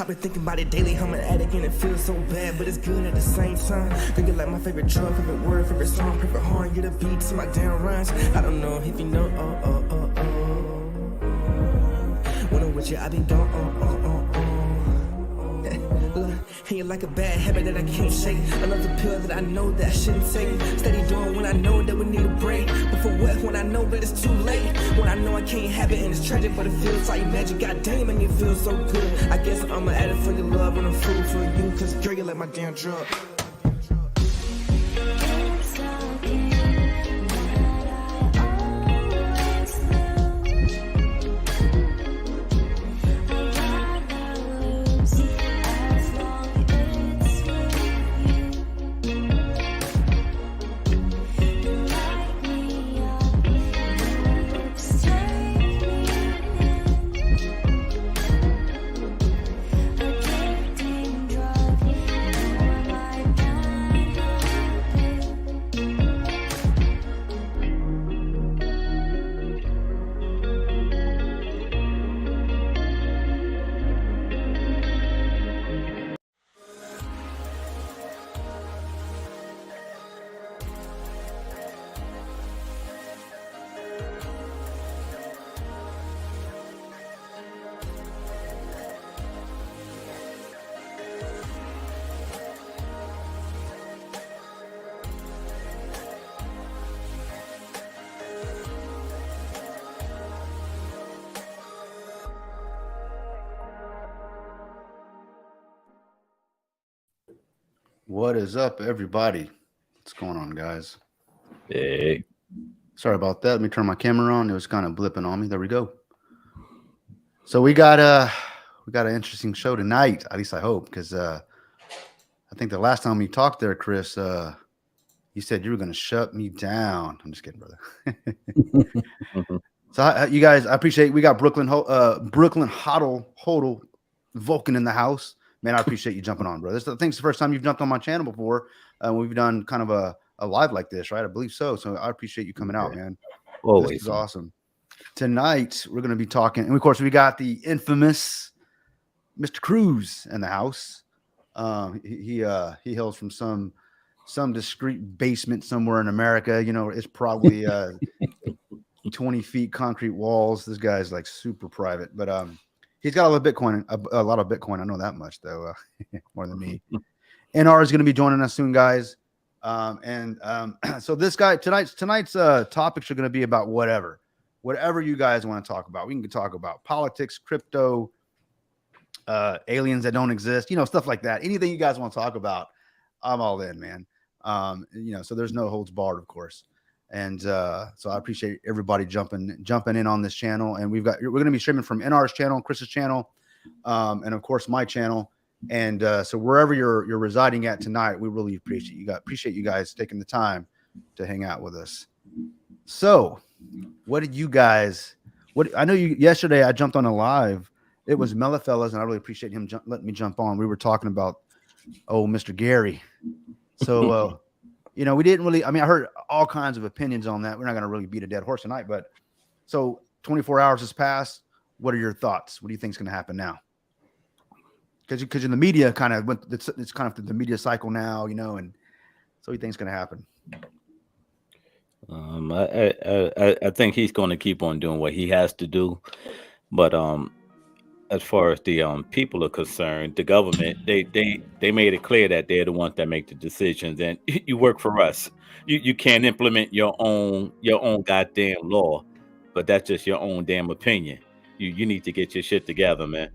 I've been thinking about it daily, I'm an addict and it feels so bad, but it's good at the same time. Girl, you're like my favorite drug, favorite word, favorite song, favorite horn. You're the beat to my damn rhymes. I don't know if you know, when I'm with you, I be gone, Look, and you're like a bad habit that I can't shake. Another pill that I know that I shouldn't take. Steady doing when I know that we need a break. But for what? When I know that it's too late. When I know I can't have it and it's tragic, but it feels like magic. God damn, and it feels so good. I guess I'm an addict for your love and a fool for you. Cause girl, you're like my damn drug. What is up, everybody? What's going on, guys? Hey. Sorry about that. Let me turn my camera on. It was kind of blipping on me. There we go. So we got an interesting show tonight. At least I hope, because I think the last time we talked there, Chris, you said you were going to shut me down. I'm just kidding, brother. So you guys, I appreciate. We got Brooklyn Hodl Vulcan in the house. Man, I appreciate you jumping on, bro. I think it's the first time you've jumped on my channel before. We've done kind of a live like this, right? I believe so. So I appreciate you coming out, man. Always. This is awesome. Tonight, we're going to be talking. And, of course, we got the infamous Mr. Cruz in the house. He hails from some discreet basement somewhere in America. You know, it's probably 20 feet concrete walls. This guy's like super private. But he's got a lot of Bitcoin. I know that much, though, more than me. NR is going to be joining us soon, guys. So this guy tonight's topics are going to be about whatever you guys want to talk about. We can talk about politics, crypto, aliens that don't exist, stuff like that. Anything you guys want to talk about, I'm all in, man. So there's no holds barred, of course. And so I appreciate everybody jumping in on this channel. And we're going to be streaming from NR's channel, Chris's channel, and of course my channel. And so wherever you're residing at tonight, we really appreciate you guys taking the time to hang out with us. So, what did you guys? I know yesterday I jumped on a live. It was Mellofellas, and I really appreciate him letting me jump on. We were talking about Mr. Gary. So. We didn't really, I heard all kinds of opinions on that. We're not going to really beat a dead horse tonight, but so 24 hours has passed. What are your thoughts? What do you think is going to happen now? Because in the media it's kind of the media cycle now, and so what do you think is going to happen? I think he's going to keep on doing what he has to do. But as far as the people are concerned, the government, they made it clear that they're the ones that make the decisions, and you work for us. You can't implement your own goddamn law, but that's just your own damn opinion. You need to get your shit together, man.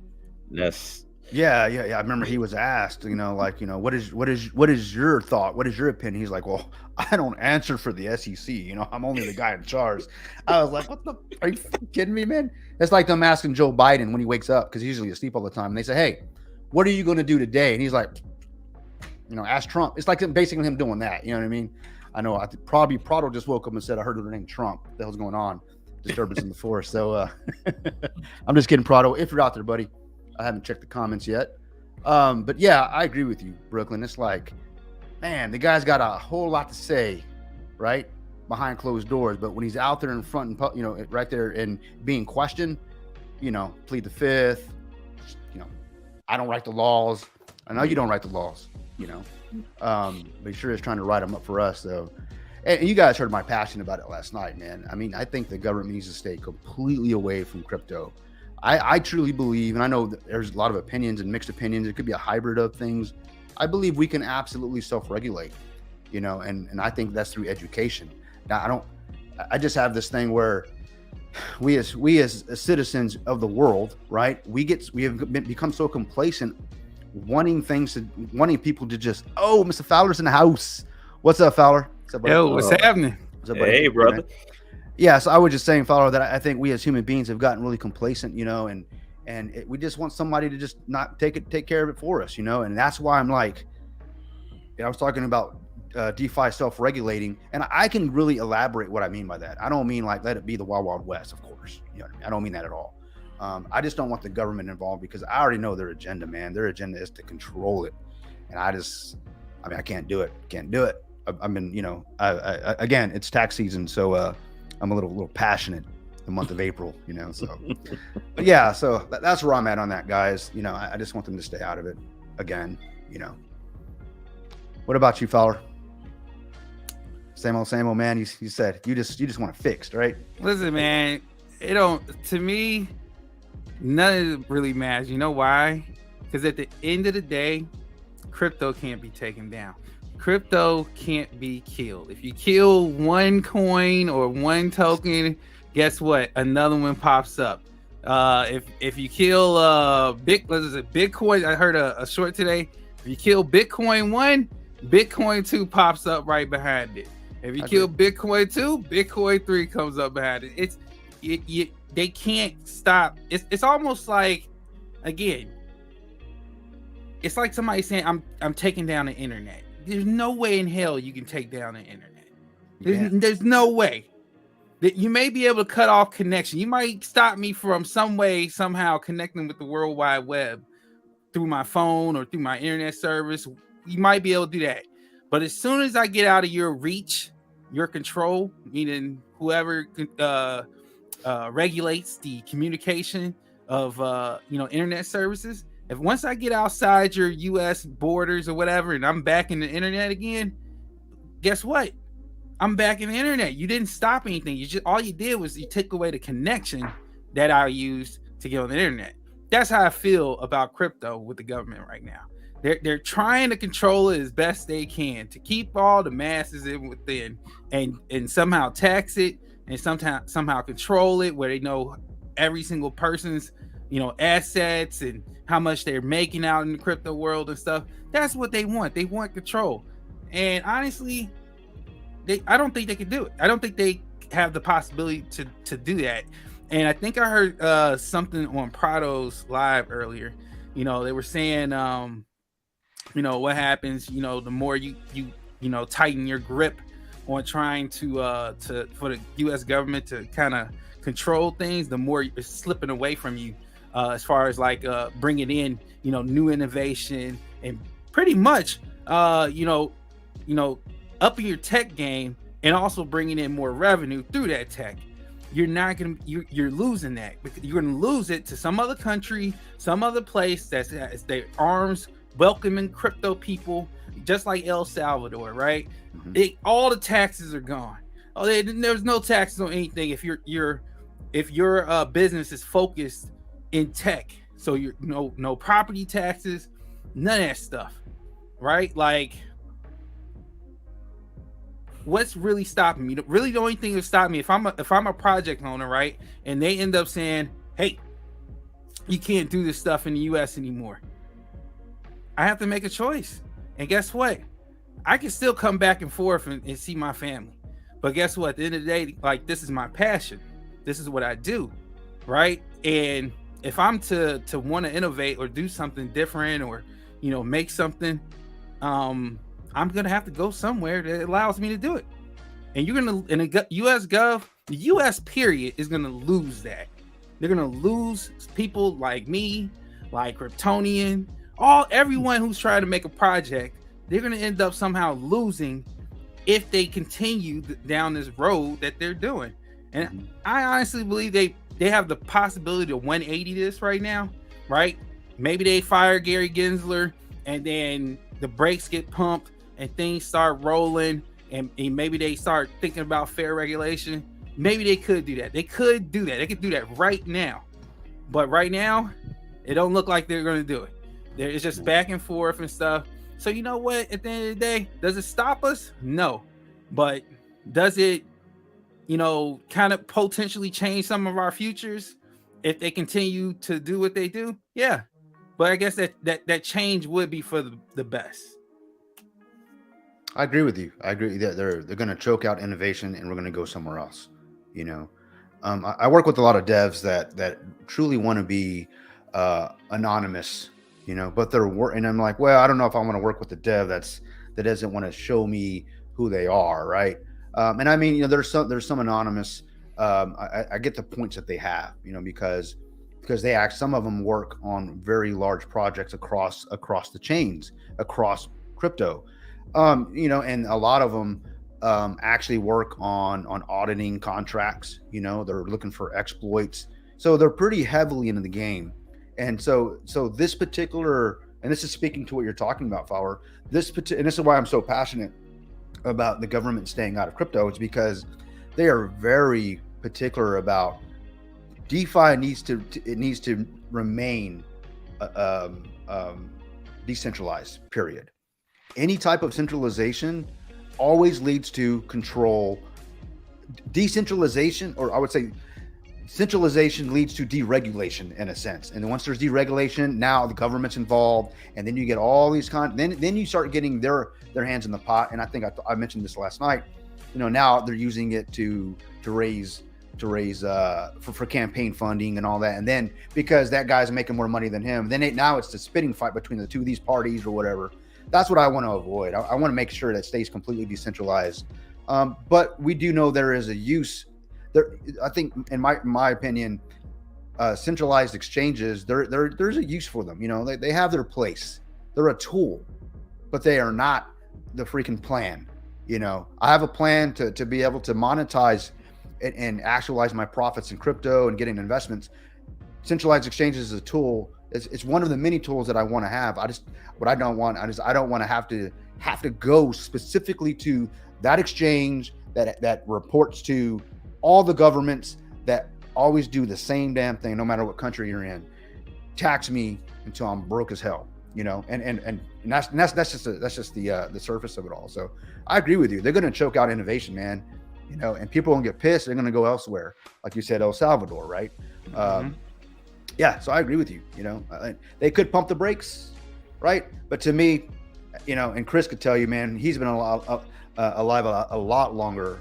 Yeah. I remember he was asked, what is your thought? What is your opinion? He's like, well, I don't answer for the SEC. I'm only the guy in charge. I was like, are you kidding me, man? It's like them asking Joe Biden when he wakes up, because he's usually asleep all the time. And they say, hey, what are you going to do today? And he's like, ask Trump. It's like basically him doing that. You know what I mean? I know. Probably Prado just woke up and said, I heard her name Trump. What the hell's going on? Disturbance in the force. So I'm just kidding, Prado. If you're out there, buddy. I haven't checked the comments yet. But yeah, I agree with you, Brooklyn. It's like, man, the guy's got a whole lot to say, right? Behind closed doors. But when he's out there in front and, right there and being questioned, plead the fifth, I don't write the laws. I know you don't write the laws, you know, but he sure is trying to write them up for us, though. And you guys heard my passion about it last night, man. I mean, I think the government needs to stay completely away from crypto. I truly believe, and I know that there's a lot of opinions and mixed opinions. It could be a hybrid of things. I believe we can absolutely self-regulate, you know, and I think that's through education. Now, I just have this thing where we as citizens of the world, right? We have become so complacent, wanting people to just, oh, Mr. Fowler's in the house. What's up, Fowler? What's up, Yo, what's happening? What's up, buddy? Hey, brother. Yeah, so I was just saying, Fowler, that I think we as human beings have gotten really complacent, you know, and we just want somebody to just not take care of it for us, you know, and that's why I'm like, I was talking about DeFi self-regulating, and I can really elaborate what I mean by that. I don't mean like let it be the Wild Wild West, of course. You know what I mean? I don't mean that at all. I just don't want the government involved because I already know their agenda, man. Their agenda is to control it, and I can't do it. Can't do it. I've been, you know, again, it's tax season, so I'm a little passionate. The month of April, you know. So, but yeah, so that's where I'm at on that, guys. You know, I just want them to stay out of it. Again, you know. What about you, Fowler? Same old, man. You said you just want it fixed, right? Listen, man, to me, none of it really matters. You know why? Because at the end of the day, crypto can't be taken down. Crypto can't be killed. If you kill one coin or one token, guess what? Another one pops up. If you kill Bitcoin, I heard a short today. If you kill Bitcoin 1, Bitcoin 2 pops up right behind it. If you kill Bitcoin 2, Bitcoin 3 comes up behind it. They can't stop. It's almost like, again, it's like somebody saying, I'm taking down the internet. There's no way in hell you can take down the internet. There's no way. That you may be able to cut off connection. You might stop me from somehow connecting with the World Wide Web through my phone or through my internet service. You might be able to do that. But as soon as I get out of your reach, your control, meaning whoever regulates the communication of internet services, once I get outside your U.S. borders or whatever, and I'm back in the internet again, guess what? I'm back in the internet. You didn't stop anything. All you did was you took away the connection that I used to get on the internet. That's how I feel about crypto with the government right now. They're trying to control it as best they can to keep all the masses within and somehow tax it and somehow control it where they know every single person's assets and how much they're making out in the crypto world and stuff. That's what they want. They want control. And honestly, I don't think they can do it. I don't think they have the possibility to do that. And I think I heard something on Prado's live earlier. They were saying, what happens, the more you tighten your grip on trying for the U.S. government to kind of control things, the more it's slipping away from you as far as like bringing in, new innovation and pretty much, upping your tech game and also bringing in more revenue through that tech. You're losing that because you're going to lose it to some other country, some other place that's their arms welcoming crypto people, just like El Salvador, right? Mm-hmm. All the taxes are gone. There's no taxes on anything if your business is focused in tech. So you're no property taxes, none of that stuff, right? Like, what's really stopping me? Really, the only thing that stopped me, if I'm a project owner, right, and they end up saying, "Hey, you can't do this stuff in the U.S. anymore," I have to make a choice. And guess what? I can still come back and forth and see my family. But guess what? At the end of the day, like, this is my passion. This is what I do, right? And if I'm to want to innovate or do something different or make something, I'm gonna have to go somewhere that allows me to do it. And the U.S. Gov, the U.S. period is gonna lose that. They're gonna lose people like me, like Kryptonian, everyone who's trying to make a project. They're gonna end up somehow losing if they continue down this road that they're doing. And I honestly believe they have the possibility to 180 this right now, right? maybe they fire Gary Gensler, and then the brakes get pumped and things start rolling, and maybe they start thinking about fair regulation. Maybe they could do that. They could do that. They could do that right now. But right now, it don't look like they're going to do it. It's just back and forth and stuff. So you know what? At the end of the day, does it stop us? No. But does it, kind of potentially change some of our futures if they continue to do what they do? Yeah. But I guess that change would be for the best. I agree with you. I agree that they're going to choke out innovation, and we're going to go somewhere else. I work with a lot of devs that truly want to be anonymous, but and I'm like, well, I don't know if I want to work with a dev that doesn't want to show me who they are, right? And I mean, there's some anonymous. I get the points that they have, because some of them work on very large projects across the chains, across crypto, and a lot of them actually work on auditing contracts. They're looking for exploits, so they're pretty heavily into the game. And so this particular, and this is speaking to what you're talking about, Fowler, and this is why I'm so passionate about the government staying out of crypto. It's because they are very particular about DeFi needs to remain decentralized, period. Any type of centralization always leads to control. Decentralization, or I would say centralization, leads to deregulation in a sense. And once there's deregulation, now the government's involved, and then you get all these then you start getting their hands in the pot. And I think I mentioned this last night. Now they're using it to raise for campaign funding and all that. And then because that guy's making more money than him, now it's the spitting fight between the two of these parties or whatever. That's what I want to avoid. I want to make sure that stays completely decentralized. But we do know there is a use there. I think, in my opinion, centralized exchanges, there's a use for them. They have their place. They're a tool, but they are not the freaking plan. I have a plan to be able to monetize and actualize my profits in crypto and getting investments. Centralized exchanges is a tool. It's one of the many tools that I want to have. I don't want to have to go specifically to that exchange that reports to all the governments that always do the same damn thing, no matter what country you're in. Tax me until I'm broke as hell, and that's just the surface of it all. So I agree with you. They're going to choke out innovation, man. And people won't get pissed. They're going to go elsewhere, like you said, El Salvador, right? Yeah, so I agree with you. They could pump the brakes, right? But to me, and Chris could tell you, man, he's been alive a lot longer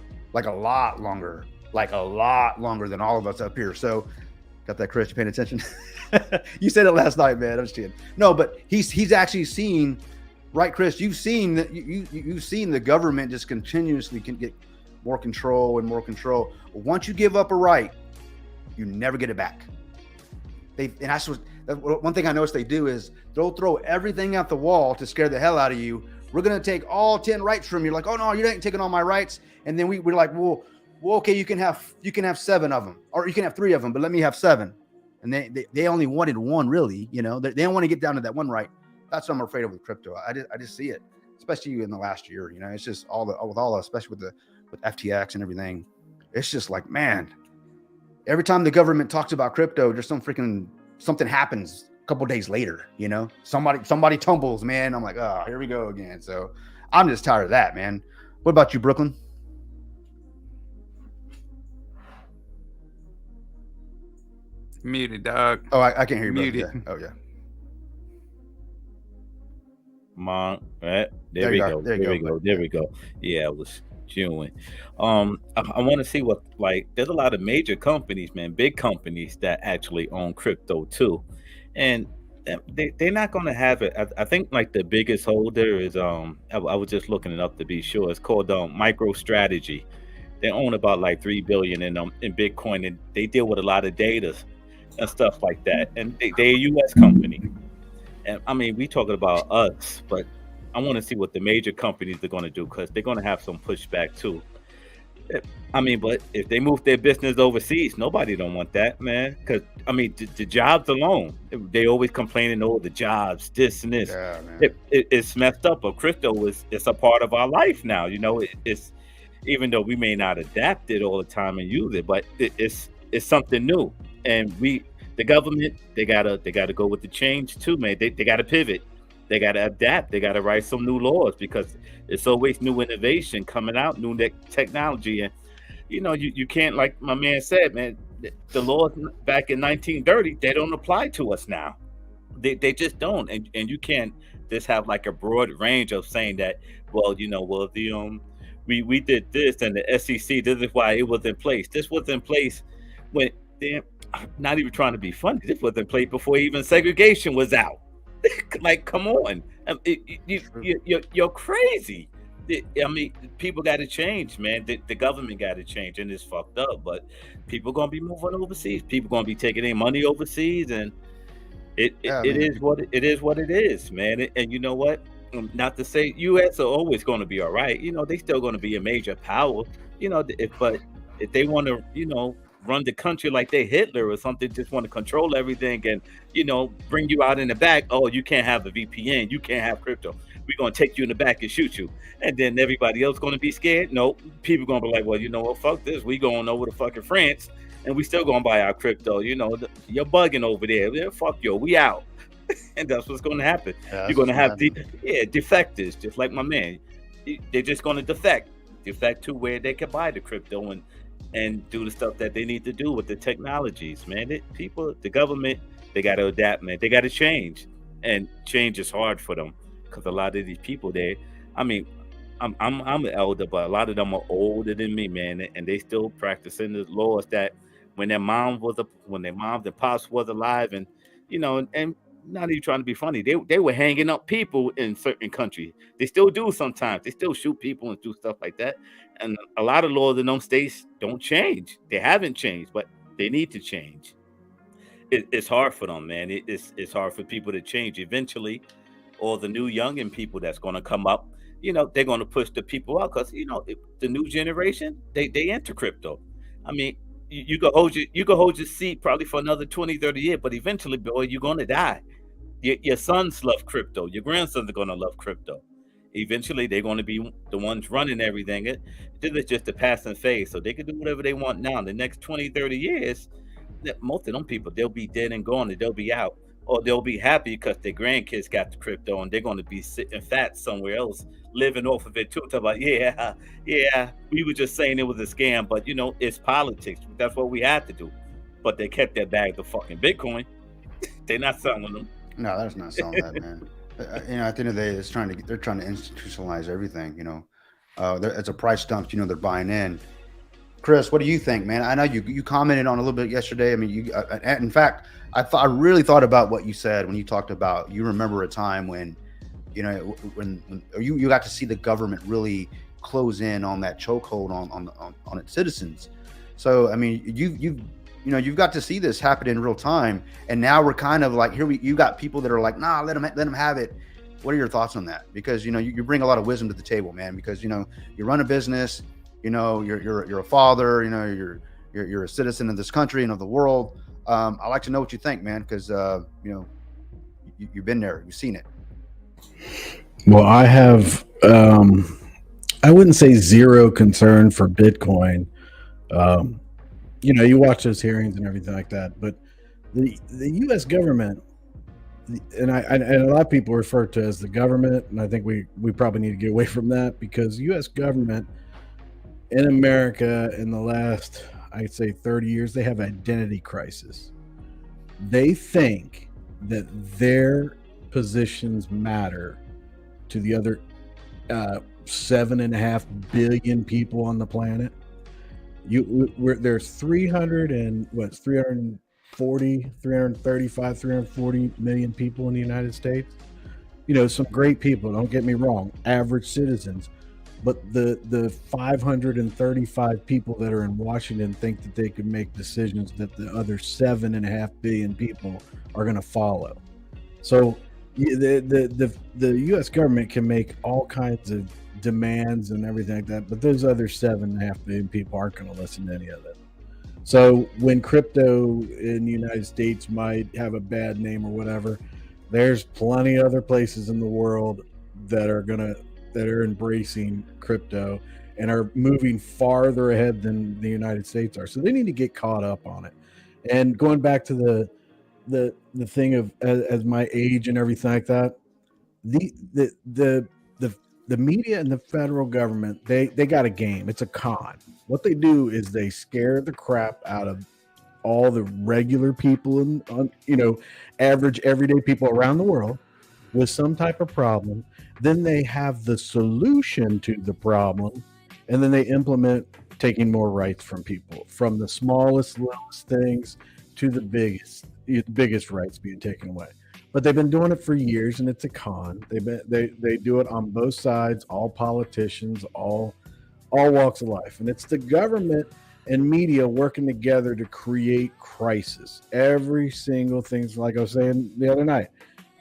than all of us up here. So, got that, Chris? You paying attention? You said it last night, man. I'm just kidding. No, but he's actually seen, right, Chris? You've seen that you've seen the government just continuously can get more control and more control. Once you give up a right, you never get it back. And that's one thing I noticed they do is they'll throw everything out the wall to scare the hell out of you. We're going to take all 10 rights from you. Like, oh no, you ain't taking all my rights. And then we're like, well, okay, you can have 7 of them, or you can have 3 of them, but let me have 7. And they only wanted 1, really. They don't want to get down to that one right. That's what I'm afraid of with crypto. I just see it, especially in the last year. It's just especially with FTX and everything. It's just like, man, every time the government talks about crypto, just something happens a couple days later. Somebody tumbles, man. I'm like, oh, here we go again. So I'm just tired of that, man. What about you, Brooklyn? Muted, dog. Oh, I can't hear you. Muted. Yeah. Oh, yeah. Mom, right? There we go. There we go. Yeah, it was chewing. I want to see what, there's a lot of major companies, man, big companies that actually own crypto too, and they're not going to have it. I think the biggest holder is I was just looking it up to be sure. It's called MicroStrategy. They own about 3 billion in Bitcoin, and they deal with a lot of data and stuff like that. And they're a U.S. company. And I mean, we talking about us, but I want to see what the major companies are going to do, because they're going to have some pushback too. I mean, but if they move their business overseas, nobody don't want that, man. Because I mean, the jobs alone, they always complaining, oh, the jobs, this and this. Yeah, man. It's messed up. But crypto it's a part of our life now. You know, it's even though we may not adapt it all the time and use it, but it's something new. And the government, they gotta go with the change too, man. They gotta pivot. They gotta adapt. They gotta write some new laws because it's always new innovation coming out, new technology, and you know, you can't, like my man said, man, the laws back in 1930, they don't apply to us now. They just don't. And you can't just have like a broad range of saying that, well, you know, well, we did this and the SEC, this is why it was in place. This was in place when they not even trying to be funny. This was in place before even segregation was out. Like, come on. You're crazy. I mean, people got to change, man. The government got to change, and it's fucked up. But people gonna be moving overseas. People gonna be taking their money overseas, and it is what it is, man. And you know what? Not to say U.S. are always going to be all right. You know, they still going to be a major power. You know, but if they want to, you know, run the country like they Hitler or something, just want to control everything and, you know, bring you out in the back. Oh, you can't have a VPN. You can't have crypto. We're going to take you in the back and shoot you. And then everybody else going to be scared. No, people going to be like, well, you know what? Fuck this. We going over to fucking France and we still going to buy our crypto. You know, you're bugging over there. Yeah, fuck you. We out. And that's what's going to happen. Yeah, you're going to have defectors, just like my man. They're just going to defect to where they can buy the crypto and do the stuff that they need to do with the technologies, man. The government, they got to adapt, man. They got to change, and change is hard for them because a lot of these people, I mean, I'm an elder, but a lot of them are older than me, man, and they still practicing the laws that when their mom and pops was alive, and you know, and not even trying to be funny, they were hanging up people in certain countries. They still do sometimes. They still shoot people and do stuff like that. And a lot of laws in those states don't change. They haven't changed, but they need to change. It's hard for them, man. It's hard for people to change. Eventually, all the new youngin' people that's going to come up, you know, they're going to push the people out because, you know, the new generation, they enter crypto. I mean, you can hold your seat probably for another 20, 30 years, but eventually, boy, you're going to die. Your sons love crypto. Your grandsons are going to love crypto. Eventually, they're going to be the ones running everything. This is just a passing phase, so they can do whatever they want now. In the next 20, 30 years, most of them people, they'll be dead and gone, and they'll be out. Or they'll be happy because their grandkids got the crypto, and they're going to be sitting fat somewhere else, living off of it too. Talk about, yeah, we were just saying it was a scam, but, you know, it's politics. That's what we had to do. But they kept their bag of fucking Bitcoin. They're not selling them. No, that's not selling that, man. You know, at the end of the day, they're trying to institutionalize everything. You know, it's a price dump. You know, they're buying in. Chris, what do you think, man? I know you commented on a little bit yesterday. I mean, in fact, I really thought about what you said when you talked about. You remember a time when, you know, when you got to see the government really close in on that chokehold on its citizens. So, I mean, you've got to see this happen in real time, and now we're kind of like you got people that are like, nah, let them have it. What are your thoughts on that? Because, you know, you bring a lot of wisdom to the table, man. Because, you know, you run a business, you know, you're a father, you know, you're a citizen of this country and of the world. I like to know what you think, man, because you know, you've been there, you've seen it. Well, I have. I wouldn't say zero concern for Bitcoin. You know, you watch those hearings and everything like that, but the U.S. government, and a lot of people refer to it as the government, and I think we probably need to get away from that, because U.S. government in America in the last, I'd say 30 years, they have identity crisis. They think that their positions matter to the other 7.5 billion people on the planet. There's 340 million people in the United States. You know, some great people, don't get me wrong, average citizens. But the 535 people that are in Washington think that they can make decisions that the other 7.5 billion people are going to follow. So the U.S. government can make all kinds of demands and everything like that. But those other 7.5 million people aren't going to listen to any of it. So when crypto in the United States might have a bad name or whatever, there's plenty of other places in the world that are embracing crypto and are moving farther ahead than the United States are. So they need to get caught up on it. And going back to the thing of as my age and everything like that, the media and the federal government, they got a game. It's a con. What they do is they scare the crap out of all the regular people and average everyday people around the world with some type of problem. Then they have the solution to the problem, and then they implement taking more rights from people, from the smallest, littlest things to the biggest rights being taken away. But they've been doing it for years, and it's a con. They do it on both sides, all politicians, all walks of life, and it's the government and media working together to create crisis. Every single thing, like I was saying the other night,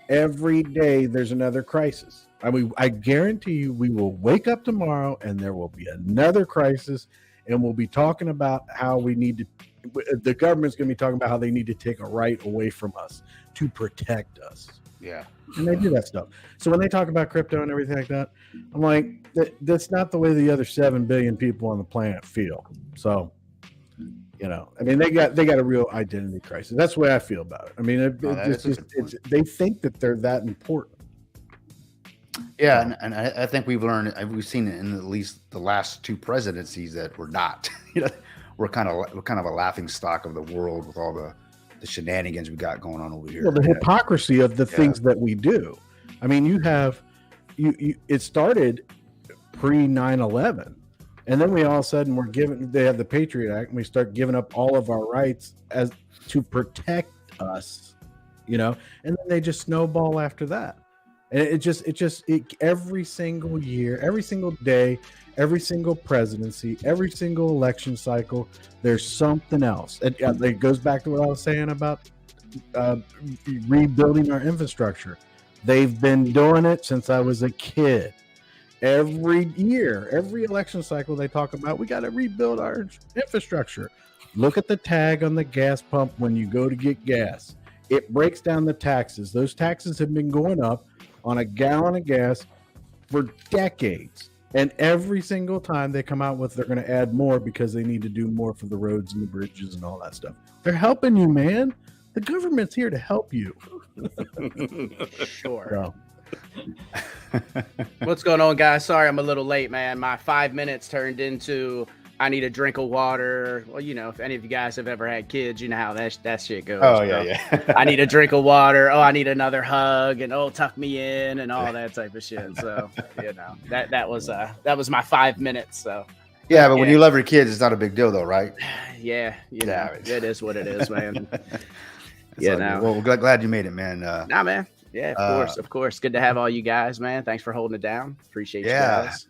every day there's another crisis. I mean, I guarantee you, we will wake up tomorrow and there will be another crisis, and we'll be talking about how the government's going to be talking about how they need to take a right away from us to protect us. Yeah. And they do that stuff. So when they talk about crypto and everything like that, I'm like, that's not the way the other 7 billion people on the planet feel. So, I mean, they got a real identity crisis. That's the way I feel about it. I mean, they think that they're that important. Yeah, and I think we've seen it in at least the last 2 presidencies that we're not. We're kind of a laughing stock of the world with all the shenanigans we got going on over here. Well, the hypocrisy of the things that we do. I mean, it started pre 9/11, and then we all of a sudden they have the Patriot Act, and we start giving up all of our rights as to protect us, and then they just snowball after that. And it every single year, every single day, every single presidency, every single election cycle, there's something else. It goes back to what I was saying about rebuilding our infrastructure. They've been doing it since I was a kid. Every year, every election cycle, they talk about, we got to rebuild our infrastructure. Look at the tag on the gas pump when you go to get gas. It breaks down the taxes. Those taxes have been going up on a gallon of gas for decades. And every single time they come out with they're going to add more because they need to do more for the roads and the bridges and all that stuff. They're helping you, man. The government's here to help you. Sure. What's going on, guys? Sorry I'm a little late, man. My 5 minutes turned into I need a drink of water. Well, if any of you guys have ever had kids, you know how that shit goes. Oh, yeah. I need a drink of water. Oh, I need another hug, and tuck me in, and all that type of shit. So, that was my 5 minutes. So, yeah, but when you love your kids, it's not a big deal, though, right? Yeah, it is what it is, man. Well, we're glad you made it, man. Nah, man. Yeah, of course. Good to have all you guys, man. Thanks for holding it down. Appreciate you guys.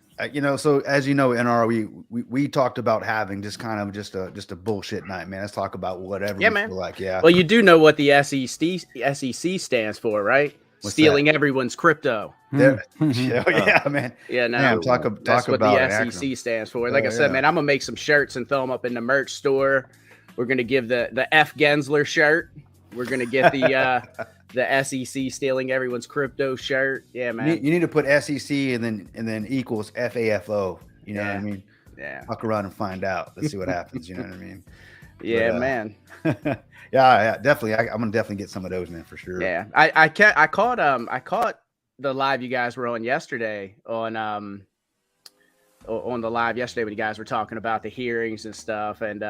So as you know, NR, we talked about having just a bullshit night, man. Let's talk about whatever you feel like. Yeah. Well, you do know what the SEC stands for, right? What's Stealing that? everyone's crypto. Yeah, man. Yeah, no. Man, talk that's what about the SEC stands for. Like I said, man, I'm gonna make some shirts and throw them up in the merch store. We're gonna give the F Gensler shirt. We're gonna get the SEC stealing everyone's crypto shirt. Yeah, man. You need to put SEC and then equals FAFO. You know what I mean? Yeah. Fuck around and find out. Let's see what happens. You know what I mean? Yeah, man. yeah, definitely. I'm gonna definitely get some of those, man, for sure. Yeah, I caught the live you guys were on yesterday on the live yesterday when you guys were talking about the hearings and stuff. And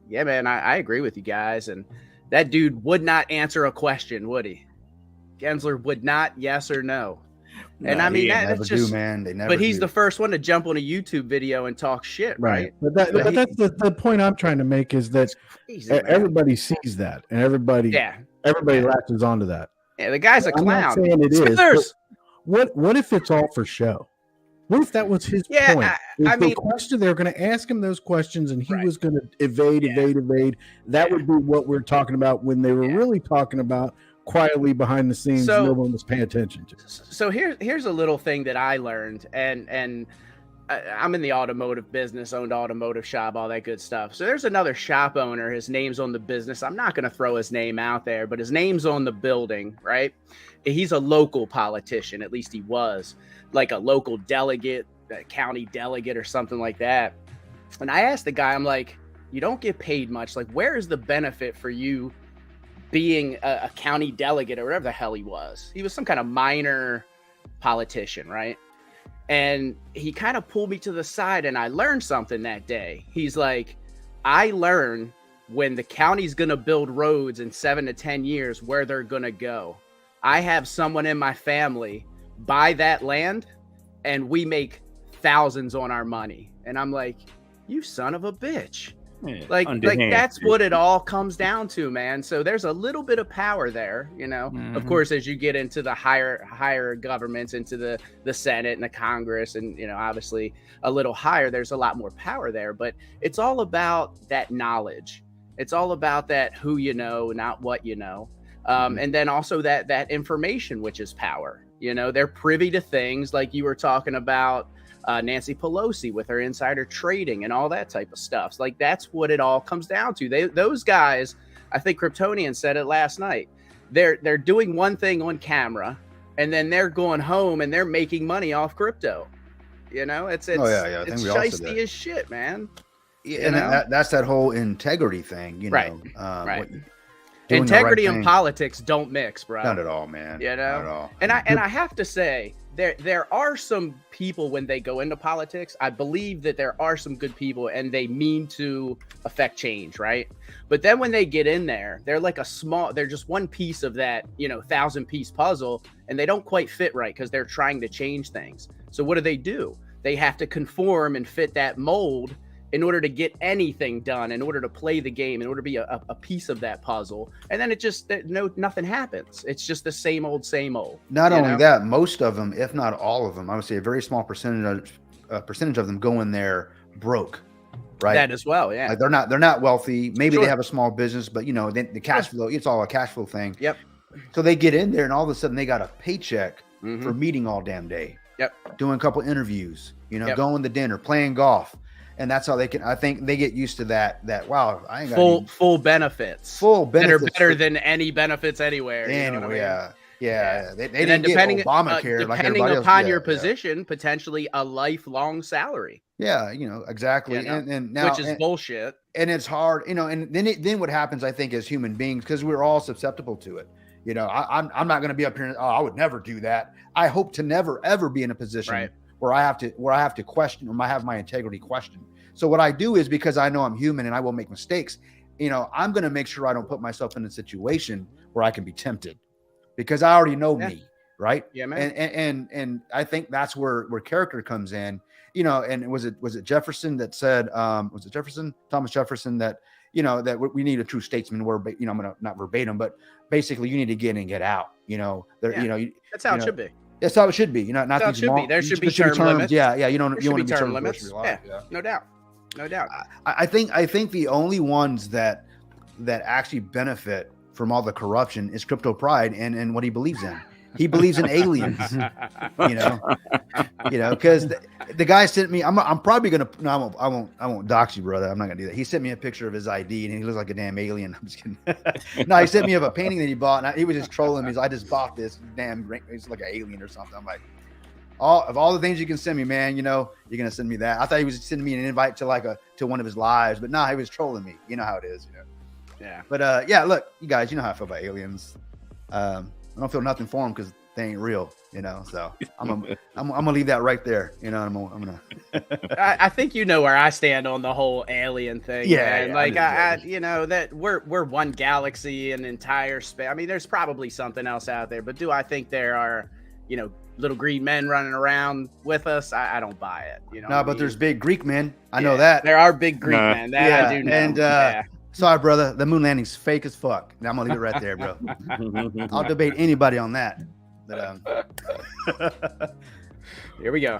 yeah, man, I agree with you guys. And that dude would not answer a question, would he? Gensler would not, yes or no. And I mean, that's just, man. They never. But he's the first one to jump on a YouTube video and talk shit, right? But that's the point I'm trying to make is that everybody sees that, and everybody latches onto that. Yeah, the guy's a clown. I'm not saying it is. What if it's all for show? What if that was his point? I mean, the question, they were going to ask him those questions, and he was going to evade. That would be what we're talking about when they were really talking about quietly behind the scenes. No one was paying attention to. So here's a little thing that I learned, and I'm in the automotive business, owned automotive shop, all that good stuff. So there's another shop owner. His name's on the business. I'm not going to throw his name out there, but his name's on the building, right? He's a local politician. At least he was, like a local delegate, a county delegate or something like that. And I asked the guy, I'm like, you don't get paid much. Like, where is the benefit for you being a county delegate or whatever the hell he was? He was some kind of minor politician, right? And he kind of pulled me to the side, and I learned something that day. He's like, I learned when the county's going to build roads in 7 to 10 years where they're going to go. I have someone in my family buy that land, and we make thousands on our money. And I'm like, you son of a bitch. Yeah, Like underhand. that's what it all comes down to, man. So there's a little bit of power there, you know. Of Mhm. course, as you get into the higher governments, into the Senate and the Congress, and you know, obviously a little higher, there's a lot more power there. But it's all about that knowledge. It's all about that who you know, not what you know, and then also that information, which is power. You know, they're privy to things like you were talking about. Nancy Pelosi with her insider trading and all that type of stuff. Like that's what it all comes down to. Those guys, I think Kryptonian said it last night. They're doing one thing on camera, and then they're going home and they're making money off crypto. You know, it's I think it's we all said shiesty that. as shit, man. Yeah, and know? that's that whole integrity thing, you know. Right, right. doing the right Integrity and thing. politics don't mix, bro. Not at all, man. You Not at know, all. and I have to say there are some people when they go into politics, I believe that there are some good people and they mean to affect change, right? But then when they get in there, they're like they're just one piece of that, you know, 1,000-piece puzzle, and they don't quite fit right because they're trying to change things. So what do? They have to conform and fit that mold in order to get anything done, in order to play the game, in order to be a piece of that puzzle. And then nothing happens. It's just the same old. Not you only know? that, most of them, if not all of them, I would say a very small percentage of them go in there broke, right? That as well, yeah. Like they're not wealthy. Maybe Sure. they have a small business, but you know, the cash flow, it's all a cash flow thing. Yep. So they get in there and all of a sudden they got a paycheck Mhm. for meeting all damn day. Yep. Doing a couple interviews, you know, Yep. going to dinner, playing golf. And that's how they can, I think they get used to that, wow, I ain't got Full benefits. full That are benefits. better than any benefits anywhere. You know anyway, what I mean? yeah. Yeah. They And then didn't get depending Obamacare like depending everybody else. upon Yeah, your yeah. position, potentially a lifelong salary, Yeah, you know, exactly. You know, And now, which is bullshit. and it's hard, you know, and then what happens, I think, as human beings, because we're all susceptible to it. You know, I'm not going to be up here and, I would never do that. I hope to never ever be in a position Right. where I have to question, or I have my integrity questioned. So what I do is, because I know I'm human and I will make mistakes, you know, I'm going to make sure I don't put myself in a situation where I can be tempted, because I already know me, right? Yeah, man. And I think that's where character comes in. You know, and was it Jefferson that said, was it Thomas Jefferson, that, you know, that we need a true statesman, where, you know, I'm going to not verbatim, but basically you need to get in and get out, you know, there, Yeah. you know, That's how you it know, should be. that's how it should be. You know, not That's how it these should be. long, There should be term limits. Yeah. You There don't, should you be want to be term term limits. limits. Yeah. No doubt. I think the only ones that actually benefit from all the corruption is Crypto Pride and what he believes in. He believes in aliens, you know, because the guy sent me. I'm probably gonna. No, I won't dox you, brother. I'm not gonna do that. He sent me a picture of his ID, and he looks like a damn alien. I'm just kidding. No, he sent me of a painting that he bought, and he was just trolling me. He's like, I just bought this damn. It's like an alien or something. I'm like, all the things you can send me, man. You know, you're gonna send me that. I thought he was sending me an invite to to one of his lives, but no, he was trolling me. You know how it is, you know. Yeah. But yeah, look, you guys, you know how I feel about aliens. I don't feel nothing for them because they ain't real, you know. So I'm gonna leave that right there, you know. I'm gonna. I think you know where I stand on the whole alien thing. Yeah, man. yeah, Like I I you know, that we're one galaxy, an entire space. I mean, there's probably something else out there, but do I think there are, you know, little green men running around with us? I don't buy it. You know. No, what I but mean? there's big Greek men. I Yeah, know that. there are big Greek Nah. men. That Yeah, I do know. and, yeah. Sorry, brother. The moon landing's fake as fuck. Now I'm gonna leave it right there, bro. I'll debate anybody on that. But Here we go.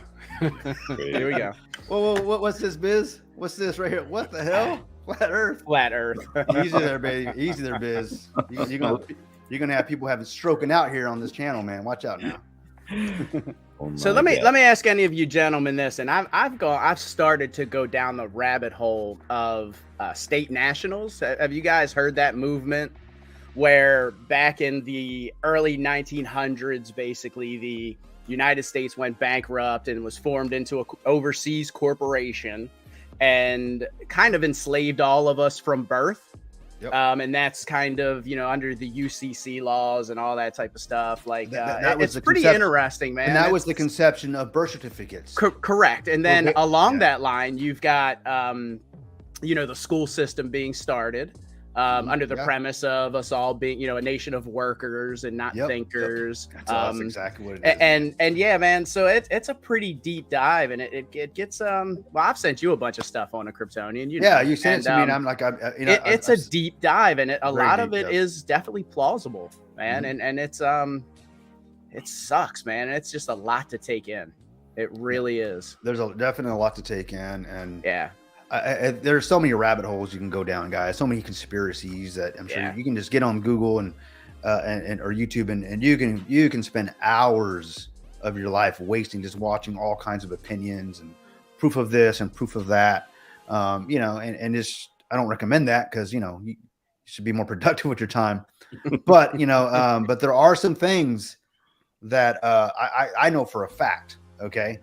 Here we go. whoa, what's this, Biz? What's this right here? What the hell? Flat Earth. Flat Earth. Easy there, baby. Easy there, Biz. You're gonna have people having stroking out here on this channel, man. Watch out now. Oh So my God. let me ask any of you gentlemen this, and I've started to go down the rabbit hole of state nationals. Have you guys heard that movement? Where back in the early 1900s, basically the United States went bankrupt and was formed into an overseas corporation, and kind of enslaved all of us from birth. Yep. And that's kind of, under the UCC laws and all that type of stuff. Like, That was it's the pretty conception. interesting, man. And that was the It's- conception of birth certificates. correct. And then Okay. along Yeah. that line, you've got, the school system being started under the Yeah. premise of us all being, a nation of workers and not Yep. thinkers. That's exactly what it is. And yeah, man. So it's a pretty deep dive, and it gets well, I've sent you a bunch of stuff on a Kryptonian. Yeah, you sent it to me, and and, I'm like, it's a deep dive, and a Very lot deep of it dive. is definitely plausible, man. Mhm. And it's it sucks, man. It's just a lot to take in. It really is. there's definitely a lot to take in, and Yeah. there's so many rabbit holes you can go down, guys. So many conspiracies that I'm sure Yeah. you can just get on Google and or YouTube, and you can spend hours of your life wasting just watching all kinds of opinions and proof of this and proof of that. And just I don't recommend that, because you should be more productive with your time. But but there are some things that I know for a fact. Okay,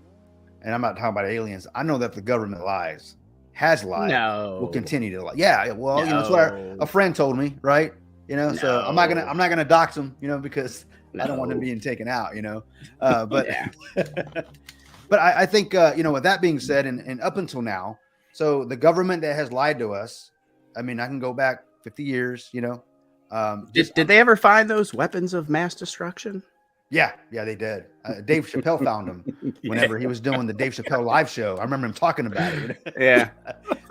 and I'm not talking about aliens. I know that the government has lied, No. will continue to lie. Yeah, well, that's what a friend told me, right? So I'm not gonna dox him, because I don't want him No. being taken out, but Yeah. but I think with that being said, and up until now, so the government that has lied to us, I mean, I can go back 50 years, Did they ever find those weapons of mass destruction? Yeah, they did. Dave Chappelle found him whenever he was doing the Dave Chappelle live show. I remember him talking about it. Yeah.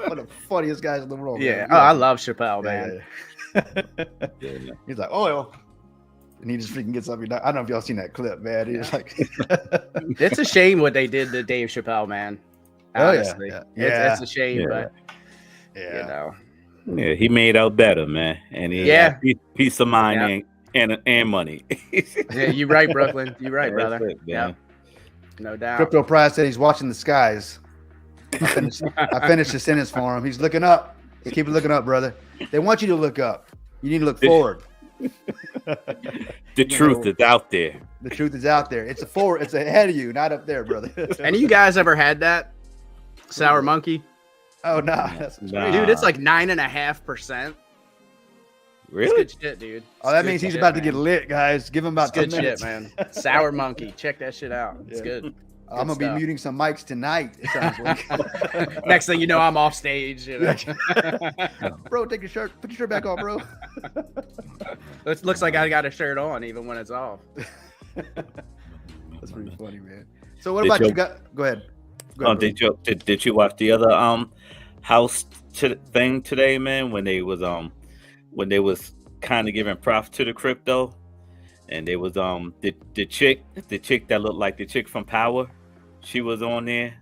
One of the funniest guys in the world. Yeah. man. Oh, I love Chappelle, man. Yeah. He's like, oil. And he just freaking gets up. I don't know if y'all seen that clip, man. He's like, It's a shame what they did to Dave Chappelle, man. Oh, yeah, Honestly. yeah. It's a shame, Yeah. but yeah. Yeah, he made out better, man, and he Yeah. had peace of mind and money. Yeah, you're right, Brooklyn. You're right, That's brother. it, Yeah, man. no doubt. Crypto Prize said he's watching the skies. I finished the sentence for him. He's looking up. Just keep looking up, brother. They want you to look up. You need to look forward. The truth is out there. The truth is out there. It's ahead of you, not up there, brother. Any of you guys ever had that sour monkey? Oh no, that's Nah. Dude, it's like 9.5%. Really? It's good shit, dude. Oh, that It's means good he's shit, about to man. get lit, guys. Give him about It's 10 good minutes. shit, man. Sour monkey. Check that shit out. It's Yeah. good. I'm gonna be stuff. muting some mics tonight. It sounds like. Next thing you know, I'm off stage. You know? Bro, take your shirt. Put your shirt back on, bro. It looks like I got a shirt on even when it's off. That's pretty funny, man. So what Did about you- you? Go ahead. Go ahead, bro. Did you watch the other house thing today, man? When they was kind of giving props to the crypto, and they was the chick that looked like the chick from Power, she was on there,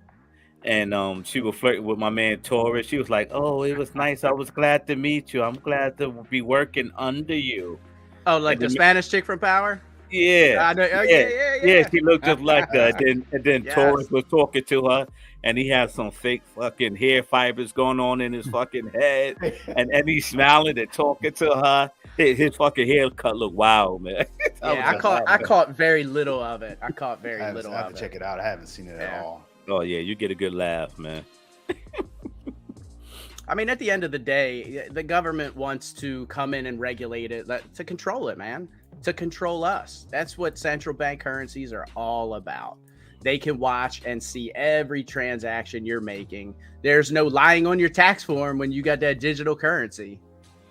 and she was flirting with my man Torres. She was like, "Oh, it was nice. I was glad to meet you. I'm glad to be working under you." Oh, like the Spanish chick from Power? Yeah. I know. Oh, Yeah. yeah. She looked just like that. And then Yes. Torres was talking to her, and he had some fake fucking hair fibers going on in his fucking head, and he's smiling and talking to her. His fucking haircut looked wild, man. Yeah, I caught very little of it. I caught very I little have of to it. check it out. I haven't seen it Yeah. at all. Oh yeah, you get a good laugh, man. I mean, at the end of the day, the government wants to come in and regulate it to control it, man. To control us. That's what central bank currencies are all about. They can watch and see every transaction you're making. There's no lying on your tax form when you got that digital currency.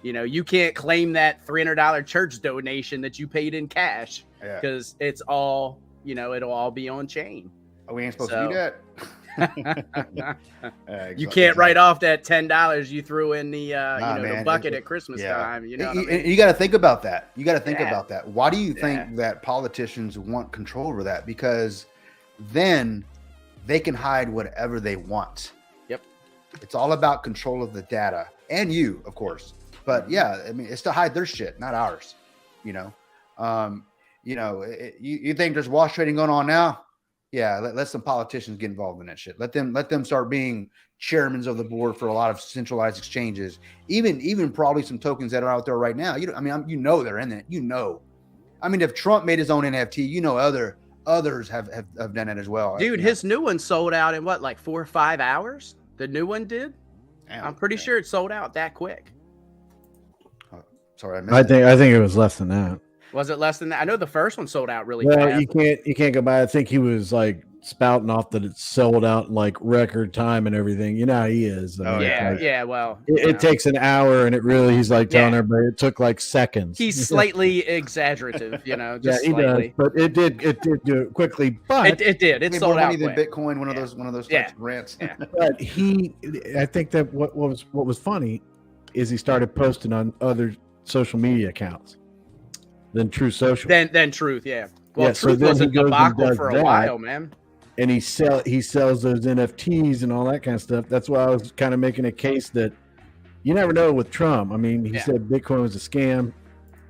You can't claim that $300 church donation that you paid in cash Yeah. because it's all, it'll all be on chain. We ain't supposed to do that. You can't write off that $10 you threw in the Nah, the man, bucket it- at Christmas yeah. time. You know what I mean? You got to think about that. You got to think Yeah. about that. Why do you Yeah. think that politicians want control over that? Because then they can hide whatever they want. Yep. It's all about control of the data and you, of course. But yeah, I mean, it's to hide their shit, not ours. You know, you think there's wash trading going on now? Yeah, let some politicians get involved in that shit. Let them start being chairmen of the board for a lot of centralized exchanges. Even probably some tokens that are out there right now. I mean, you know they're in it. You know, I mean, if Trump made his own NFT, you know, others have done it as well. Dude, his new one sold out in what, like 4 or 5 hours? The new one did. Damn, I'm pretty sure it sold out that quick. Sorry, I missed I think it was less than that. Was it less than that? I know the first one sold out really Well, fast. you can't go by. I think he was like spouting off that it sold out in like record time and everything. You know how he is. I mean, Yeah, like, yeah. Well, it takes an hour, and he's like telling Yeah. everybody it took like seconds. he's slightly exaggerative, you know, just he slightly. does, but it did do it quickly. But It did. It made sold more out money than quick. Bitcoin. One of those Yeah. types of rants. Yeah. but I think that what was funny is he started posting on other social media accounts than True Social. Then Truth, yeah. Well, Yeah, so Truth then was a he goes and debacle does for a that. while, man. And he sells those NFTs and all that kind of stuff. That's why I was kind of making a case that you never know with Trump. I mean, he Yeah. said Bitcoin was a scam.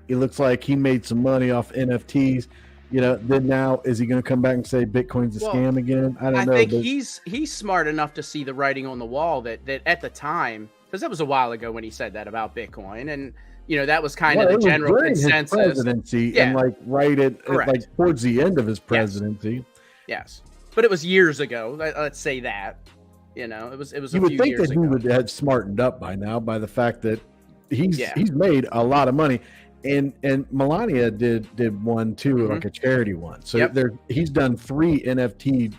It looks like he made some money off NFTs. You know, then now is he going to come back and say Bitcoin's a Well, scam again? I don't I know. think but he's smart enough to see the writing on the wall that at the time, because that was a while ago when he said that about Bitcoin, and you know that was kind well, of it the was general during his consensus. presidency Yeah. and like Correct. like towards the end of his presidency. Yes, but it was years ago. Let's say that. You know, it was a You few would think years that he ago. would have smartened up by now by the fact that he's Yeah. made a lot of money. And Melania did one too, Mhm. like a charity one. So Yep. he's done 3 NFT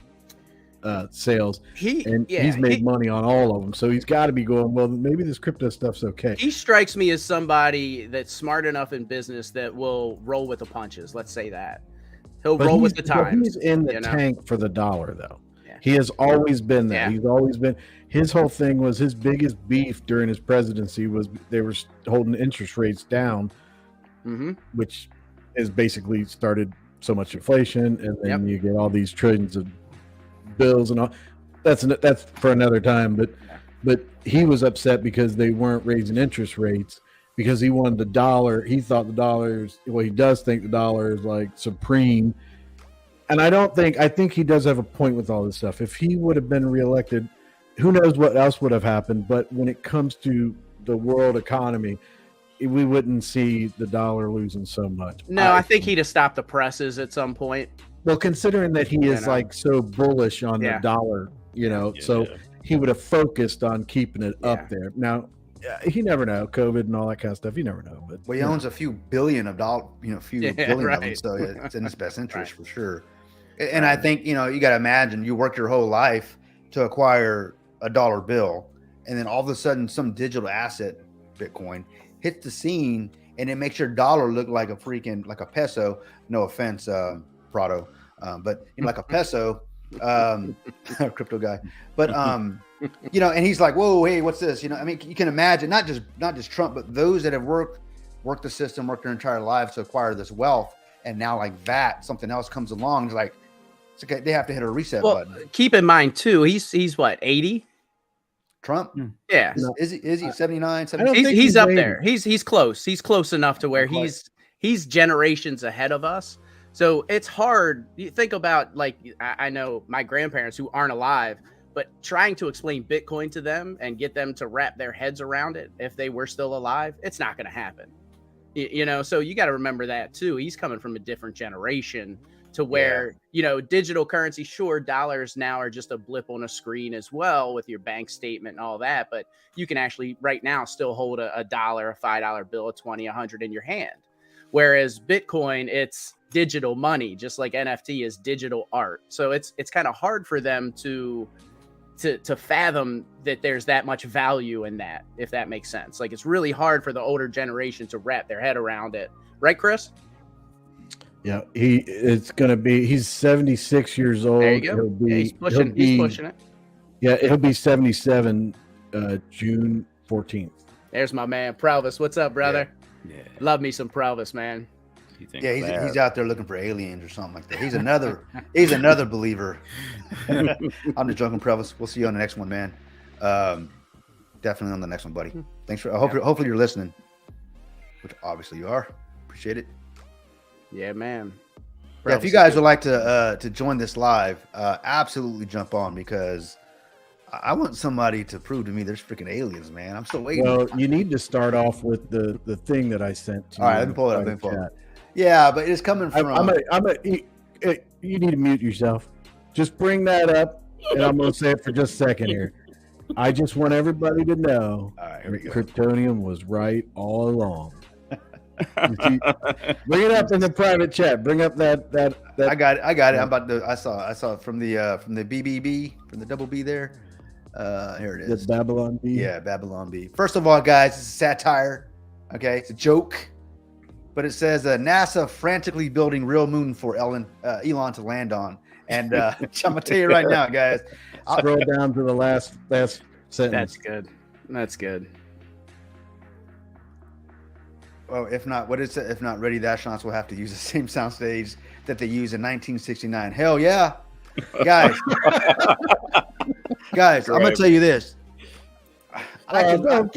sales, and he's made money on all of them. So he's got to be going, well, maybe this crypto stuff's okay. He strikes me as somebody that's smart enough in business that will roll with the punches. Let's say that he'll roll with the But times. he's in the you know? tank for the dollar, though. Yeah. He has always been that. Yeah. He's always been. His whole thing was his biggest beef during his presidency was they were holding interest rates down, Mm-hmm. which has basically started so much inflation, and then you get all these trillions of bills and all. That's for another time. But he was upset because they weren't raising interest rates because he wanted the dollar. He thought the dollars. Well, he does think the dollar is like supreme. And I think he does have a point with all this stuff. If he would have been reelected, who knows what else would have happened. But when it comes to the world economy, we wouldn't see the dollar losing so much. No, I think he'd have stopped the presses at some point. Well, considering that he is know. like so bullish on the Yeah. dollar, so Yeah. he would have focused on keeping it Yeah. up there. Now, you never know, COVID and all that kind of stuff. You never know, but Well, he owns a few billion of dollars, few Yeah, billion of them, right. so it's in his best interest Right. for sure. And I think you got to imagine you work your whole life to acquire a dollar bill, and then all of a sudden some digital asset, Bitcoin, hits the scene, and it makes your dollar look like a peso. No offense, Prado, but like a peso, crypto guy. But and he's like, whoa, hey, what's this? I mean, you can imagine not just Trump, but those that have worked the system, worked their entire lives to acquire this wealth, and now like that, something else comes along, it's like, it's okay, they have to hit a reset button. Keep in mind too, he's what, 80? Trump, Yeah. is he 79, I don't 76? think He's he's up 80. there. He's close. He's close enough to where Quite. he's generations ahead of us. So it's hard. You think about, like, I know my grandparents who aren't alive, but trying to explain Bitcoin to them and get them to wrap their heads around it if they were still alive, it's not going to happen. So you got to remember that too. He's coming from a different generation to where, digital currency, sure, dollars now are just a blip on a screen as well with your bank statement and all that. But you can actually right now still hold a dollar, a $5 bill, a 20, 100 in your hand. Whereas Bitcoin, it's digital money, just like NFT is digital art. So it's kind of hard for them to fathom that there's that much value in that, if that makes sense. Like, it's really hard for the older generation to wrap their head around it. Right, Chris? Yeah, he's 76 years old. There you go. He'll He's pushing it. Yeah, he'll be 77 June 14th. There's my man, Provis. What's up, brother? Yeah. Love me some Provis, man. You think Yeah, Fab- he's out there looking for aliens or something like that. He's another believer. I'm just joking, Previs. We'll see you on the next one, man. Definitely on the next one, buddy. Thanks for. Hopefully you're listening, which obviously you are. Appreciate it. Yeah, man. Yeah, if you guys would like to join this live, absolutely jump on, because I want somebody to prove to me there's freaking aliens, man. I'm still waiting. Well, you need to start off with the thing that I sent to you. All right, let me pull it up. Let me pull it up. Yeah, but it's coming from. You need to mute yourself. Just bring that up, and I'm going to say it for just a second here. I just want everybody to know that Kryptonium was right all along. Bring it up in the private chat. Bring up that. I got it. I'm about to. I saw it from the BBB, from the double B there. Here it is. The Babylon B. Yeah, Babylon B. First of all, guys, it's a satire. Okay, it's a joke. But it says NASA frantically building real moon for Elon to land on. And I'm gonna tell you right now, guys. Scroll down to the last sentence. That's good. That's good. Well, if not, what is it? If not, Ready, the astronauts will have to use the same soundstage that they used in 1969. Hell yeah, guys! Guys, I'm gonna tell you this. Now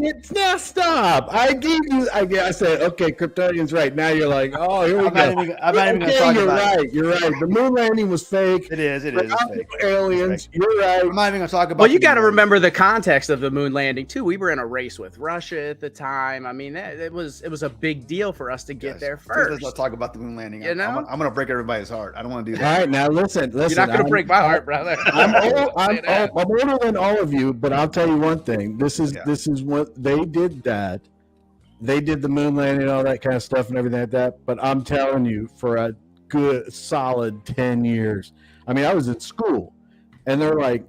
stop! I gave you. I said, okay, Kryptonian's right. Now you're like, oh, here we go. I'm not even gonna talk you're about right. it. You're right. The moon landing was fake. It is. It's fake. Aliens. You're right. I'm not even gonna talk about. Well, you got to remember the context of the moon landing too. We were in a race with Russia at the time. I mean, it was a big deal for us to get there first. Let's not talk about the moon landing. You know? I'm gonna break everybody's heart. I don't want to do that. All right, now listen. You're not gonna break my heart, brother. I'm older than all of you, but I'll tell you one thing. This is what they did. They did the moon landing and all that kind of stuff and everything like that. But I'm telling you, for a good solid 10 years, I mean, I was in school, and they're like,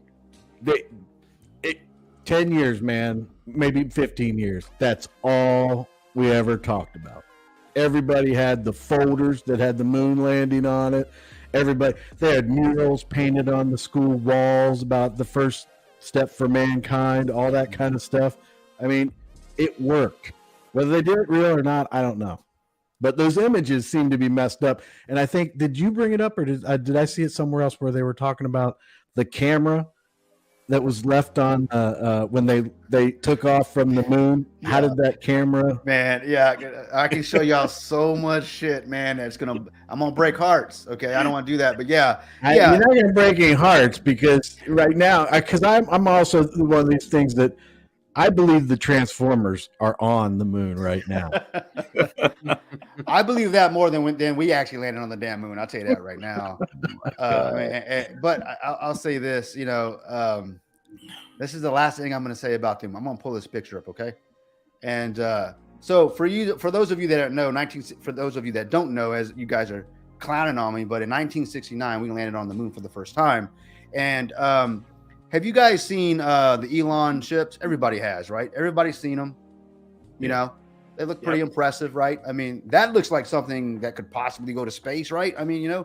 10 years, man, maybe 15 years. That's all we ever talked about. Everybody had the folders that had the moon landing on it. They had murals painted on the school walls about the first step for mankind, all that kind of stuff. I mean, it worked. Whether they did it real or not, I don't know. But those images seem to be messed up. And I think, did you bring it up, or did I see it somewhere else where they were talking about the camera that was left on when they took off from the moon? Yeah. How did that camera? Man, yeah, I can show y'all so much shit, man. I'm gonna break hearts. Okay, I don't want to do that, but yeah. You're not gonna break any hearts, because right now, because I'm also one of these things that I believe the Transformers are on the moon right now. I believe that more than when we actually landed on the damn moon. I'll tell you that right now. But I'll say this, this is the last thing I'm going to say about them. I'm going to pull this picture up, okay? And so for those of you that don't know, as you guys are clowning on me, but in 1969 we landed on the moon for the first time, and have you guys seen the Elon ships? Everybody has, right? Everybody's seen them. They look pretty impressive, right? I mean, that looks like something that could possibly go to space, right? I mean,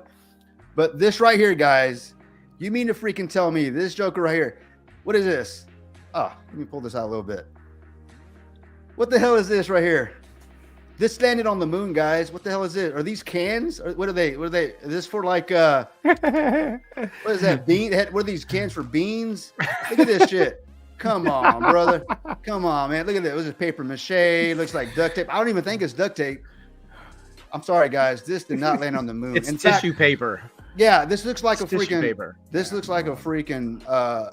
but this right here, guys, you mean to freaking tell me this joker right here? What is this? Oh, let me pull this out a little bit. What the hell is this right here? This landed on the moon, guys. What the hell is it? Are these cans? Or what are they? Is this for like what is that? What are these cans for beans? Look at this shit. Come on, brother. Come on, man. Look at this. This is paper mache. It looks like duct tape. I don't even think it's duct tape. I'm sorry, guys. This did not land on the moon. It's tissue paper. Yeah, this looks like a freaking paper. This looks like a freaking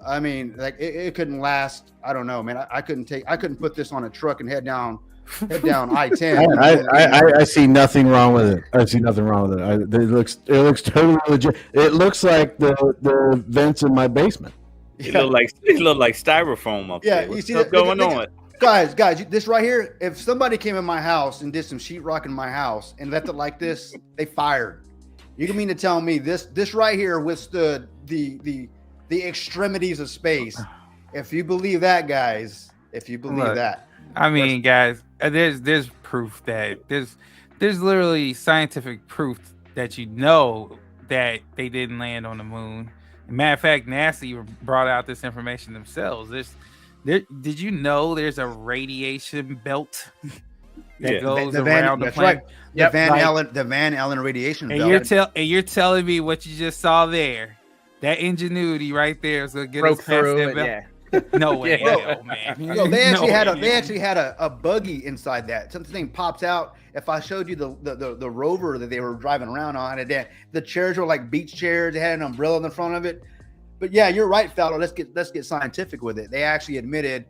I mean, like it couldn't last. I don't know, man. I couldn't put this on a truck and head down I-10. I see nothing wrong with it. I see nothing wrong with it. It looks totally legit. It looks like the vents in my basement. It look like styrofoam up there. You see what's going on? Guys, this right here. If somebody came in my house and did some sheetrock in my house and left it like this, they fired. You can mean to tell me this right here withstood the extremities of space? If you believe that, guys, that. I mean, guys, there's proof that there's literally scientific proof that that they didn't land on the moon. Matter of fact, NASA brought out this information themselves. Did you know there's a radiation belt that goes around the planet? Right. Yep. The Van Allen radiation belt. And you're telling me what you just saw there? That ingenuity right there is gonna get us past that belt. No way, Yeah. hell, man. No, they actually No had way. they actually had a buggy inside that. Something pops out. If I showed you the Rover that they were driving around on, and then the chairs were like beach chairs. They had an umbrella in the front of it. But yeah, you're right, Faldo. Let's get scientific with it. They actually admitted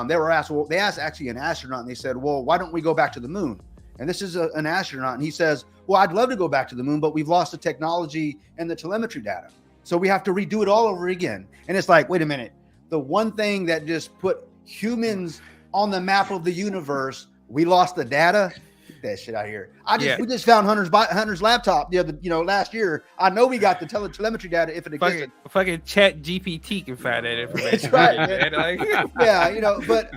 they were asked. Well, they asked actually an astronaut, and they said, "Well, why don't we go back to the moon?" And this is an astronaut, and he says, "Well, I'd love to go back to the moon, but we've lost the technology and the telemetry data, so we have to redo it all over again." And it's like, wait a minute. The one thing that just put humans on the map of the universe, we lost the data. Get that shit out of here. We just found Hunter's laptop last year. I know we got the telemetry data if it existed. Fucking Chat GPT can find that information. That's right, man. Like, Yeah, but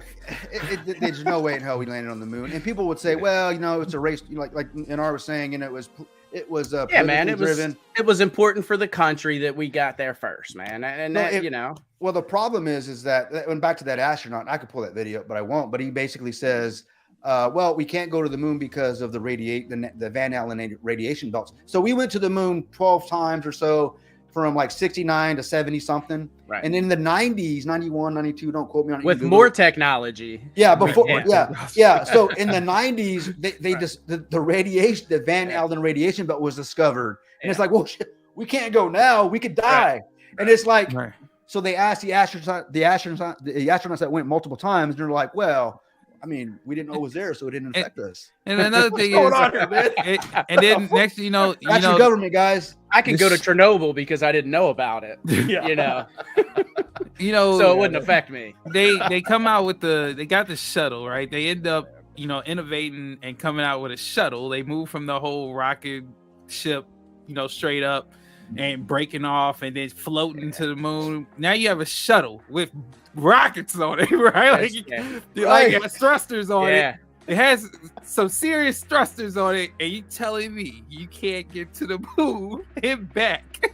there's no way in hell we landed on the moon. And people would say, well, it's a race. Like Anar was saying, and it was Yeah, man, it was driven. it was important for the country that we got there first, man, and that Well, the problem is that when back to that astronaut, I could pull that video up, but I won't. But he basically says, well, we can't go to the moon because of the Van Allen radiation belts. So we went to the moon 12 times or so from like 69 to 70 something. Right. And in the 90s, 91, 92, don't quote me on it. with more technology. Yeah, before Yeah. yeah. So in the 90s, they just the radiation, the Van Allen radiation belt was discovered. And it's like, well, shit, we can't go now. We could die. And it's like, right. so they asked the astronauts that went multiple times, and they're like, well, I mean, we didn't know it was there, so it didn't affect us. And another thing What's is, going on here, man? and then next, That's your government, guys. I can go to Chernobyl because I didn't know about it. So it wouldn't affect me. They come out with they got the shuttle, right? They end up, innovating and coming out with a shuttle. They move from the whole rocket ship, straight up and breaking off and then floating to the moon. Now you have a shuttle with rockets on it, right? Like it has thrusters on it. It has some serious thrusters on it, and you telling me you can't get to the moon and back?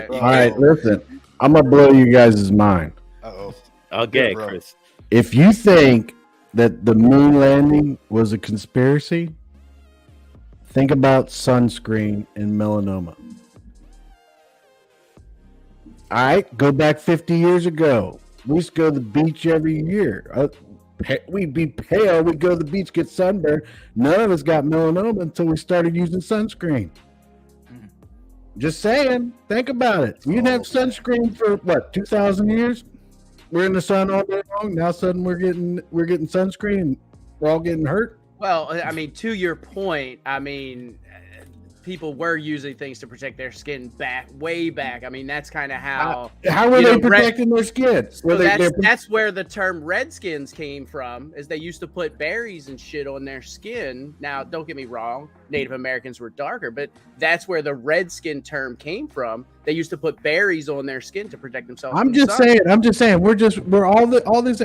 All right, listen. I'm gonna blow you guys' mind. Uh-oh. Okay, Bro. Chris. If you think that the moon landing was a conspiracy, think about sunscreen and melanoma. All right, go back 50 years ago. We used to go to the beach every year. We'd be pale. We'd go to the beach, get sunburned. None of us got melanoma until we started using sunscreen. Just saying. Think about it. We didn't have sunscreen for 2,000 years. We're in the sun all day long. Now suddenly we're getting sunscreen and we're all getting hurt. Well, I mean, to your point, people were using things to protect their skin way back. I mean, that's kind of how. How were they protecting their skin? So that's where the term Redskins came from. Is they used to put berries and shit on their skin. Now, don't get me wrong, Native Americans were darker, but that's where the Redskin term came from. They used to put berries on their skin to protect themselves. I'm just saying. We're all these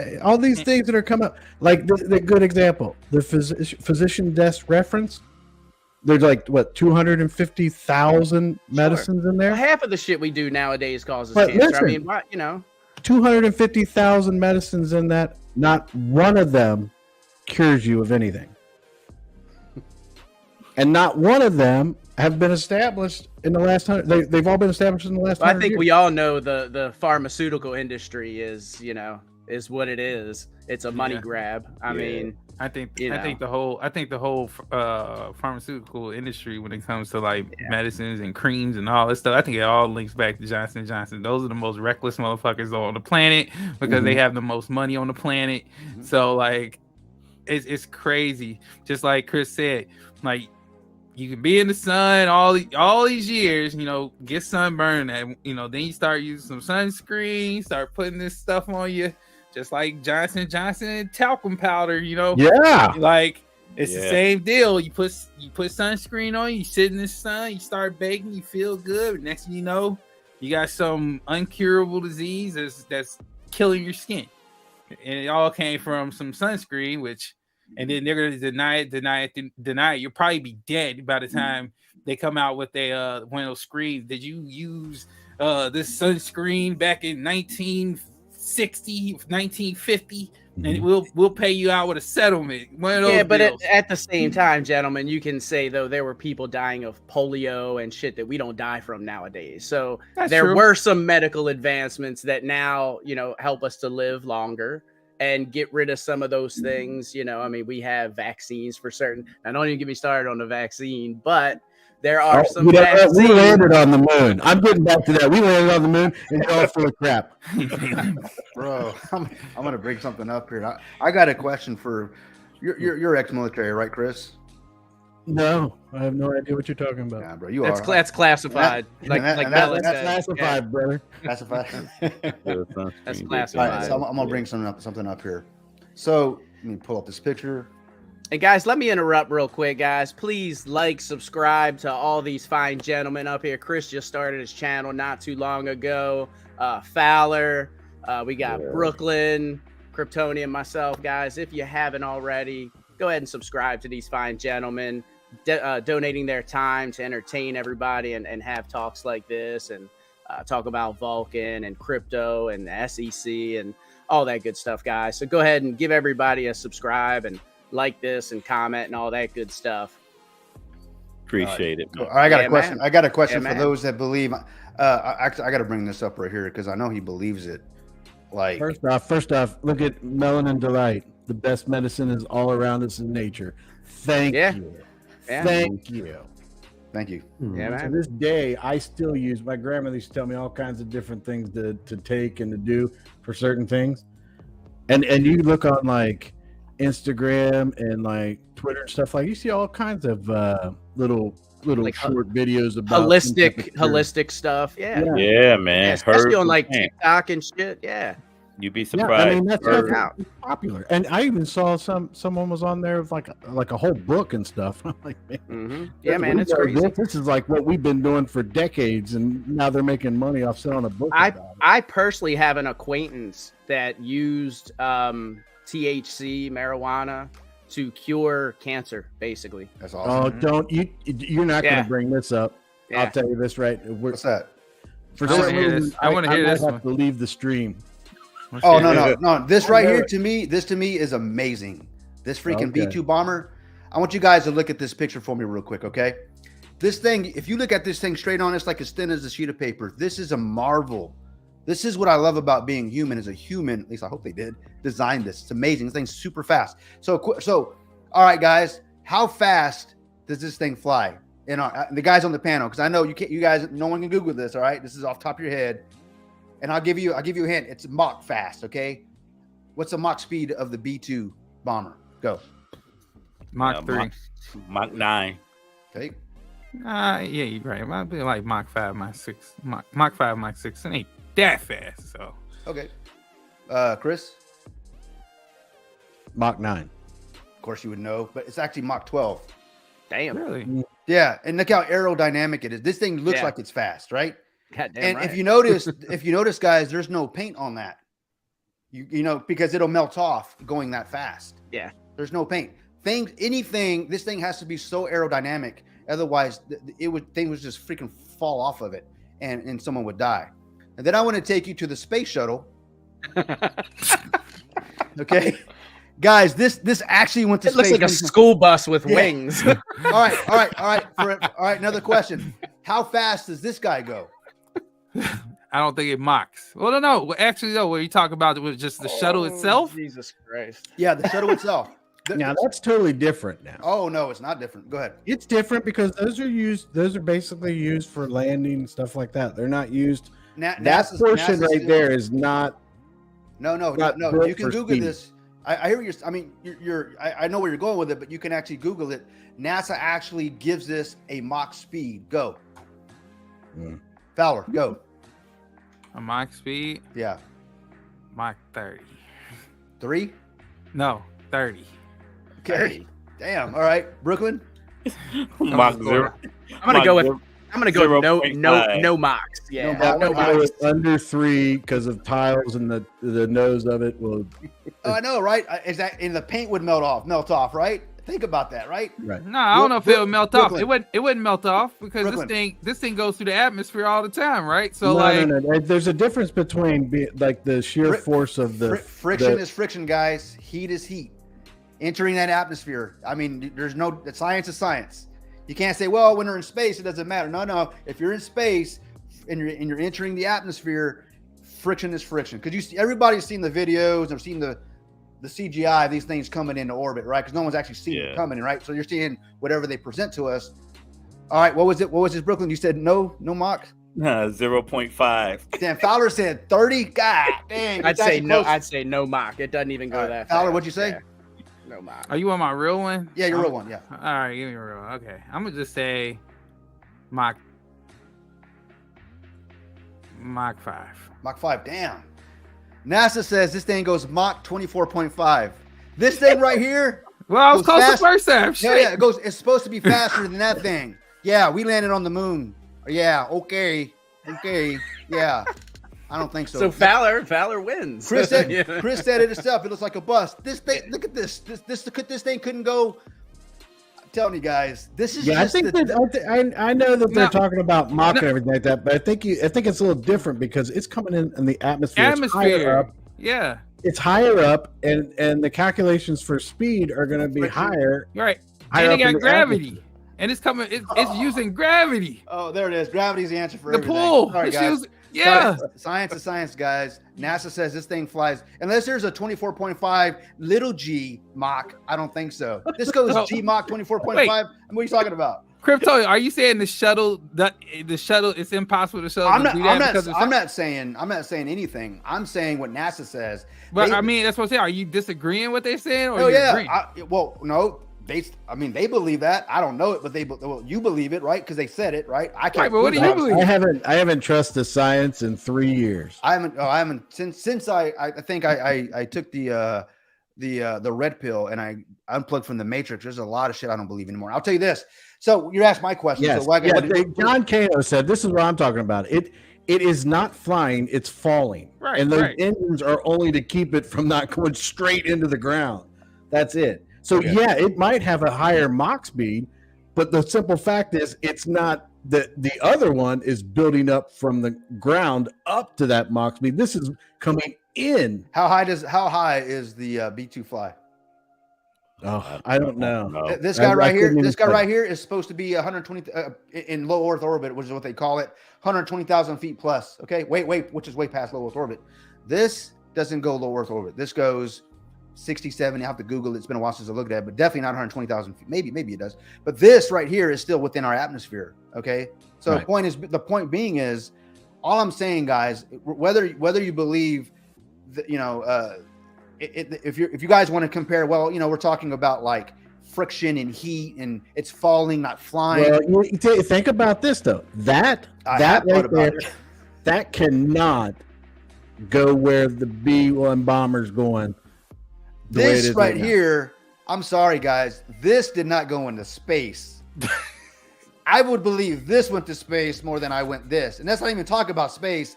things that are coming up. Like the good example, the physician desk reference. There's 250,000 medicines in there. Well, half of the shit we do nowadays causes But cancer. listen, 250,000 medicines in that. Not one of them cures you of anything, and not one of them have been established in the last 100. They've all been established in the last. Well, I think years. we all know the pharmaceutical industry is what it is. It's a money grab. I mean. I think the whole pharmaceutical industry, when it comes to medicines and creams and all this stuff, I think it all links back to Johnson & Johnson. Those are the most reckless motherfuckers on the planet because they have the most money on the planet. So it's crazy. Just like Chris said, you can be in the sun all these years, get sunburned, and then you start using some sunscreen, start putting this stuff on you. Just like Johnson & Johnson and talcum powder, Yeah. It's the same deal. You put sunscreen on, you sit in the sun, you start baking, you feel good. Next thing you know, you got some uncurable disease that's killing your skin. And it all came from some sunscreen, and then they're gonna deny it. You'll probably be dead by the time they come out with one of those screens. Did you use this sunscreen back in 1960 1960, 1950, and we'll pay you out with a settlement. One of those Yeah, but deals. at the same time, gentlemen, you can say though there were people dying of polio and shit that we don't die from nowadays. So That's there true. were some medical advancements that now, help us to live longer and get rid of some of those things. I mean, we have vaccines for certain. Now, don't even get me started on the vaccine, but there are some we vaccines. landed on the moon. I'm getting back to that. We landed on the moon, and you're all full of crap. Bro, I'm gonna bring something up here. I got a question for you're ex-military, right, Chris? No, I have no idea what you're talking about. Yeah, bro, you That's are. that's classified. That's Bella That's said. classified, brother. Classified. That's All classified. right, so I'm gonna bring something up here. So let me pull up this picture. And guys, let me interrupt real quick, guys. Please subscribe to all these fine gentlemen up here. Chris just started his channel not too long ago. Fowler, we got Brooklyn, Kryptonian, myself, guys. If you haven't already, go ahead and subscribe to these fine gentlemen, donating their time to entertain everybody and have talks like this and talk about Vulcan and crypto and the SEC and all that good stuff, guys. So go ahead and give everybody a subscribe and like this and comment and all that good stuff. Appreciate it. All right, I got Yeah, a question. man. I got a question Yeah, for man. those that believe. Actually, I got to bring this up right here because I know he believes it. Like, First off, look at Melanin Delight. The best medicine is all around us in nature. Thank Yeah. you. Yeah. Thank you. thank you. Yeah, To man. this day, I still use my grandmother used to tell me all kinds of different things to take and to do for certain things. And you look on like Instagram and like Twitter and stuff, like you see all kinds of little Like short videos about holistic stuff. Yeah. Yeah. Yeah, man. Yeah, especially on Herbs like and plants. TikTok and shit. Yeah. You'd be Yeah, surprised. I mean that's Herbs. definitely popular. And I even saw someone was on there with like a whole book and stuff. I'm like, man, Mm-hmm. Yeah, what man. you It's guys crazy. do? This is like what we've been doing for decades, and now they're making money off selling a book. about it. I personally have an acquaintance that used THC marijuana to cure cancer, basically. That's Oh, awesome. don't you? You're not going Yeah. to bring this up. Yeah. I'll tell you this right. What's that? For I wanna some hear reason, this. I wanna hear might this have one. to leave the stream. Oh no! This right know here it. to me is amazing. This freaking Okay. B2 bomber. I want you guys to look at this picture for me real quick, okay? This thing, if you look at this thing straight on, it's like as thin as a sheet of paper. This is a marvel. This is what I love about being human. As a human, at least I hope they did design this. It's amazing. This thing's super fast. So all right, guys, how fast does this thing fly? And the guys on the panel, because I know you can't. You guys, no one can Google this. All right, this is off the top of your head. And I'll give you a hint. It's Mach fast, okay? What's the Mach speed of the B2 bomber? Go. Mach 3. Mach 9. Okay. Yeah, you're right. It might be like Mach 5, Mach 6. Mach 5, Mach 6. It ain't that fast, so. Okay. Chris, Mach 9. of course you would know, but it's actually Mach 12. Damn. Really? Yeah, and look how aerodynamic it is. This thing looks Yeah. like it's fast, right? Goddamn And right. if you notice, guys, there's no paint on that. You know, because it'll melt off going that fast. Yeah. There's no paint. This thing has to be so aerodynamic. Otherwise, things would just freaking fall off of it, and someone would die. And then I want to take you to the space shuttle. Okay, guys, this actually went to It looks space. like a school bus with Yeah. wings. All right. All right. Another question: how fast does this guy go? I don't think it mocks. Well, no. Well, actually, though, what you talk about was just the shuttle itself. Jesus Christ. Yeah, the shuttle itself. Now that's totally different. Now Oh no, it's not different. Go ahead. it's different because those are basically used for landing and stuff like that. They're not used. That portion NASA's right still- there is not. No. not You built can for Google speed. this. I hear you. I mean, I know where you're going with it, but you can actually Google it. NASA actually gives this a Mach speed. Go. Fowler, go. A Mach speed, Yeah. Mach 30. 3. No, 30. Okay. Damn. All right. Brooklyn. Mach going 0. I'm gonna go with no 0.5. mocks. Yeah. No No mocks. I mocks. was under 3 because of tiles and the nose of it will. Oh, I know, right? Is that and the paint would melt off, right? Think about that, right? Right. No, I don't know if it would melt off. Brooklyn. It wouldn't melt off because Brooklyn. this thing goes through the atmosphere all the time, right? So No. There's a difference between like the sheer force of the friction is friction, guys. Heat is heat. Entering that atmosphere. I mean, there's no science is science. You can't say, well, when we're in space, it doesn't matter. No. If you're in space and you're entering the atmosphere, friction is friction. Because everybody's seen the videos and seen the CGI, these things coming into orbit, right? Because no one's actually seen it coming, right? So you're seeing whatever they present to us. All right, what was it? What was this, Brooklyn? You said no Mach? 0.5. Damn, Fowler said 30. God dang. I'd it's say actually no. close. I'd say no Mach. It doesn't even go that far. Fowler, what'd you say? No Mach. are you on my real one? Yeah, your real one. Yeah. All right, give me a real one. Okay, I'm gonna just say Mach 5. Mach 5. Damn. NASA says this thing goes Mach 24.5. This thing right here. Well, I was goes close fast- the first time. Shit. Yeah, it's supposed to be faster than that thing. Yeah, we landed on the moon. Yeah, okay. Yeah. I don't think so. So Fowler wins. Chris said, Yeah. Chris said it himself. It looks like a bust. This thing, look at this. This thing couldn't go. I'm telling you guys, this is Yeah, I just think that I know that they're talking about Mach and everything like that, but I think it's a little different because it's coming in the atmosphere. It's higher up. Yeah, It's higher up, and the calculations for speed are going to be higher. you're right. Higher And it up in got the gravity, atmosphere. and it's coming. It's using gravity. Oh, there it is. Gravity's the answer for The everything. pull. Sorry, It's guys. using- yeah. Science is science, guys. NASA says this thing flies. Unless there's a 24.5 little g Mach, I don't think so. This goes Well, G Mach 24.5. wait. What are you talking about? Crypto, are you saying the shuttle? It's impossible to shuttle. I'm to do not. that because of I'm not saying anything. I'm saying what NASA says. But They- I mean, that's what I'm saying. Are you disagreeing what they're saying? Or Oh you yeah. agreeing? Well, no. They believe that. I don't know it, but you believe it, right? Because they said it, right? I can't. Right, but what prove do you it. believe? I haven't trusted science in 3 years. I haven't since I think I took the red pill and I unplugged from the matrix. There's a lot of shit I don't believe anymore. I'll tell you this. So you asked my question. Yes. So why, John Cano said this is what I'm talking about. It is not flying, it's falling. Right, And those right. engines are only to keep it from not going straight into the ground. That's it. So yeah, it might have a higher Mach speed, but the simple fact is it's not the other one is building up from the ground up to that Mach speed. This is coming in. how high is the B2 fly? Oh, I don't know. This guy right here. couldn't even This guy say. right here is supposed to be 120 in low Earth orbit, which is what they call it, 120,000 feet plus. Okay, wait, which is way past low Earth orbit. This doesn't go low Earth orbit. This goes 67. You have to Google it. It's been a while since I looked at it, but definitely not 120,000 feet. Maybe it does. But this right here is still within our atmosphere. Okay, so Right. the point being is, all I'm saying, guys, whether you believe that, if you guys want to compare, well, we're talking about like friction and heat and it's falling, not flying. Well, think about this though. That I have thought right about there, it. that cannot go where the B-1 bomber's going. the way it This is right now. here, I'm sorry, guys. This did not go into space. I would believe this went to space more than I went this. And that's not even talking about space.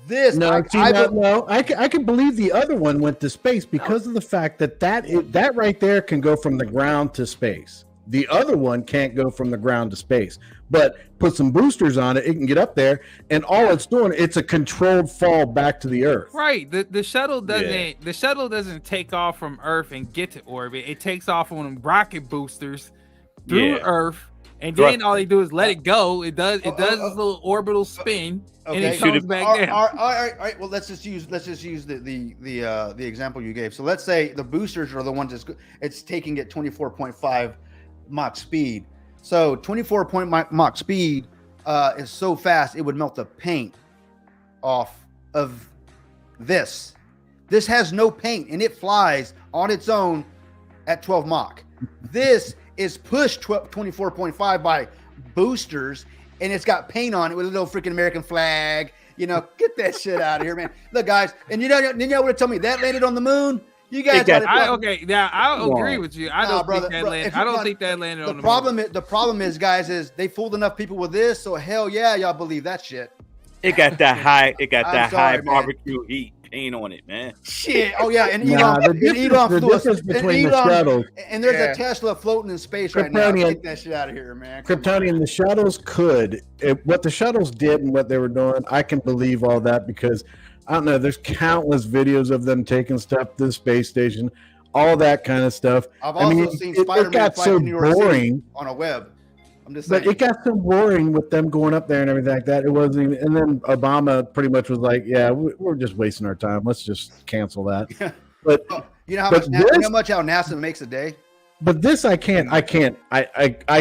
This, No, I I can believe the other one went to space because of the fact that right there can go from the ground to space. The other one can't go from the ground to space, but put some boosters on it, it can get up there, and all it's doing, it's a controlled fall back to the Earth. Right. The shuttle doesn't take off from Earth and get to orbit. It takes off on rocket boosters through Yeah. Earth, and then all they do is let it go. It does this little orbital spin, and it comes back down. All right. Well, let's just use the example you gave. So let's say the boosters are the ones it's taking it 24.5 Mach speed. So 24 Mach speed is so fast it would melt the paint off of this. This has no paint and it flies on its own at 12 Mach. This is pushed 24.5 by boosters, and it's got paint on it with a little freaking American flag. Get that shit out of here, man. Look, guys, and you know what? Tell me that landed on the moon. You guys I agree with you. I don't brother, think that bro, landed. if you I don't want- think that landed on the The problem is, guys, is they fooled enough people with this. So hell yeah, y'all believe that shit. It got that high. It got I'm that sorry, high man. barbecue heat. paint on it, man. Shit. Oh yeah, and Nah, Elon, the and difference, Elon the flew a- difference and between the Elon- shuttles, and there's Yeah. a Tesla floating in space right now. Kryptonian. Take that shit out of here, man. Come on. Kryptonian, the shuttles what the shuttles did and what they were doing, I can believe all that because I don't know. There's countless videos of them taking stuff to the space station, all that kind of stuff. I've I also mean, seen it Spider-Man got fight so in New York City boring. on a web. I'm just saying. But it got so boring with them going up there and everything like that. It wasn't even, and then Obama pretty much was like, yeah, we're just wasting our time. Let's just cancel that. Yeah. But You know how But much? You know this- how much how NASA makes a day? this I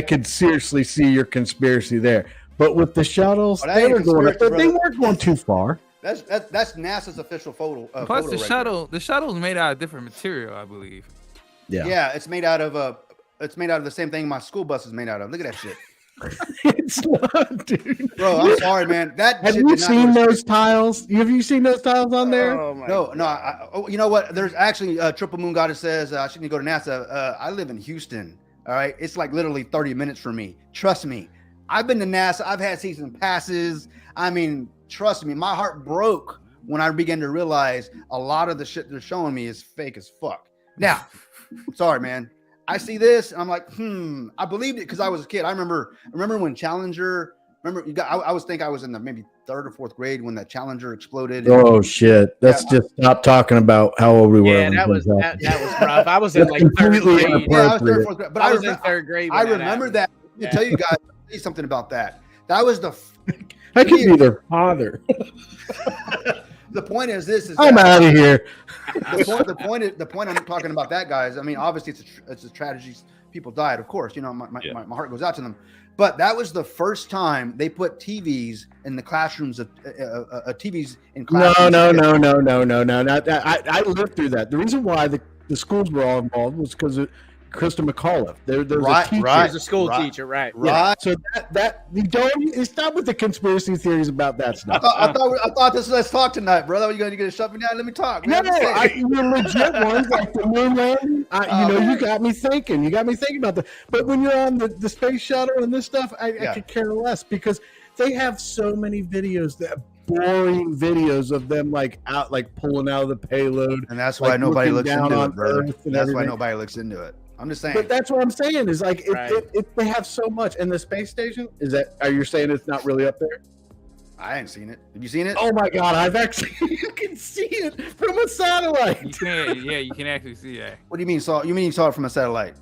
could seriously see your conspiracy there. But with the shuttles, Oh, that they ain't were going up, conspiracy, they brother. weren't going too far. That's NASA's official photo. Plus photo the right shuttle, the shuttle's made out of different material, I believe. there. Yeah, it's made out of the same thing my school bus is made out of. Look at that shit, It's not, dude. bro. I'm sorry, man. That Have shit you did not seen go to those tiles? Have you seen those tiles on there? Oh my No. You know what? There's actually Triple Moon Goddess says I shouldn't go to NASA. I live in Houston. All right, it's like literally 30 minutes from me. Trust me. I've been to NASA. I've had season passes. I mean, trust me. My heart broke when I began to realize a lot of the shit they're showing me is fake as fuck. Now, sorry, man. I see this and I'm like, I believed it because I was a kid. I remember when Challenger. Remember, I was think I was in the maybe 3rd or 4th grade when that Challenger exploded. Oh shit! Let's just stop talking about how old we were. Yeah, when that things was happened. that was rough. I was in That's like 3rd completely grade. Yeah, I was 3rd or appropriate. 4th grade. But I was in 3rd grade. When I that remember happened. that. Let me tell you guys something about that. That was the I could be their father. the point is this is I'm that- out of here. the point I'm talking about that, guys. I mean, obviously it's a tragedy. People died, of course. You know, my heart goes out to them. But that was the first time they put TVs in the classrooms of TVs in No. classrooms. Not that. I lived through that. The reason why the schools were all involved was because of Krista McAuliffe. There was Right, a teacher. right. He was a school Right. teacher, right? Yeah, Right. so that you don't stop with the conspiracy theories about that I stuff. thought this was let's talk tonight, brother. You gonna shut me down? Let me talk. No, Man. I'm just saying. you're legit ones like the moon landing. You got me thinking. You got me thinking about that. But when you're on the space shuttle and this stuff, I could care less because they have so many videos that boring videos of them like out like pulling out of the payload. And that's why like, nobody looking looks down into on it, brother. Earth and That's why everything. nobody looks into it. I'm just saying. But that's what I'm saying is like Right. they have so much. And the space station are you saying it's not really up there? I ain't seen it. Have you seen it? Oh my god, I've actually you can see it from a satellite. You can, yeah, you can actually see that. What do you mean saw? You mean you saw it from a satellite?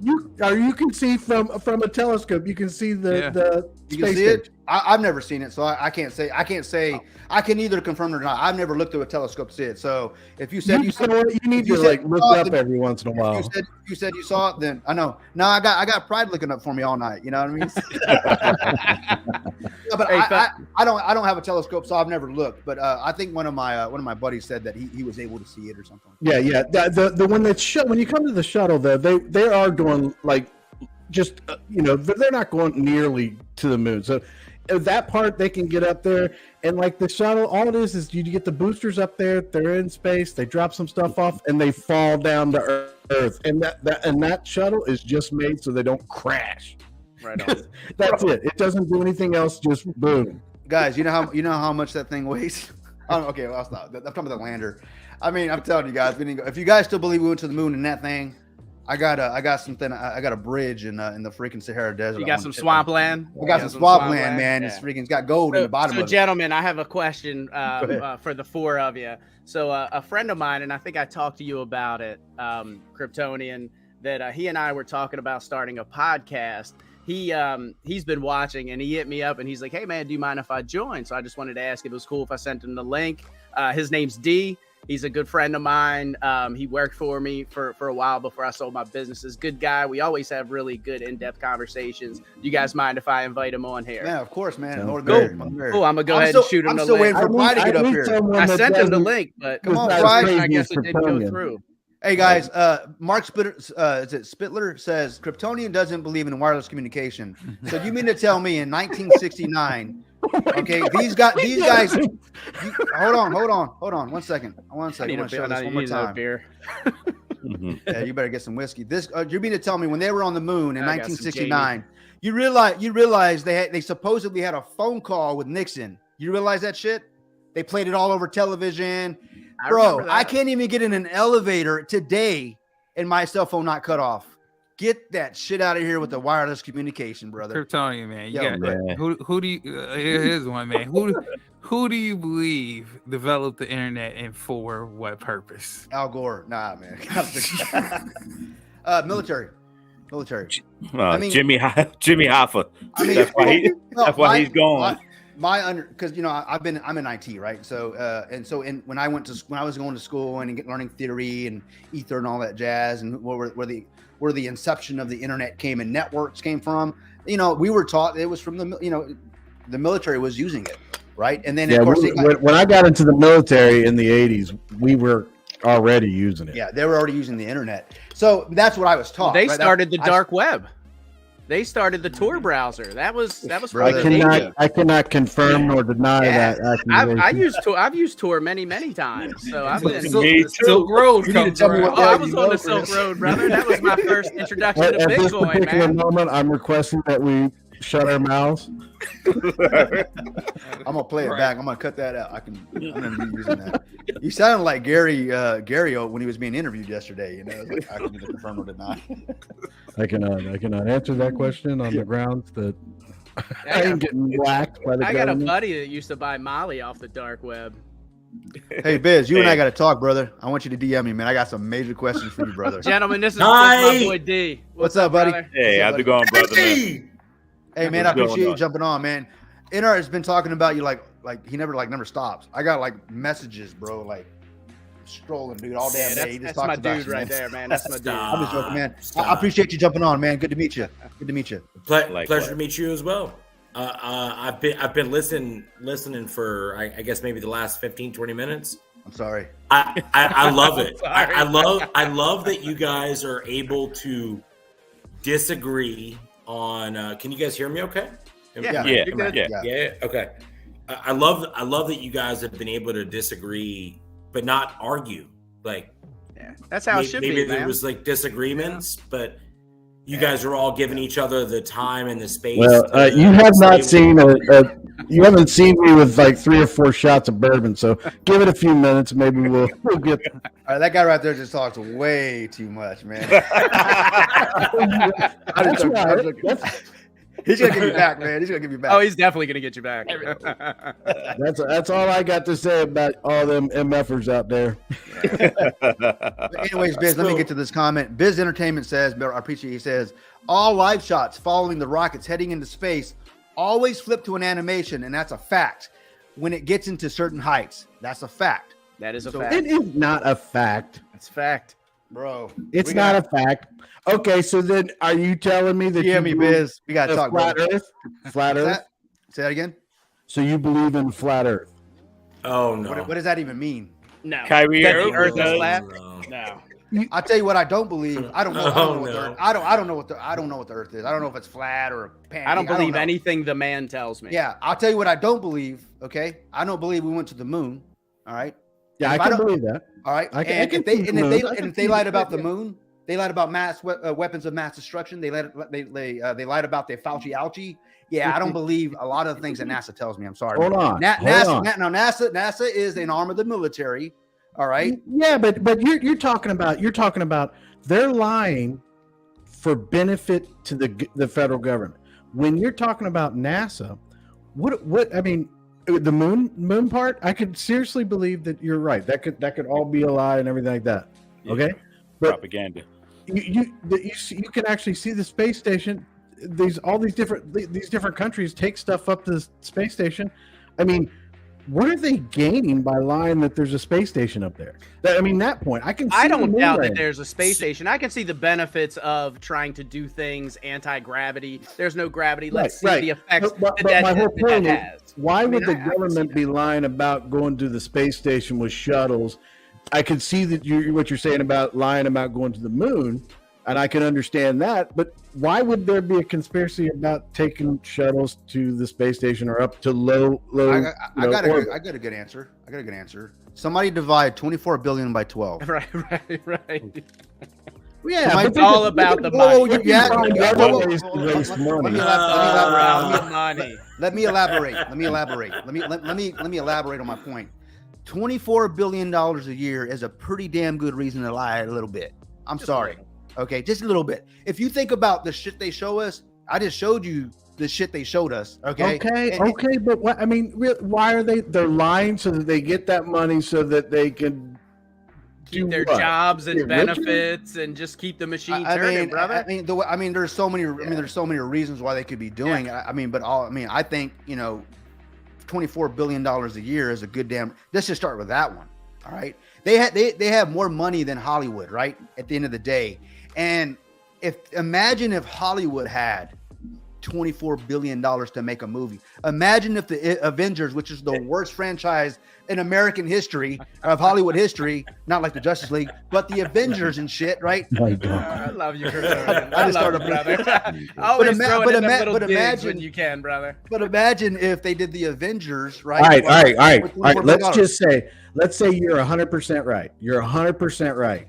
You can see from a telescope. You can see the You can space see it. station. I've never seen it, so I can't say. I can either confirm it or not. I've never looked through a telescope to see it. So if you said you saw, You need if you to said like you look saw it, up then- every once in a while. you said you saw it, then I know. No, I got Pride looking up for me all night. You know what I mean? No, but Hey, I don't have a telescope, so I've never looked. But I think one of my buddies said that he was able to see it or something. Yeah. The one that's when you come to the shuttle, though, they are going like just they're not going nearly to the moon. So that part they can get up there, and like the shuttle, all it is you get the boosters up there. They're in space. They drop some stuff off, and they fall down to Earth. And that shuttle is just made so they don't crash. Right on. That's it. It doesn't do anything else. Just boom. Guys, you know how much that thing weighs? Okay, well, I'll stop. I'm talking about the lander. I mean, I'm telling you guys, if you guys still believe we went to the moon in that thing, I got a bridge in the freaking Sahara Desert. You got some swampland. I got some swampland, man. Yeah. It's freaking got gold in the bottom So, of it. gentlemen, I have a question ahead. for the four of you. So, a friend of mine, and I think I talked to you about it, Kryptonian, that he and I were talking about starting a podcast. He's been watching, and he hit me up, and he's like, "Hey, man, do you mind if I join?" So I just wanted to ask if it was cool if I sent him the link. His name's D. He's a good friend of mine. He worked for me for a while before I sold my businesses. Good guy. We always have really good in-depth conversations. Do you guys mind if I invite him on here? Yeah, of course, man. Sounds More the good. merrier, more the merrier. Cool. I'm gonna go I'm ahead still- and shoot him I'm the still link. waiting for Pride to get up here. I sent him the link, but Come on, It's not as Pride. crazy I guess as it didn't go Kryptonian. through. Hey guys, Mark Spittler, is it Spittler says Kryptonian doesn't believe in wireless communication. So you mean to tell me in 1969? Okay, these guys. Hold on, 1 second. I I need want a to beer. show I this need one more another time. beer. Mhm. Yeah, you better get some whiskey. This you mean to tell me when they were on the moon in I got some 1969? You realize they supposedly had a phone call with Nixon. You realize that shit? They played it all over television. remember I that. can't even get in an elevator today and my cell phone not cut off. Get that shit out of here with the wireless communication, brother. Kryptonian, man. You Yo, got man. who do you here's one, man. Who do you believe developed the internet and for what purpose? Al Gore. Nah, man. Military. I mean- Jimmy Hoffa. I mean, That's why no, that's why he's going. Because I'm in IT, right? So when I was going to school and learning theory and ether and all that jazz, and where the inception of the internet came and networks came from, we were taught it was from the military was using it, right? And then of course when I got into the military in the 80s, we were already using it. yeah, they were already using the internet. So that's what I was taught. They right? started the dark web. They started the Tor browser. That was Brother. pretty neat. I cannot confirm nor deny Yeah. that accusation. I've used Tor many times. So I've been. Me too. Silk Road You need to comes tell me around. what Oh, I Yeah, was you on know, the Silk Chris. Road, brother. That was my first introduction to At this Bitcoin, particular man. moment, I'm requesting that we shut our mouths. I'm gonna play it back. I'm gonna cut that out. I'm gonna be using that. You sounded like Gary when he was being interviewed yesterday. It's like, I can either confirm or deny. I cannot answer that question on the grounds that I I ain't getting whacked by the got a government. buddy that used to buy Molly off the dark web. Hey Biz, you and I Hey. got to talk, brother. I want you to DM me, man. I got some major questions for you, brother. Gentlemen, this is Hi. my boy D. What's up, buddy? brother? Hey, how's it going, brother? Man? Hey man, I What's going appreciate you on? jumping on, man. NR has been talking about you like he never stops. I got like messages, bro, like strolling, dude, all damn Yeah, day. He just that's talks my about dude you, right man. there, man. That's my dude. Stop. I'm just joking, man. I Stop. appreciate you jumping on, man. Good to meet you. Good to meet you. Likewise. Pleasure to meet you as well. I've been listening for I guess maybe the last 15, 20 minutes. I'm sorry. I love it. Sorry. I love that you guys are able to disagree on. Can you guys hear me? Okay. Yeah, Yeah, you're good. yeah. Yeah. Okay. I love that you guys have been able to disagree, but not argue. Like Yeah, that's how it should maybe be, there man. was like disagreements, but you guys are all giving each other the time and the space. Well, to you have not say seen what- you haven't seen me with like 3 or 4 shots of bourbon, so give it a few minutes. Maybe we'll get. All right, that guy right there just talks way too much, man. That's right. He's gonna give you back, man. He's gonna give you back. Oh, he's definitely gonna get you back. That's all I got to say about all them MFers out there. But anyways, Biz, let me get to this comment. Biz Entertainment says, I appreciate. He says, all live shots following the rockets heading into space always flip to an animation, and that's a fact. When it gets into certain heights, that's a fact, That is a So fact. It is not a fact. It's a fact. bro. It's We not got- a fact. Okay, so then are you telling me that Yeah, you me, believe Biz. We gotta in talk, flat bro. Earth? Flat What's Earth. that? Say that again. So you believe in flat Earth? Oh no. What does that even mean? No. Kyrie That the Irving Earth is does. flat? No. No. I'll tell you what I don't believe. I don't know. I don't know Oh, what the no. Earth, I don't know what the Earth is. I don't know if it's flat or a pancake. I don't believe know. anything the man tells me. Yeah, I'll tell you what I don't believe. Okay, I don't believe we went to the moon. All right. Yeah, If I I can don't- believe that. All right. I can and if see they the and if moon. they I and can if they see lied the- about the moon, they lied about weapons of mass destruction. They lied about their Fauci algae. Yeah, I don't believe a lot of the things that NASA tells me. I'm sorry. Hold on. hold NASA, on. now NASA is an arm of the military. All right. Yeah, but you're talking about they're lying for benefit to the federal government. When you're talking about NASA, what I mean, the moon part, I could seriously believe that you're right. That could all be a lie and everything like that. Yeah. Okay, but Propaganda. you can actually see the space station. These different countries take stuff up to the space station. I mean, what are they gaining by lying that there's a space station up there? That point, I can. See I the don't moon doubt that landing. there's a space station. I can see the benefits of trying to do things anti-gravity. There's no gravity. Let's see Right. the effects But that my whole point is, has. why would the I can see government that. be lying about going to the space station with shuttles? I could see that what you're saying about lying about going to the moon, and I can understand that. But why would there be a conspiracy about taking shuttles to the space station or up to low? I got orbit? a good answer. I got a good answer. Somebody divide 24 billion by 12. Right. Yeah, Somebody- It's all about the Whoa, money. yeah, find yeah, other whoa, whoa, ways to whoa, raise let money. me Around the elaborate. money. Let me elaborate. Let me elaborate on my point. $24 billion a year is a pretty damn good reason to lie a little bit. I'm Just a sorry. little. Okay, just a little bit. If you think about the shit they show us, I just showed you the shit they showed us. Okay. Okay, but what I mean, why are they're lying so that they get that money so that they can Keep do their what? jobs and Get richer? benefits and just keep the machine turning, brother. I mean, there's so many. I mean, there's so many reasons why they could be doing it. I think $24 billion a year is a good damn. Let's just start with that one. All right, they have more money than Hollywood, right? At the end of the day, and imagine if Hollywood had $24 billion to make a movie. Imagine if the Avengers, which is the worst franchise in American history of Hollywood history, not like the Justice League, but the Avengers and shit, right? My God. I love you, Chris Irwin. I I just love you, started- brother. Always ima- throw but it in them ima- little but digs imagine- when you can, brother. But imagine if they did the Avengers, right? All right. With All right. $24 Let's say you're 100% right. You're 100% right.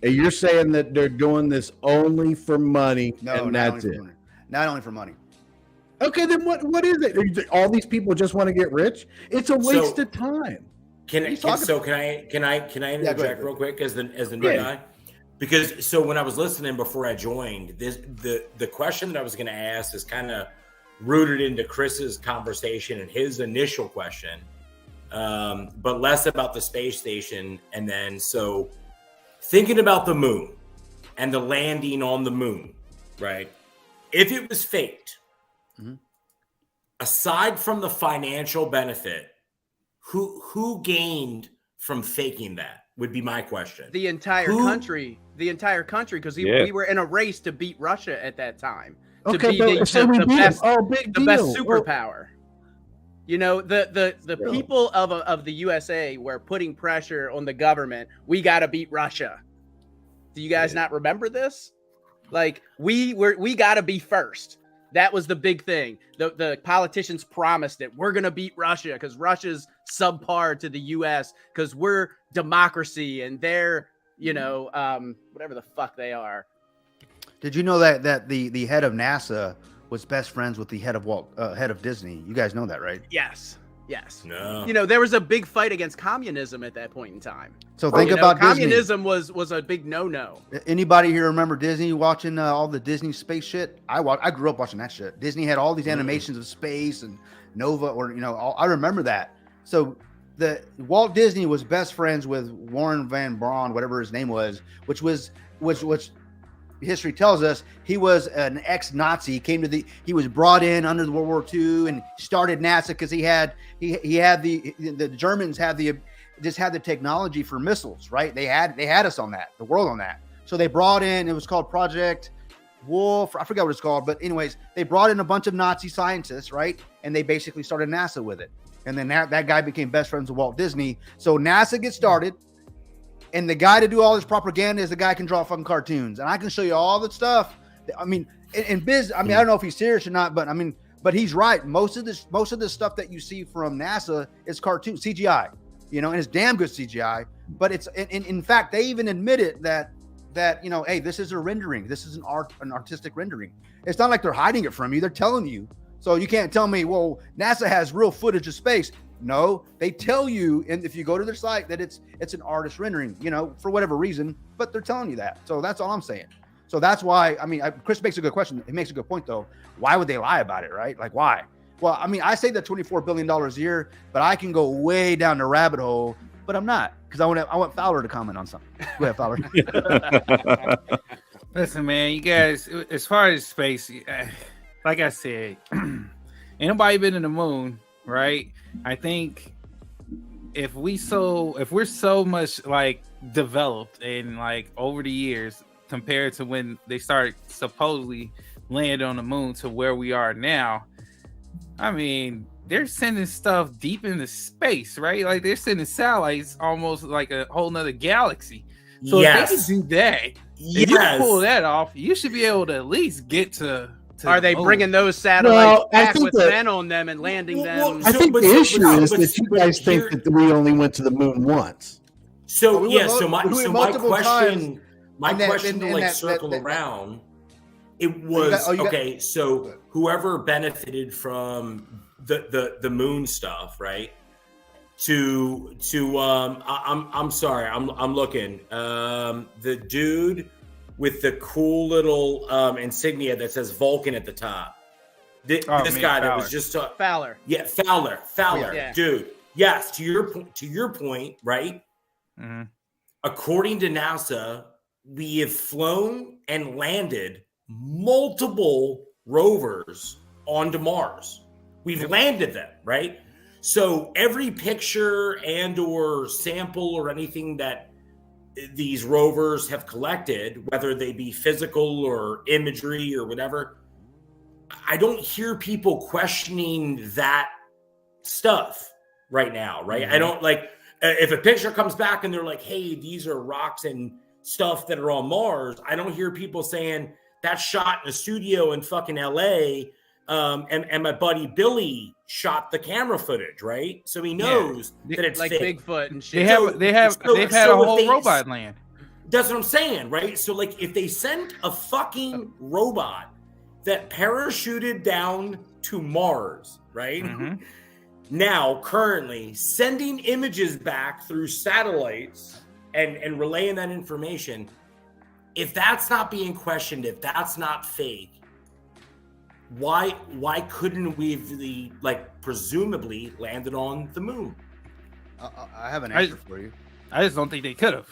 And you're saying that they're doing this only for money, No, and not that's only it. for money. Not only for money. Okay, then what is it? All these people just want to get rich? It's a waste So- of time. Can What are I you talking can I go ahead. interject real quick as the new Yeah. guy? Because so when I was listening before I joined, the question that I was going to ask is kind of rooted into Chris's conversation and his initial question, but less about the space station. And then so thinking about the moon and the landing on the moon, right? If it was faked, Mhm. aside from the financial benefit, who gained from faking that would be my question. The entire Who- country, because Yeah. we were in a race to beat Russia at that time. To Okay, be but so we the beat 'em. best, Oh, big the deal. best Oh, superpower. You know, the Yeah. people of the USA were putting pressure on the government. We got to beat Russia. Do you guys not remember this? Like we got to be first. That was the big thing. The politicians promised it. We're gonna beat Russia because Russia's subpar to the U.S. because we're democracy and they're whatever the fuck they are. Did you know that the head of NASA was best friends with the head of Disney? You guys know that, right? Yes. No. You know, there was a big fight against communism at that point in time. So think You know, about Disney. communism was a big no-no. Anybody here remember Disney watching all the Disney space shit? I grew up watching that shit. Disney had all these animations of space and Nova, I remember that. So the Walt Disney was best friends with Warren Van Braun, whatever his name was, which history tells us he was an ex-Nazi. He was brought in under the World War II and started NASA because he had the Germans had the technology for missiles, right? They had us on that, the world on that. So they brought in, it was called Project Wolf. I forgot what it's called, but anyways, they brought in a bunch of Nazi scientists, right? And they basically started NASA with it. And then that guy became best friends with Walt Disney. So NASA gets started. And the guy to do all this propaganda is the guy who can draw fucking cartoons. And I can show you all the stuff. I mean, in biz, I don't know if he's serious or not, but he's right. Most of this stuff that you see from NASA is cartoon CGI, and it's damn good CGI. But it's in fact, they even admitted that hey, this is a rendering. This is an artistic rendering. It's not like they're hiding it from you. They're telling you. So you can't tell me, well, NASA has real footage of space. No, they tell you, and if you go to their site, that it's an artist rendering, for whatever reason, but they're telling you that. So that's all I'm saying. So that's why, Chris makes a good question. He makes a good point, though. Why would they lie about it, right? Like, why? Well, I say that $24 billion a year, but I can go way down the rabbit hole, but I'm not, because I want Fowler to comment on something. Go ahead, Fowler. Listen, man, you guys, as far as space, like I said, ain't nobody been in the moon, right? I think if we're so much like developed and like over the years compared to when they start supposedly land on the moon to where we are now, they're sending stuff deep into space, right? Like they're sending satellites almost like a whole nother galaxy. So if they can do that, if you pull that off, you should be able to at least get to Are they the moon. bringing those satellites I back think with that- men on them and landing them? I think the issue is that you guys think here- that we only went to the moon once. So We yeah, went so my multiple question, and that- question and to like that- circle that- around, it was you got- okay. So whoever benefited from the moon stuff, right? I'm sorry, I'm looking. The dude with the cool little insignia that says Vulcan at the top. This guy Fowler. that was just Fowler. Yeah, Fowler, Yeah. dude. Yes, to your point, right? Mm-hmm. According to NASA, we have flown and landed multiple rovers onto Mars. We've landed them, right? So every picture and or sample or anything that these rovers have collected, whether they be physical or imagery or whatever, I don't hear people questioning that stuff right now, right? Mm-hmm. I don't like if a picture comes back and they're like, hey, these are rocks and stuff that are on Mars. I don't hear people saying that's shot in a studio in fucking LA. And my buddy Billy shot the camera footage, right? So he knows that it's Like fake. Bigfoot and shit. They've had a whole robot land. That's what I'm saying, right? So like if they sent a fucking robot that parachuted down to Mars, right? Mm-hmm. Now, currently sending images back through satellites and relaying that information, if that's not being questioned, if that's not fake, why couldn't we have presumably landed on the moon? I have an answer for you. I just don't think they could have.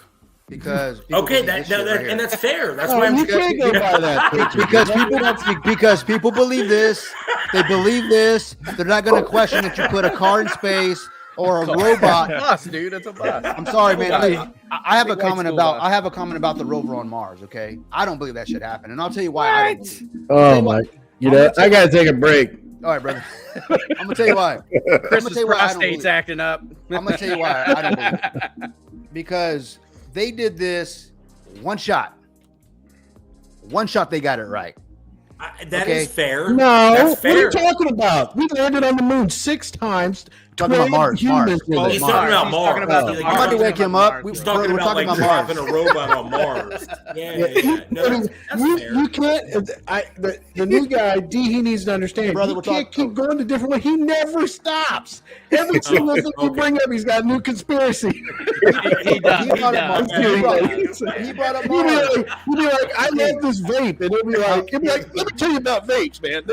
Because people Okay, believe this shit right here. and that's fair. That's No, why I'm you can't go by that. because people believe this. They believe this. They're not going to question that you put a car in space or a robot. Bus, dude. It's a bus. I'm sorry, man. I have a Big white comment school about bus. I have a comment about the rover on Mars. Okay, I don't believe that should happen, and I'll tell you why. I don't believe it. Oh my! You know, I gotta take a break. All right, brother. I'm gonna tell you why. Chris's I don't prostate's believe it. acting up. I'm gonna tell you why I don't believe it. Because they did this one shot. One shot, they got it right. That Okay. is fair. No, That's what are you fair. talking about? We landed on the moon 6 times. Talking about 12 Mars, humans Mars. with Oh, it. He's talking about He's Mars. talking about the He's I'm about to wake him up. Mars. talking We're about talking like about dropping Mars. a robot on Mars. Yeah. No, that's you, fair. you can't. The new guy, D, he needs to understand. Brother, He we're can't talking- keep going to different ways. He never stops. Every single thing you okay. bring up, he's got a new conspiracy. He does. He brought up Mars. Okay. He brought up You'd Mars. be like, I love this vape, and it'll be like, let me tell you about vapes, man.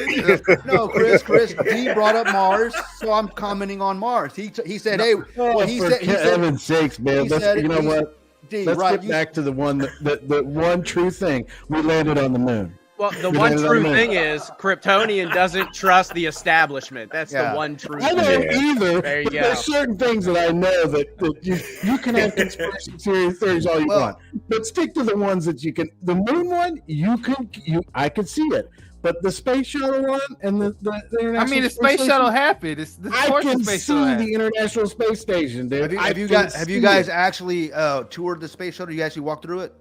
No, Chris, he brought up Mars, so I'm commenting on Mars. He said, hey, well, he For said, heaven's sakes, man. he Let's, said- you know he- what? D, Let's right, get back to the one true thing. We landed on the moon. Well, the We one landed on true the moon. thing is Kryptonian doesn't trust the establishment. That's Yeah. the one true I don't thing. either, There you but go. there's certain things that I know that you can have conspiracy theories all you Well- want, but stick to the ones that you can. The moon one, I could see it, but the space shuttle one and the international. I mean, the space shuttle happened. It's the I course can the space see shuttle the happened. International Space Station, dude. have you guys actually toured the space shuttle? You actually walked through it,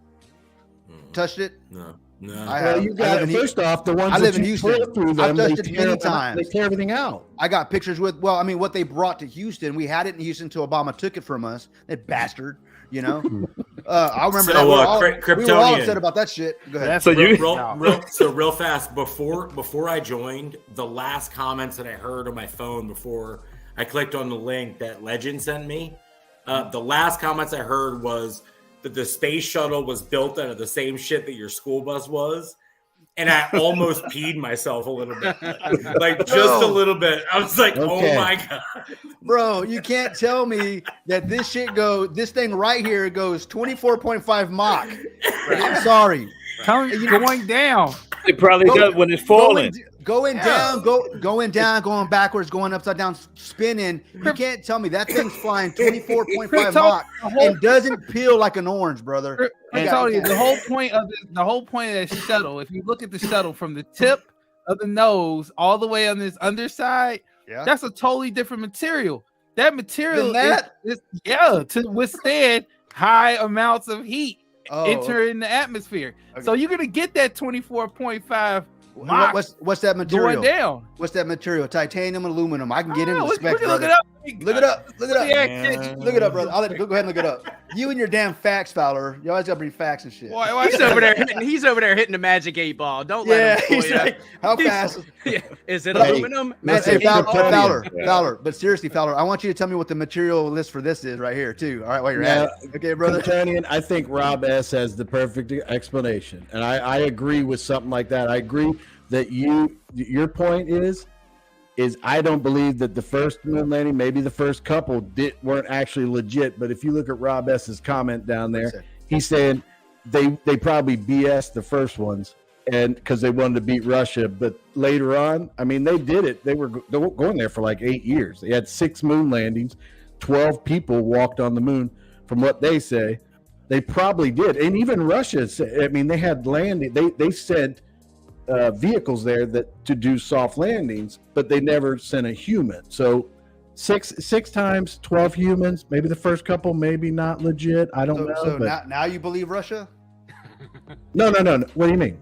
touched it? No. I Well, have. you I got live in first off the ones I live that in you Houston. pour through I've them. touched They it tear many them out. times. They tear everything out. I got pictures with. Well, I mean, what they brought to Houston, we had it in Houston until Obama took it from us. That bastard, you know. I remember So, that. We were all Kryptonian. upset about that shit. Go ahead. That's So you- Real fast before I joined, the last comments that I heard on my phone before I clicked on the link that Legend sent me, the last comments I heard was that the space shuttle was built out of the same shit that your school bus was. And I almost peed myself a little bit, like just a little bit. I was like, Okay. "Oh my god!" Bro, you can't tell me that this thing right here goes 24.5 Mach. I'm sorry. Going down. It probably does when it's falling. Going down, going going backwards, going upside down, spinning. You can't tell me that thing's flying 24.5 Mach and doesn't peel like an orange, brother. I told you the whole point of that shuttle. If you look at the shuttle from the tip of the nose all the way on this underside, Yeah. that's a totally different material. That material Than that? is to withstand high amounts of heat Oh, entering the atmosphere. Okay. So you're gonna get that 24.5 Mach what's that material? going down. What's that material? Titanium, aluminum. I can get into the We specs, can look brother. it up. Look it up. Look it up. Man. Look it up, brother. I'll let go ahead and look it up. You and your damn facts, Fowler. You always got to bring facts and shit. Why He's over there. He's over there hitting the magic 8-ball. Don't Yeah, let him fool he's you. like, how fast? Yeah. Is it But hey, aluminum? Man, Is hey, it Fowler, titanium? Fowler, Yeah. Fowler. But seriously, Fowler, I want you to tell me what the material list for this is right here, too. All right, while you're at it. Okay, brother. Kryptonian, I think Rob S has the perfect explanation, and I agree with something like that. I agree that your point is I don't believe that the first moon landing, maybe the first couple weren't actually legit. But if you look at Rob S's comment down there, he's saying they probably BS the first ones, and because they wanted to beat Russia. But later on, I mean, they did it. They were going there for like 8 years. They had 6 moon landings, 12 people walked on the moon. From what they say, they probably did. And even Russia, I mean, they had landing. They sent vehicles there to do soft landings, but they never sent a human. So six times 12 humans. Maybe the first couple, maybe not legit. I don't know. So but... now you believe Russia? No. What do you mean?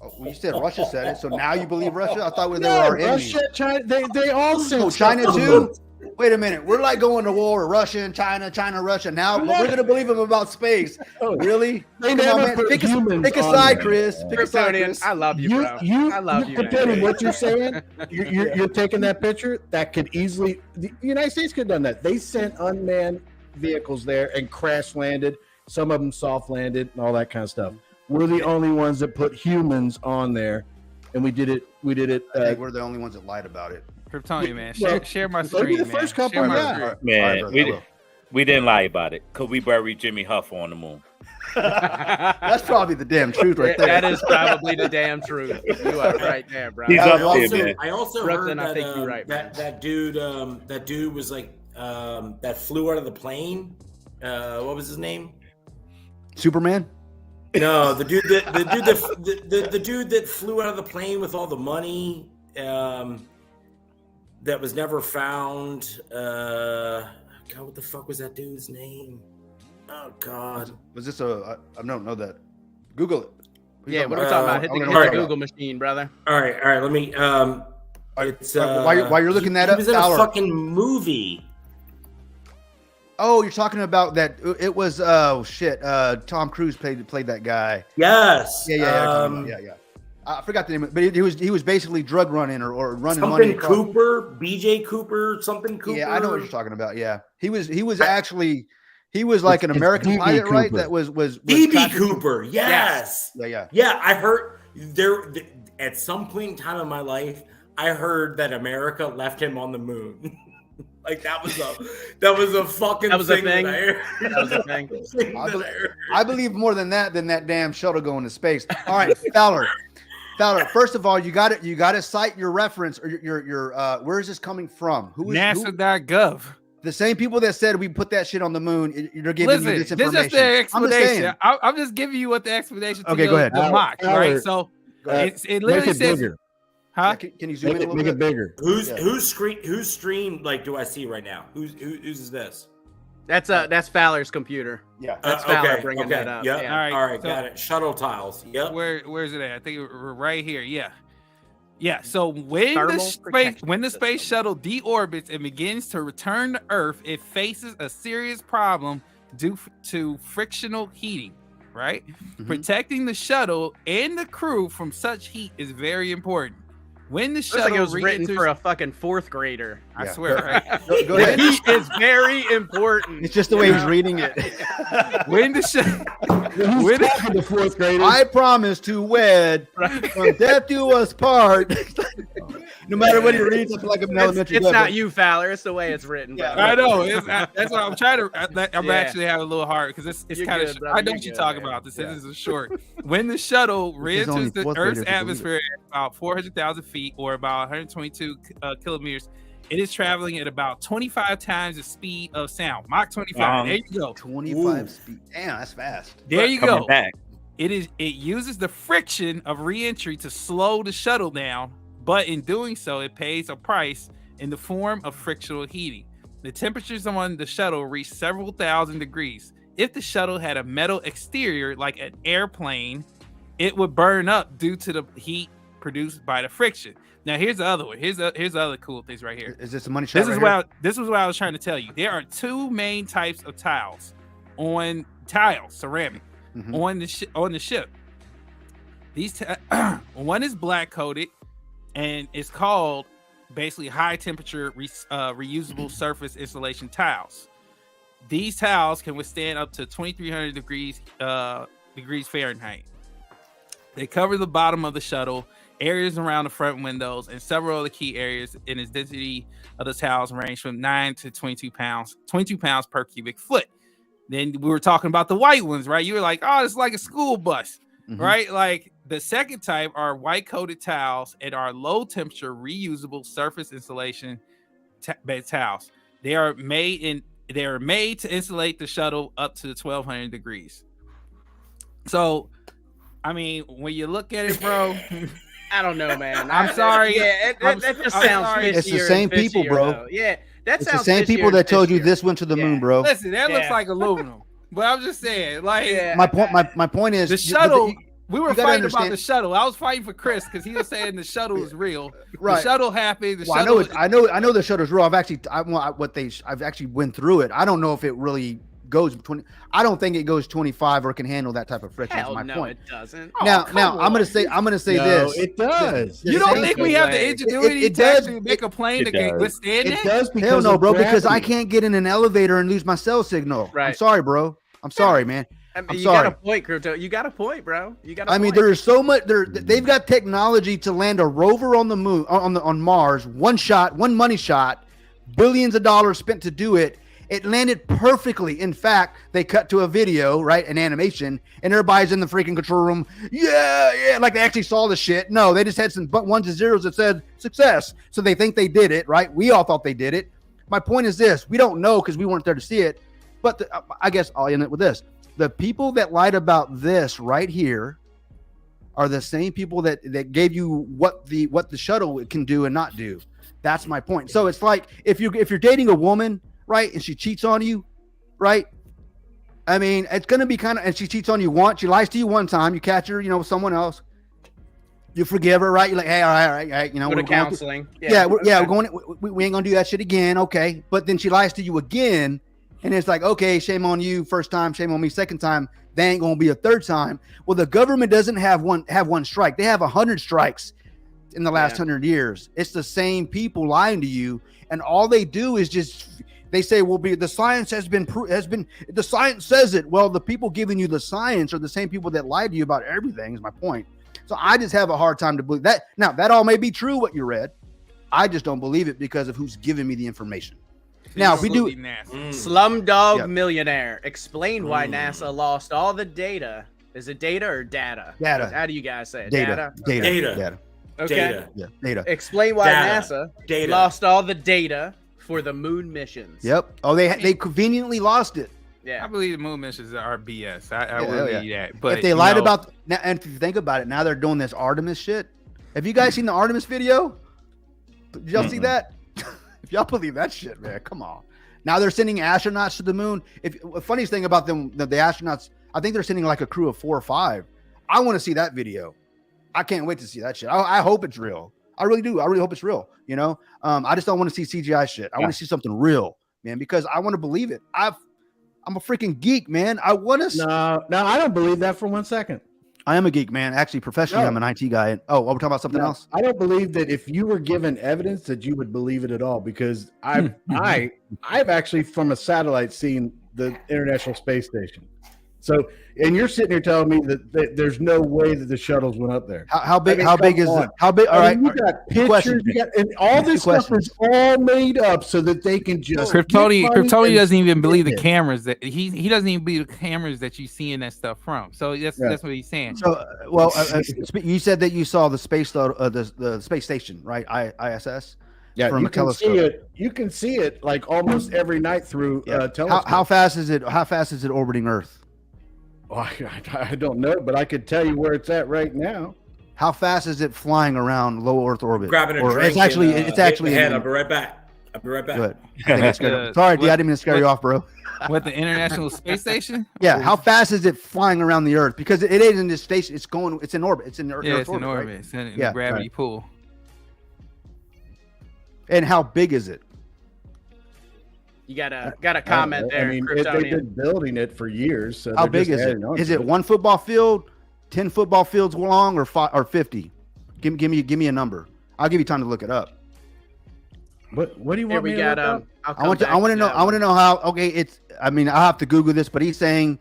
Oh, well, you said Russia said it. So now you believe Russia? I thought they were No, our enemies. Russia, China. They all sent. Oh, stuff China to the too? moon. Wait a minute. We're like going to war with Russia and China, Russia. Now but we're going to believe them about space. Oh, Really? They Come never on, man. put Pick humans a on side, there. Chris. Pick a side, Kryptonian, Chris. I love you, bro. I love you, man. Depending what you're saying, you're taking that picture that could easily. The United States could have done that. They sent unmanned vehicles there and crash landed. Some of them soft landed and all that kind of stuff. We're the only ones that put humans on there, and we did it. I think we're the only ones that lied about it. Kryptonian, man. Well, Share my maybe screen, the man. first couple, Share my yeah. screen. Man, All right, brother, I will. we didn't lie about it because we buried Jimmy Hoffa on the moon. That's probably the damn truth right there. That is probably the damn truth. You are right there, bro. He's I up there, also, man. I also Brooklyn, heard I that, think you're right, man. that dude was like that flew out of the plane. What was his name? Superman? No, the dude that flew out of the plane with all the money that was never found. God, what the fuck was that dude's name? Oh God. Was this I don't know that. Google it. Yeah, what are we talking about? Hit the, I hit wanna the know. Google machine, brother. All right. Let me. It's While you're looking that he up, was in Fowler. a fucking movie. Oh, you're talking about that. It was Tom Cruise played that guy. Yes. Yeah. I forgot the name, but he was basically drug running or running Something money. Cooper, BJ Cooper, something Cooper. Yeah, I know what you're talking about. Yeah, he was like an It's American DB pilot, right? Cooper. That was DB tracking- Cooper. Yes. Yeah. Yeah, I heard there at some point in time in my life, I heard that America left him on the moon. Like that was a fucking That was a thing. thing? That I heard. That was a thing. I believe more than that damn shuttle going to space. All right, Fowler. First of all, you got to cite your reference or your where is this coming from? Who NASA.gov. the same people that said we put that shit on the moon? You're giving Listen, me this this is information. their I'm just explanation. saying. I'm just giving you what the explanation. Okay, go ahead. The mock, Howard, right? So it Make literally it says, bigger. huh? Can you zoom in a Make little it bit? bigger. Whose stream like do I see right now? Whose is this? That's Fowler's computer. Yeah. That's Fowler bringing that up. Yep. Yeah. All right, All right, so- got it. Shuttle tiles. Yep. Where's it at? I think we're right here. Yeah. So when Thermal protection the space system. shuttle deorbits and begins to return to Earth, it faces a serious problem due to frictional heating. Right, protecting the shuttle and the crew from such heat is very important. When the Looks shuttle like it was written re-enters- for a fucking fourth grader. I Yeah. swear, right? Go The ahead. heat is very important. It's just the way he's reading it. when the Who's When- talking to fourth graders? I promise to wed from death do us part. No matter what he reads, I feel like I'm in elementary. It's level. not you, Fowler. It's the way it's written. Yeah. bro. I know that's what I'm trying to. I'm Yeah. actually having a little hard because it's You're kind good, of. brother. I know You're what you're good, talking man. about. This Yeah. is short. When the shuttle There's only re-enters the fourth Earth's graders who believe it. atmosphere at about 400,000 feet or about 122 kilometers, it is traveling at about 25 times the speed of sound. Mach 25. There you go. 25 Ooh. speed. Damn, that's fast. There you Coming go. back. It uses the friction of re-entry to slow the shuttle down, but in doing so, it pays a price in the form of frictional heating. The temperatures on the shuttle reach several thousand degrees. If the shuttle had a metal exterior like an airplane, it would burn up due to the heat produced by the friction. Now here's the other one. Here's the other cool things right here. Is this a money shot? This is what I was trying to tell you. There are two main types of tiles, ceramic, on the ship. These one is black coated, and it's called basically high temperature reusable surface insulation tiles. These tiles can withstand up to 2,300 degrees Fahrenheit. They cover the bottom of the shuttle, areas around the front windows, and several other key areas. In its density of the tiles range from 9 to 22 pounds per cubic foot. Then we were talking about the white ones, right? You were like, oh, it's like a school bus, right? Like the second type are white coated tiles and are low temperature reusable surface insulation tiles. They are made to insulate the shuttle up to 1,200 degrees. So, I mean, when you look at it, bro, I don't know, man. I'm sorry. Yeah, that just sounds fishier. It's the same and people, fishier, bro. though. Yeah, that It's sounds the same fishier people and that told you fishier. this went to the moon, bro. listen, that looks Yeah. like aluminum. But I'm just saying, like My point is the shuttle. We were you gotta fighting about understand- the shuttle. I was fighting for Chris because he was saying the shuttle is real. Right. The shuttle happened. Well, I know the shutter's real. I've actually went through it. I don't know if it really goes 20. I don't think it goes 25 or can handle that type of friction. Hell Is my no, point. it doesn't. Now, Oh, now come I'm gonna on. say No, this. it does. The You don't same- think we have the way. ingenuity It to does. actually make a plane It that can does. withstand It that? does because Hell no, of bro, because I gravity. can't get in an elevator and lose my cell signal. I'm Right. sorry, bro. I'm sorry, man. I mean, I'm you sorry. got a point, Crypto. You got a point, bro. You got. I mean, there's so much. They've got technology to land a rover on the moon, on Mars. One money shot, billions of dollars spent to do it. It landed perfectly. In fact, they cut to a video, right, an animation, and everybody's in the freaking control room. Yeah, like they actually saw the shit. No, they just had some ones and zeros that said success. So they think they did it, right? We all thought they did it. My point is this: we don't know because we weren't there to see it. But I guess I'll end it with this. The people that lied about this right here are the same people that gave you what the shuttle can do and not do. That's my point. So it's like if you're dating a woman, right, and she cheats on you, right? I mean, it's gonna be kind of, and she cheats on you once, she lies to you one time, you catch her, with someone else, you forgive her, right? You're like, hey, all right, Go to we're going counseling. we're going. We ain't gonna do that shit again, okay? But then she lies to you again. And it's like, okay, shame on you first time, shame on me second time. They ain't gonna be a third time. Well, the government doesn't have one strike. They have 100 strikes in the last 100 years. It's the same people lying to you, and all they do is just they say, "Well, the science the science says it." Well, the people giving you the science are the same people that lied to you about everything. Is my point. So I just have a hard time to believe that. Now that all may be true what you read. I just don't believe it because of who's giving me the information. Now, if we do Slumdog Yep. Millionaire. Explain why NASA lost all the data. Is it data or data? Data. How do you guys say it? data. Okay. Data. Yeah, data. Explain why Data. NASA Data. lost all the data for the moon missions. Yep. Oh, they conveniently lost it. I Yeah. believe the moon missions are BS. I Yeah, will hell believe that. But if they lied about now, and if you think about it, now they're doing this Artemis shit. Have you guys seen the Artemis video? Did y'all see that? If y'all believe that shit, man, come on. Now they're sending astronauts to the moon. The funniest thing about them, the astronauts, I think they're sending like a crew of 4 or 5. I want to see that video. I can't wait to see that shit. I hope it's real. I really do. I really hope it's real. I just don't want to see CGI shit. I want to see something real, man, because I want to believe it. I'm a freaking geek, man. I want to. No, I don't believe that for 1 second. I am a geek, man. Actually, professionally, I'm an IT guy. Oh, we're talking about something else. I don't believe that if you were given evidence that you would believe it at all, because I've actually from a satellite seen the International Space Station. So, and you're sitting here telling me that there's no way that the shuttles went up there. How big? I mean, how big come is on. it? How big? All right. You got pictures, question. and all this Two stuff questions. is all made up so that they can just. Kryptoni get money and doesn't even believe the spend it. cameras that he doesn't even believe the cameras that you seeing that stuff from. So that's what he's saying. So, you said that you saw the space, the space station, right? ISS. Yeah, from you a can telescope. see it. You can see it like almost every night through telescope. How fast is it? How fast is it orbiting Earth? Oh, I don't know, but I could tell you where it's at right now. How fast is it flying around low Earth orbit? Grabbing a Or drink. it's actually and, it's actually head. in- I'll be right back. Good. I think it's good. Sorry, D, I didn't mean to scare you off, bro. What, the International Space Station? Yeah, how fast is it flying around the Earth? Because it is in this station. It's in orbit. It's in Earth Yeah, it's orbit. in right? orbit. It's in Yeah, the gravity pool. And how big is it? You got a comment there. I mean, they've Kryptonian. been building it for years. So How they're big just is it? adding on Is to it 1 football field, 10 football fields long, or 50? Give me a number. I'll give you time to look it up. What do you Here want we me got. to look up? I want to know. I want to know how. Okay, it's. I mean, I'll have to Google this, but he's saying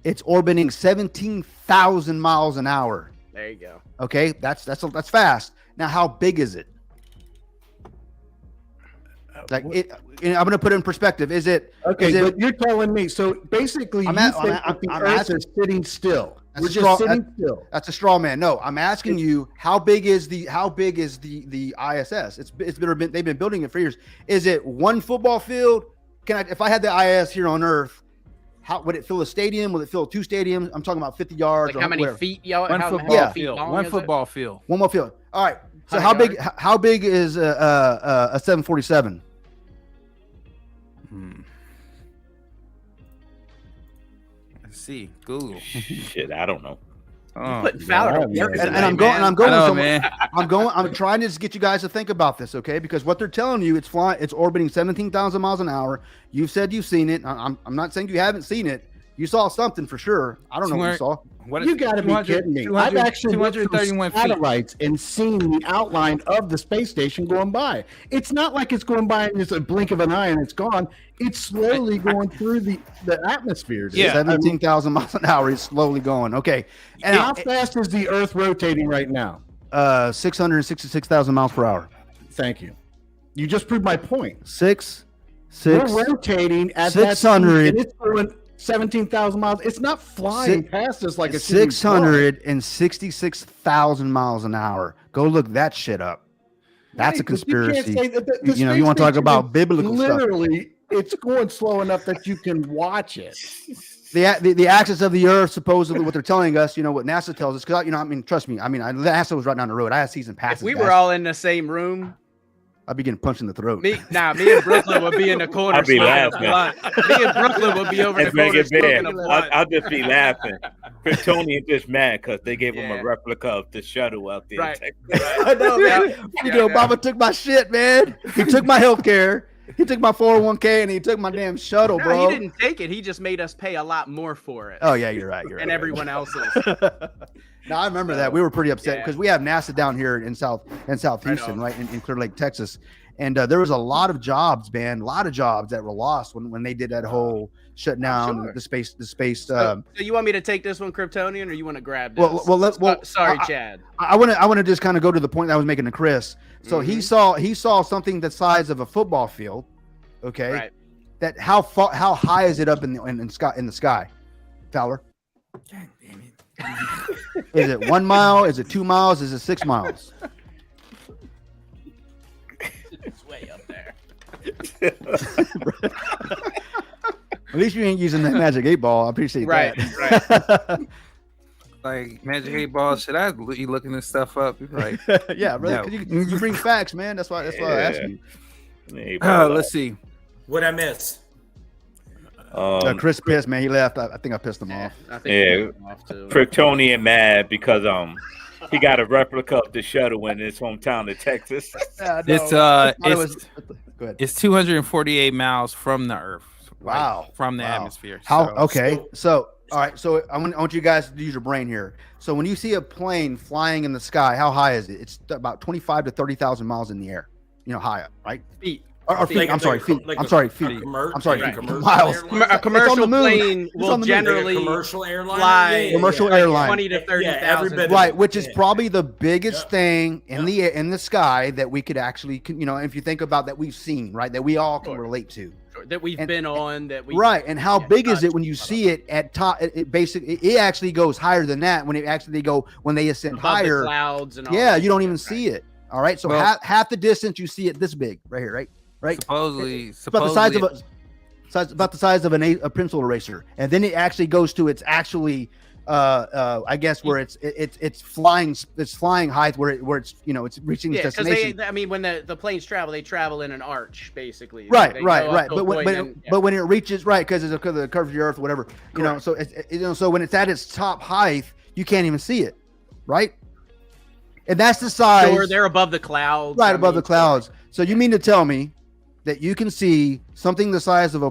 it's orbiting 17,000 miles an hour. There you go. Okay, that's fast. Now, how big is it? Like it. I'm going to put it in perspective. Is it? Okay, is it- but you're telling me. So basically, I'm you at- think I'm- that the I'm Earth asking- is sitting still. That's We're a just straw- sitting still. That's a straw man. No, I'm asking you how big is the ISS? They've been building it for years. Is it 1 football field? If I had the ISS here on Earth, how would it fill a stadium? Will it fill 2 stadiums? I'm talking about 50 yards. Like how many whatever. feet? Y'all, One how football many feet field. long One is it? football field. One more field. All right. So 100 how big is a 747? Let's see. Google. Shit, I don't know. Oh, Putting Fowler to Yeah, work man. And tonight, I'm going. man. And I'm going. I know, somewhere- man. I'm trying to just get you guys to think about this, okay? Because what they're telling you, it's orbiting 17,000 miles an hour. You've said you've seen it. I'm not saying you haven't seen it. You saw something for sure. I don't know what you saw. What You got to be 200 kidding me! 200 I've actually looked through 231 feet. satellites and seen the outline of the space station going by. It's not like it's going by in just a blink of an eye and it's gone. It's slowly going through the atmosphere. dude. Yeah. 17,000 miles an hour is slowly going. Okay. And How fast is the Earth rotating right now? 666,000 miles per hour. Thank you. You just proved my point. Six. We're rotating at that 600. speed, and it's going 17,000 miles. It's not flying past us like a shooting star. 666,000 miles an hour. Go look that shit up. That's a Right, but you can't conspiracy. say that the You know, you space want to talk station about is biblical stuff. literally, it's going slow enough that you can watch it. The axis of the Earth, supposedly, what they're telling us, you know, what NASA tells us, because, you know, I mean, trust me, I mean, NASA was right down the road. I had season passes. If we guys. were all in the same room, I'd be getting punched in the throat. me and Brooklyn would be in the corner. I'd be smoking a laughing. blunt. Me and Brooklyn would be over in the And make corner it bad. smoking a blunt. I'll just be laughing. Kryptonian just mad because they gave him Yeah. a replica of the shuttle out there. Right. I know, man. You know, Obama took my shit, man. He took my health care. He took my 401k and he took my damn shuttle, No, bro. he didn't take it. He just made us pay a lot more for it. Oh yeah, you're right. You're right. and everyone else's. No, I remember that. We were pretty upset Yeah. because we have NASA down here in South Right Houston, on. right, in Clear Lake, Texas, and there was a lot of jobs, man, a lot of jobs that were lost when they did that whole shut down sure. the space. So you want me to take this one, Kryptonian, or you want to grab this? Sorry, Chad. I want to just kind of go to the point that I was making to Chris. So he Mhm. saw something the size of a football field. Okay, Right. that how high is it up in the sky, Fowler? God damn it. Is it 1 mile? Is it 2 miles? Is it 6 miles? It's way up there. At least you ain't using that magic 8 ball. I appreciate Right, that. Like Magic 8 Ball, should I be looking this stuff up? Right. Yeah, brother. No. 'Cause you bring facts, man. That's why I asked you. Hey, bro. Let's see. What I miss? Chris pissed, man. He left. I think I pissed him off. I think Yeah. we're off too. Kryptonian mad because he got a replica of the shuttle in his hometown of Texas. It's Go ahead. it's 248 miles from the Earth. like, Wow. from the Wow. atmosphere. How? So- Okay. So, all right. So I want you guys to use your brain here. So when you see a plane flying in the sky, how high is it? It's about 25 to 30,000 miles in the air. You know, high up, right? Feet. Or feet. I'm sorry, feet. I'm sorry, feet. I'm sorry, Right. feet. Miles. A commercial on the moon. plane It's will on the moon. generally commercial airline. fly Commercial like airline. 20 to 30,000. Right, which is probably the biggest Yeah. thing in the sky that we could actually, you know, if you think about that we've seen, right, that we all can Sure. relate to. that we've And- been on. That we Right, and how yeah, big is touched. it when you see it at top? It basically, it actually goes higher than that when they ascend above the higher. clouds and all Yeah, that you don't shit, even right. see it. All right, so Well- half the distance you see it this big right here, right? supposedly, It's about the size of a pencil eraser, and then it actually goes to its actually, I guess where it's flying height where it's you know it's reaching its Yeah, because destination. I mean, when the planes travel, they travel in an arch, basically. Right. They go up to a But point and- but when it reaches right because it's because of the curve of the earth, or whatever, you know. Correct. So so when it's at its top height, you can't even see it, right? And that's the size. Sure, they're above the clouds. right I above mean, the clouds. So you mean to tell me that you can see something the size of a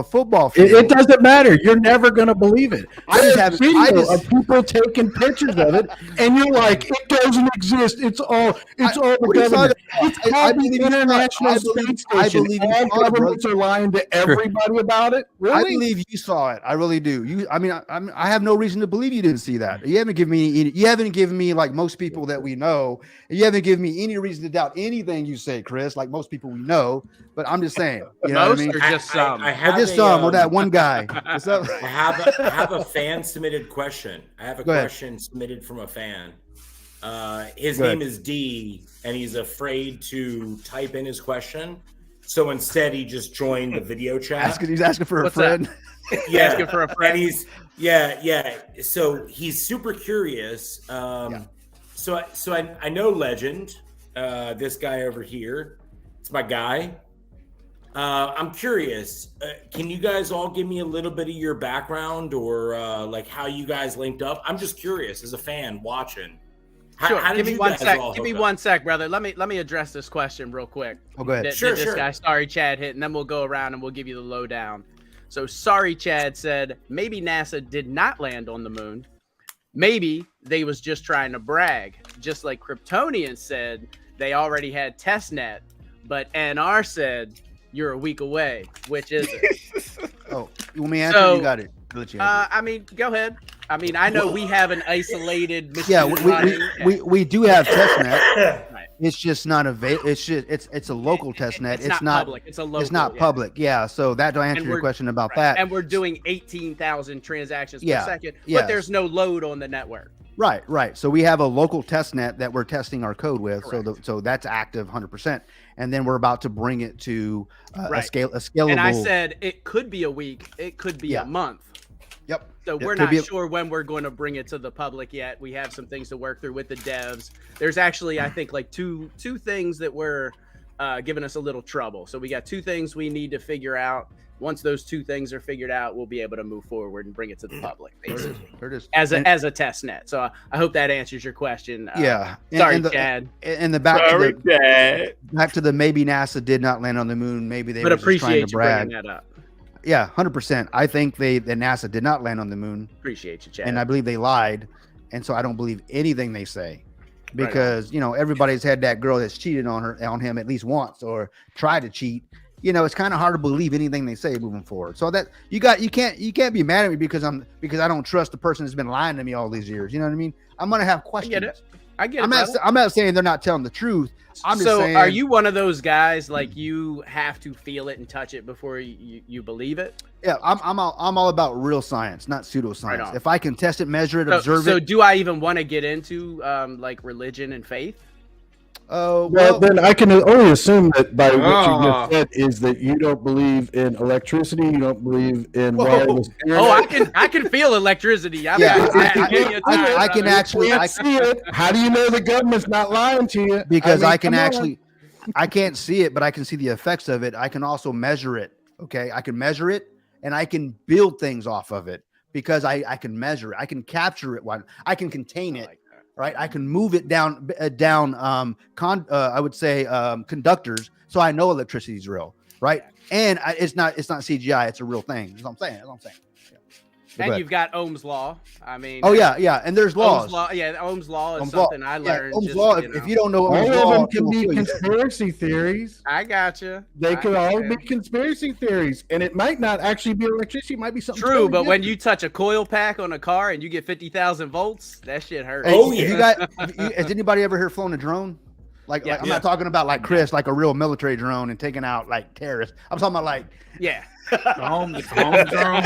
football field? It doesn't matter. You're never going to believe it. I just have have- video I just- of people taking pictures of it, and you're like, it doesn't exist. It's all the what are you government. talking It's about? I called believe the you saw it. International I Space believe Station. you All saw it, governments are lying to everybody about it. Really? I believe you saw it. I really do. I have no reason to believe you didn't see that. You haven't given me like most people that we know. You haven't given me any reason to doubt anything you say, Chris. Like most people we know. But I'm just saying, you know what I mean? Or just some? I Or have just a, some, or that one guy. What's up? I have a fan submitted question. I have a Go ahead. question submitted from a fan. His Go ahead. name is D, and he's afraid to type in his question. So instead, he just joined the video chat. He's asking for a What's friend. Yeah, Asking for a friend. And he's yeah. So he's super curious. So I know Legend. This guy over here. It's my guy. I'm curious. Can you guys all give me a little bit of your background or like how you guys linked up? I'm just curious as a fan watching. Sure. How Give did me you one guys sec. all Give me hook up? one sec, brother. Let me address this question real quick. Oh, go ahead. That Sure, this sure. guy, sorry, Chad, hit, and then we'll go around and we'll give you the lowdown. So, sorry, Chad said maybe NASA did not land on the moon. Maybe they was just trying to brag, just like Kryptonian said they already had testnet, but NR said you're a week away. Which is it? Oh, you want me to answer? So, You got it. I'll let you answer. I mean, go ahead. I mean, I know we have an isolated machine Yeah, running. we do have testnet. Right. It's just not it's a local testnet. It's not public. It's a local. It's not yeah. public. Yeah. So that don't answer And your we're- question about Right. that. And we're doing 18,000 transactions Yeah, per second, yes. but there's no load on the network. Right. So we have a local test net that we're testing our code with. Correct. So that's active 100%. And then we're about to bring it to Right. a scalable. And I said it could be a week, it could be Yeah. a month. Yep. So It we're could not be a- sure when we're going to bring it to the public yet. We have some things to work through with the devs. There's actually, I think, like two things that were giving us a little trouble. So we got two things we need to figure out. Once those two things are figured out, we'll be able to move forward and bring it to the public, basically, There it is. as And- a test net. So I hope that answers your question. yeah. And- Sorry, and the, Chad. And the back Sorry, to the, Dad. back to the maybe NASA did not land on the moon. Maybe they But were just trying to appreciate you brag. bringing that up. Yeah, 100%. I think that NASA did not land on the moon, Appreciate you, Chad. and I believe they lied, and so I don't believe anything they say, because everybody's had that girl that's cheated on him at least once or tried to cheat. It's kind of hard to believe anything they say moving forward. So that you can't be mad at me because I don't trust the person that's been lying to me all these years. You know what I mean? I'm gonna have questions. I get it. I'm not saying they're not telling the truth. I'm just so saying. are you one of those guys like you have to feel it and touch it before you believe it? Yeah, I'm all about real science, not pseudoscience. Right on. If I can test it, measure it, So, observe so it. do I even want to get into like religion and faith? Oh Well, then I can only assume that by what you Ah. just said is that you don't believe in electricity, you don't believe in Whoa. wireless Oh, internet. I can feel electricity. I Yeah, mean, I can actually. Can't see it. How do you know the government's not lying to you? Because mean, I can come on. actually, I can't see it, but I can see the effects of it. I can also measure it. Okay, I can measure it, and I can build things off of it because I can measure it. I can capture it. I can contain it. Right, I can move it down. I would say conductors, so I know electricity is real. Right, and it's not CGI. It's a real thing. That's what I'm saying. Yeah. Go And ahead. you've got Ohm's law. I mean, Oh yeah, and there's laws. Ohm's law. Yeah, Ohm's law is Ohm's law. something I Yeah, learned. Ohm's just, law. you If know. you don't know Ohm's All law, of them can it'll be kill you. conspiracy theories. I gotcha. They could all be understand. conspiracy theories, and it might not actually be electricity. It might be something. True, totally but when different. you touch a coil pack on a car and you get 50,000 volts, that shit hurts. Hey, Oh, if you yeah. has anybody ever here flown a drone? Like, Yeah. I'm not talking about like Chris, like a real military drone and taking out like terrorists. I'm talking about like Yeah. Home drone.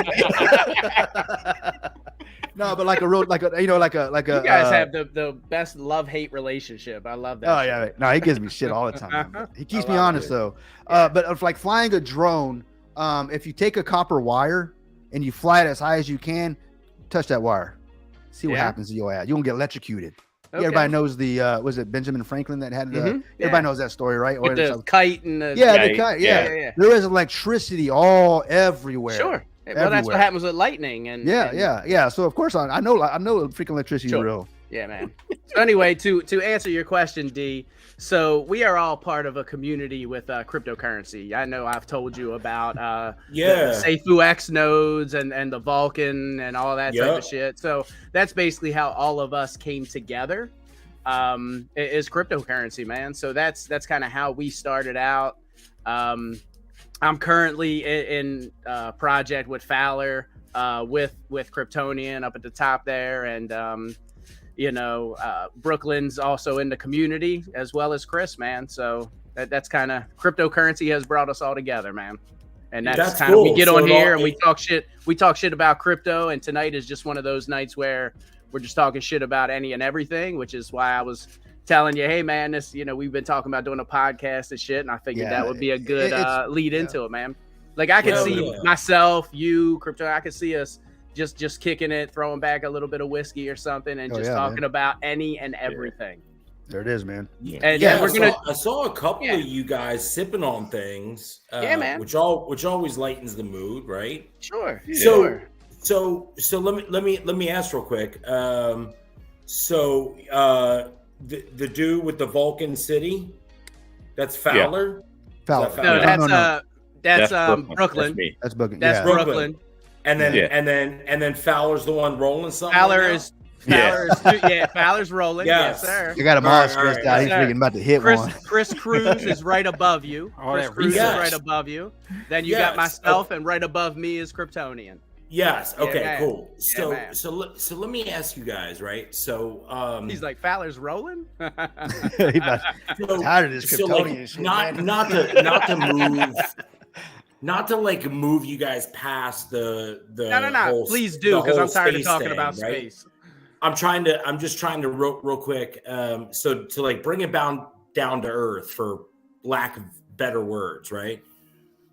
no, but like a real like a like a You guys have the best love-hate relationship. I love that. Oh shit. yeah, no, he gives me shit all the time. man. He keeps I me love honest it. though. But if like flying a drone, if you take a copper wire and you fly it as high as you can, touch that wire, see what Yeah. happens to your ass. You won't get electrocuted. Okay. Everybody knows the was it Benjamin Franklin that had the Mhm. everybody Yeah. knows that story, right? With it's the kite and the yeah, Yeah, the kite, yeah. yeah. There is electricity all everywhere. Sure. Well, that's what Everywhere. happens with lightning and Yeah, and- yeah. So of course I know freaking electricity Sure. is real. Yeah, man. So anyway, to answer your question, D, so we are all part of a community with cryptocurrency. I know I've told you about the SafeUX nodes and the Vulcan and all that type of shit. So that's basically how all of us came together. Is cryptocurrency, man. So that's kind of how we started out. I'm currently in a project with Fowler, with Kryptonian up at the top there, and Brooklyn's also in the community as well as Chris, man. So that's kind of cryptocurrency has brought us all together, man. And that's kind of, we get on here and we talk shit. We talk shit about crypto, and tonight is just one of those nights where we're just talking shit about any and everything, which is why I was telling you, hey man, this, we've been talking about doing a podcast and shit, and I figured that would be a good lead into it, man. Like I could see myself, you, Crypto, I could see us just kicking it, throwing back a little bit of whiskey or something, and talking about any and everything. There it is, man. And I saw a couple of you guys sipping on things, man, which always lightens the mood, right? Sure. So let me ask real quick. The dude with the Vulcan City, that's Fowler. Fowler. No, that's Brooklyn. That's Brooklyn. That's Brooklyn. And then Fowler's the one rolling something. Fowler's rolling. Yes, sir. You got him all stressed out. He's freaking about to hit one. Chris Cruz is right above you. Chris Cruz is right above you. Then you got myself, and right above me is Kryptonian. Yes. Okay. Cool. So let me ask you guys, right? So he's like, Fowler's rolling. Tired of this Kryptonian shit. Not to move you guys past the no. Please do, because I'm tired of talking about space. I'm just trying to real quick. So to bring it down to earth, for lack of better words, right?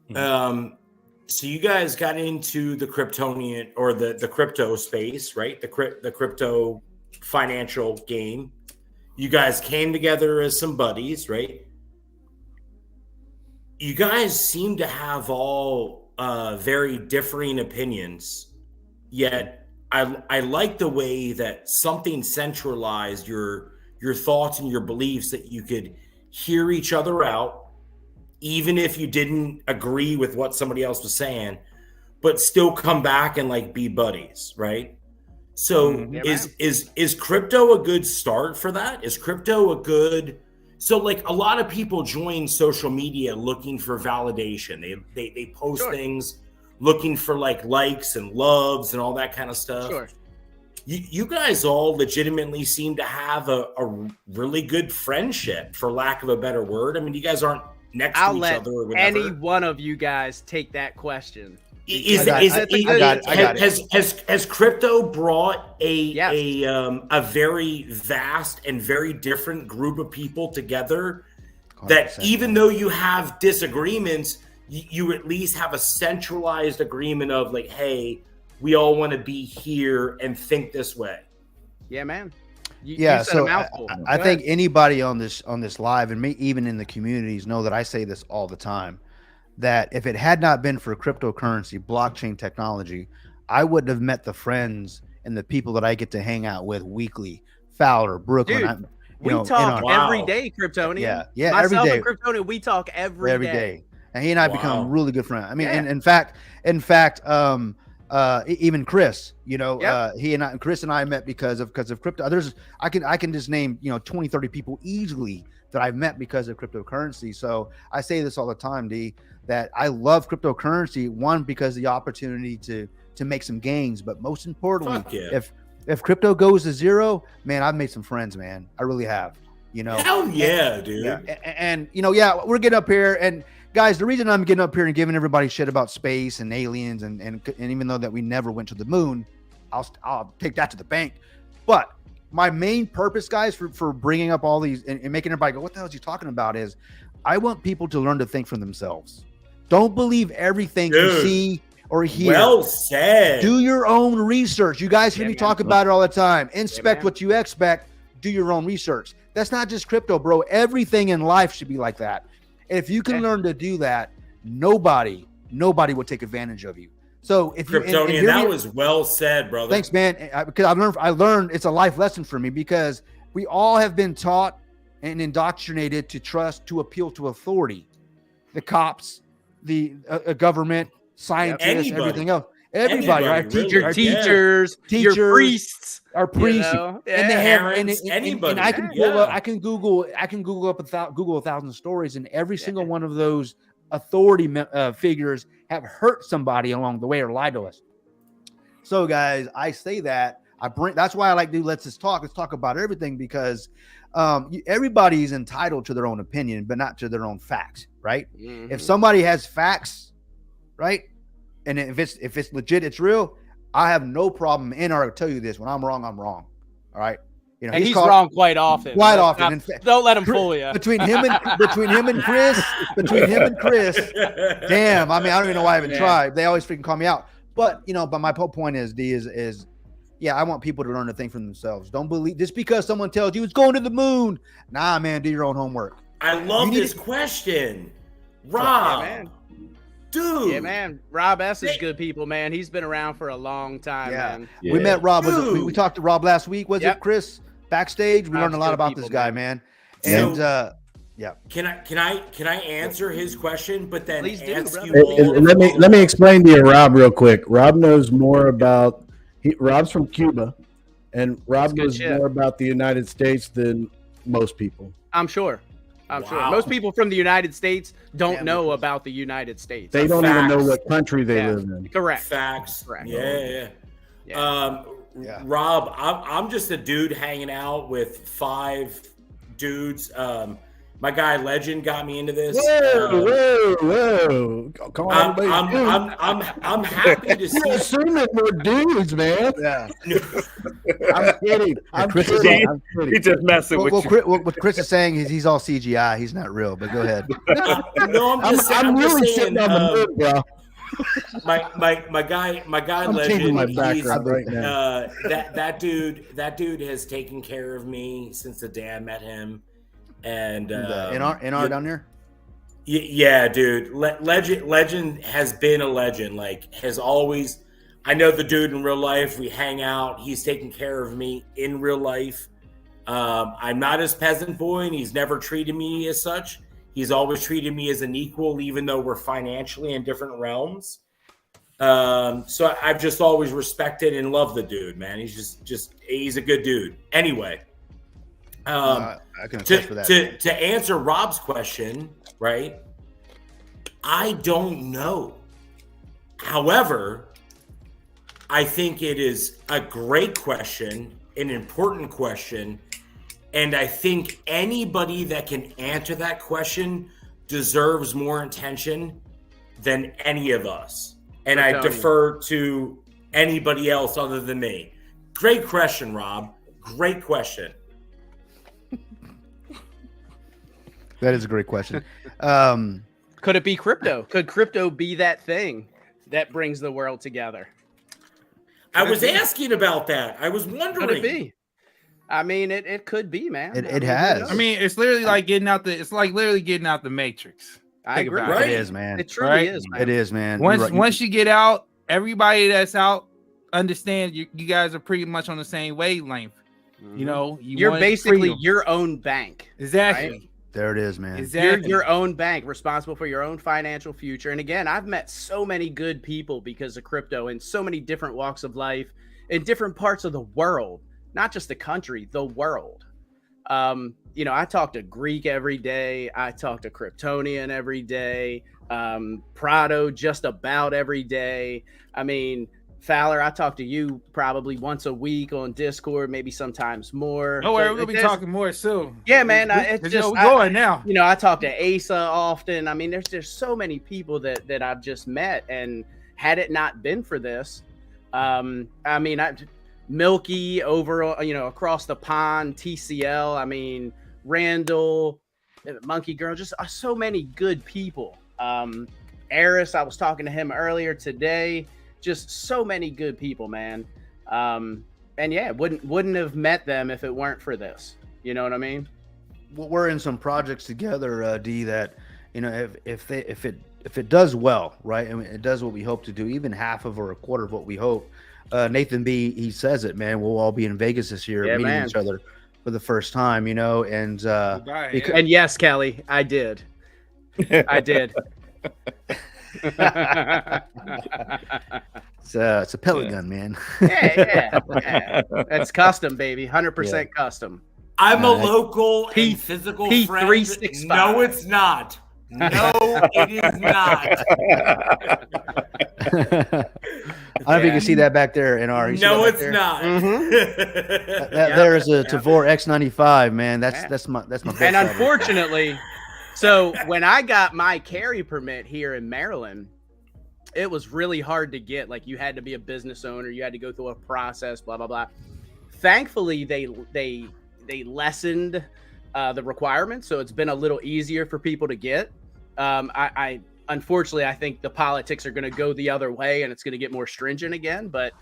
Mm-hmm. So you guys got into the Kryptonian or the crypto space, right? The crypto financial game. You guys came together as some buddies, right? You guys seem to have all very differing opinions, yet I like the way that something centralized your thoughts and your beliefs, that you could hear each other out, even if you didn't agree with what somebody else was saying, but still come back and be buddies, right? So is crypto a good start for that? Is crypto a good... So a lot of people join social media looking for validation. They post things looking for likes and loves and all that kind of stuff. Sure. You guys all legitimately seem to have a really good friendship, for lack of a better word. I mean, you guys aren't next to each other or whatever. Any one of you guys take that question. Has crypto brought a very vast and very different group of people together, that even though you have disagreements, you at least have a centralized agreement of hey, we all want to be here and think this way? Yeah, man. So I think anybody on this live, and me even in the communities, know that I say this all the time, that if it had not been for cryptocurrency, blockchain technology, I wouldn't have met the friends and the people that I get to hang out with weekly. Fowler, Brooklyn. Dude, we talk every day, Kryptonian. Yeah, myself every day. And Kryptonian, we talk every day. And he and I become really good friends. I mean, in fact, even Chris, Chris and I met because of crypto. I can just name 20, 30 people easily that I've met because of cryptocurrency. So I say this all the time, D, that I love cryptocurrency, one, because the opportunity to make some gains, but most importantly, if crypto goes to zero, man, I've made some friends, man. I really have. Hell yeah, dude. And we're getting up here, and guys, the reason I'm getting up here and giving everybody shit about space and aliens, and even though that we never went to the moon, I'll take that to the bank. But my main purpose, guys, for bringing up all these and making everybody go, what the hell is he talking about, is I want people to learn to think for themselves. Don't believe everything you see or hear. Well said. Do your own research. You guys hear me talk about it all the time. Inspect what you expect. Do your own research. That's not just crypto, bro. Everything in life should be like that. If you can learn to do that, nobody will take advantage of you. So if you Kryptonian, hear that me- was well said, brother. Thanks, man. Because I learned it's a life lesson for me, because we all have been taught and indoctrinated to appeal to authority, the cops, the government, scientists, Anybody. everything else. Everybody, our Anybody, teacher, really. our Yeah. Teachers, your Teachers, priests, our priests, you know? and they Yeah. have Parents, anybody. And I can Yeah. pull up, I can Google up Google 1,000 stories, and every single one of those authority figures have hurt somebody along the way or lied to us. So, guys, I say that that's why I like to do Let's talk about everything, because everybody's entitled to their own opinion, but not to their own facts, right? Mhm. If somebody has facts, right, and if it's legit, it's real, I have no problem in or tell you this. When I'm wrong, I'm wrong. All right. You know, And he's called- wrong quite often. Quite Let's often. not- In fact, don't let him fool you. between him and Chris, damn. I mean, I don't even know why I even Yeah. tried. They always freaking call me out. But but my whole point is, D, is yeah, I want people to learn to think for themselves. Don't believe just because someone tells you it's going to the moon. Nah, man, do your own homework. I love You need this question. Yeah, Rob. man. Dude. Yeah, man. Rob S is They- good people, man. He's been around for a long time, Yeah. man. We met Rob. We Dude. talked to Rob last week. Was Yep. it Chris backstage? We Rob's learned a lot good about people, this guy, man. man. So- And Can I answer his question, but then Please do, ask brother. you And- all and let me explain to you, Rob, real quick. Rob knows more about. Rob's from Cuba, and Rob That's good knows shit. more about the United States than most people. I'm sure. I'm sure. Wow. Most people from the United States don't Yeah, know about the United States. They don't even know Facts. what country they Yeah. live in. Correct. facts. Correct. Yeah. Yeah. Yeah. Rob, I'm just a dude hanging out with 5 dudes. My guy Legend got me into this. Whoa! Come on, I'm happy to You're see. assuming we're dudes, man. yeah. I'm kidding. I'm Chris is kidding. on- I'm kidding. just messing What Chris is saying is he's all CGI. He's not real. But go ahead. No, I'm I'm really just saying. sitting on the moon, bro. My guy I'm changing Legend. my He's, background right now. that dude has taken care of me since the day I met him, and NR down there. yeah, dude. Legend has been a legend. Like, has always. I know the dude in real life. We hang out. He's taking care of me in real life. I'm not his peasant boy, and he's never treated me as such. He's always treated me as an equal, even though we're financially in different realms. So I've just always respected and loved the dude, man. He's he's a good dude. Anyway, I can attest for that. to answer Rob's question, right? I don't know. However, I think it is a great question, an important question, and I think anybody that can answer that question deserves more attention than any of us. And I defer to anybody else other than me. Great question, Rob. Great question. That is a great question. Could it be crypto? Could crypto be that thing that brings the world together? I was asking about that. I was wondering. Could it be? I mean, it could be, man. It I mean, who has. knows? I mean, it's literally like literally getting out the matrix. I think agree. about Right. It is, man. It truly Right? is, man. It is, man. Once You're right. once you get out, everybody that's out understand you guys are pretty much on the same wavelength. Mhm. You know, You're want basically freedom. your own bank. exactly. There it is, man. You're Exactly. your own bank, responsible for your own financial future. And again, I've met so many good people because of crypto in so many different walks of life in different parts of the world, not just the country, the world. I talk to Greek every day. I talk to Kryptonian every day. Prado just about every day. I mean, Fowler, I talk to you probably once a week on Discord, maybe sometimes more. Don't worry, But we'll be there's- talking more soon. Yeah, man, it's Because, just- we're going now. I talk to Asa often. I mean, there's so many people that I've just met, and had it not been for this, Milky over, across the pond, TCL. I mean, Randall, Monkey Girl, just so many good people. Eris, I was talking to him earlier today. Just so many good people, man. And yeah, wouldn't have met them if it weren't for this. You know what I mean? We're in some projects together, D. That if if it does well, right, and it does what we hope to do, even half of or a quarter of what we hope, Nathan B, he says it, man, we'll all be in Vegas this year, Yeah, meeting man. each other for the first time, and And yes, Kelly, I did. I did. it's a pellet gun, man. Yeah. That's custom, baby. 100% custom. I'm a local P- and physical friend. P365. No, it's not. No, it is not. I don't know if you can see that back there in our. No, it's not. There is a Tavor X95, man. That's my. And unfortunately, so when I got my carry permit here in Maryland, it was really hard to get. Like, you had to be a business owner, you had to go through a process, blah blah blah. Thankfully, they lessened the requirements, so it's been a little easier for people to get. I unfortunately, I think the politics are going to go the other way, and it's going to get more stringent again. But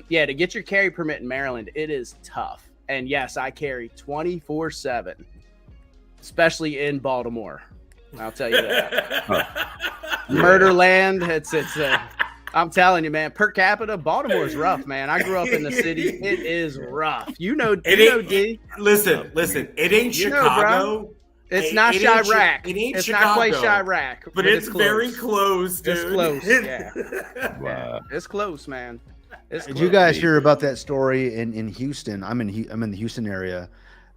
yeah, to get your carry permit in Maryland, it is tough. And yes, I carry 24/7, especially in Baltimore. I'll tell you that. Murderland. It's I'm telling you, man, per capita, Baltimore's rough, man. I grew up in the city. It is rough. You know, D. Listen. It ain't Chicago. It's not Chirac. It ain't it's Chicago, not quite Chirac, but it's close. very close, dude. It's close. Yeah. Wow. It's close, man. Did you guys hear about that story in Houston? I'm in the Houston area.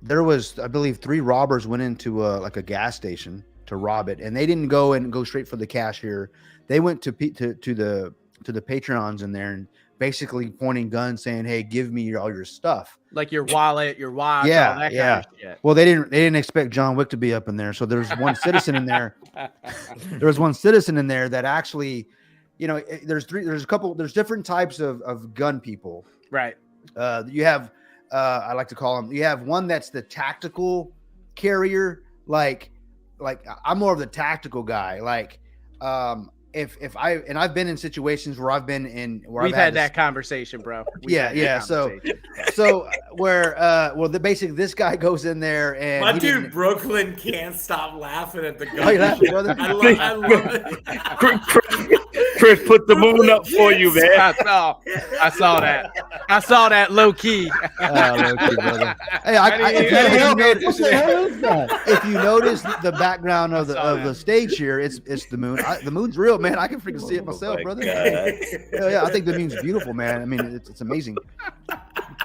There was, I believe, 3 robbers went into like a gas station to rob it, and they didn't go straight for the cashier. They went to the Patreons in there and basically pointing guns, saying, "Hey, give me all your stuff, like your wallet, your watch, yeah, all that yeah." kind of shit. Well, they didn't expect John Wick to be up in there, so there's one citizen in there. There was one citizen in there that actually, there's different types of gun people. Right. You have, I like to call them. You have one that's the tactical carrier, like I'm more of the tactical guy, like. If I've been in situations where I've been in where we've I've had that conversation, bro. So where basically this guy goes in there and my dude Brooklyn can't stop laughing at the gun. Oh, you laughing, brother? I love it. Chris put the moon up for you, man. I saw that. I saw that low key. Low key, brother. Hey, if you notice the background of the stage here, it's the moon. The moon's real, man. I can freaking see it myself, brother. Yeah, I think the moon's beautiful, man. I mean, it's amazing.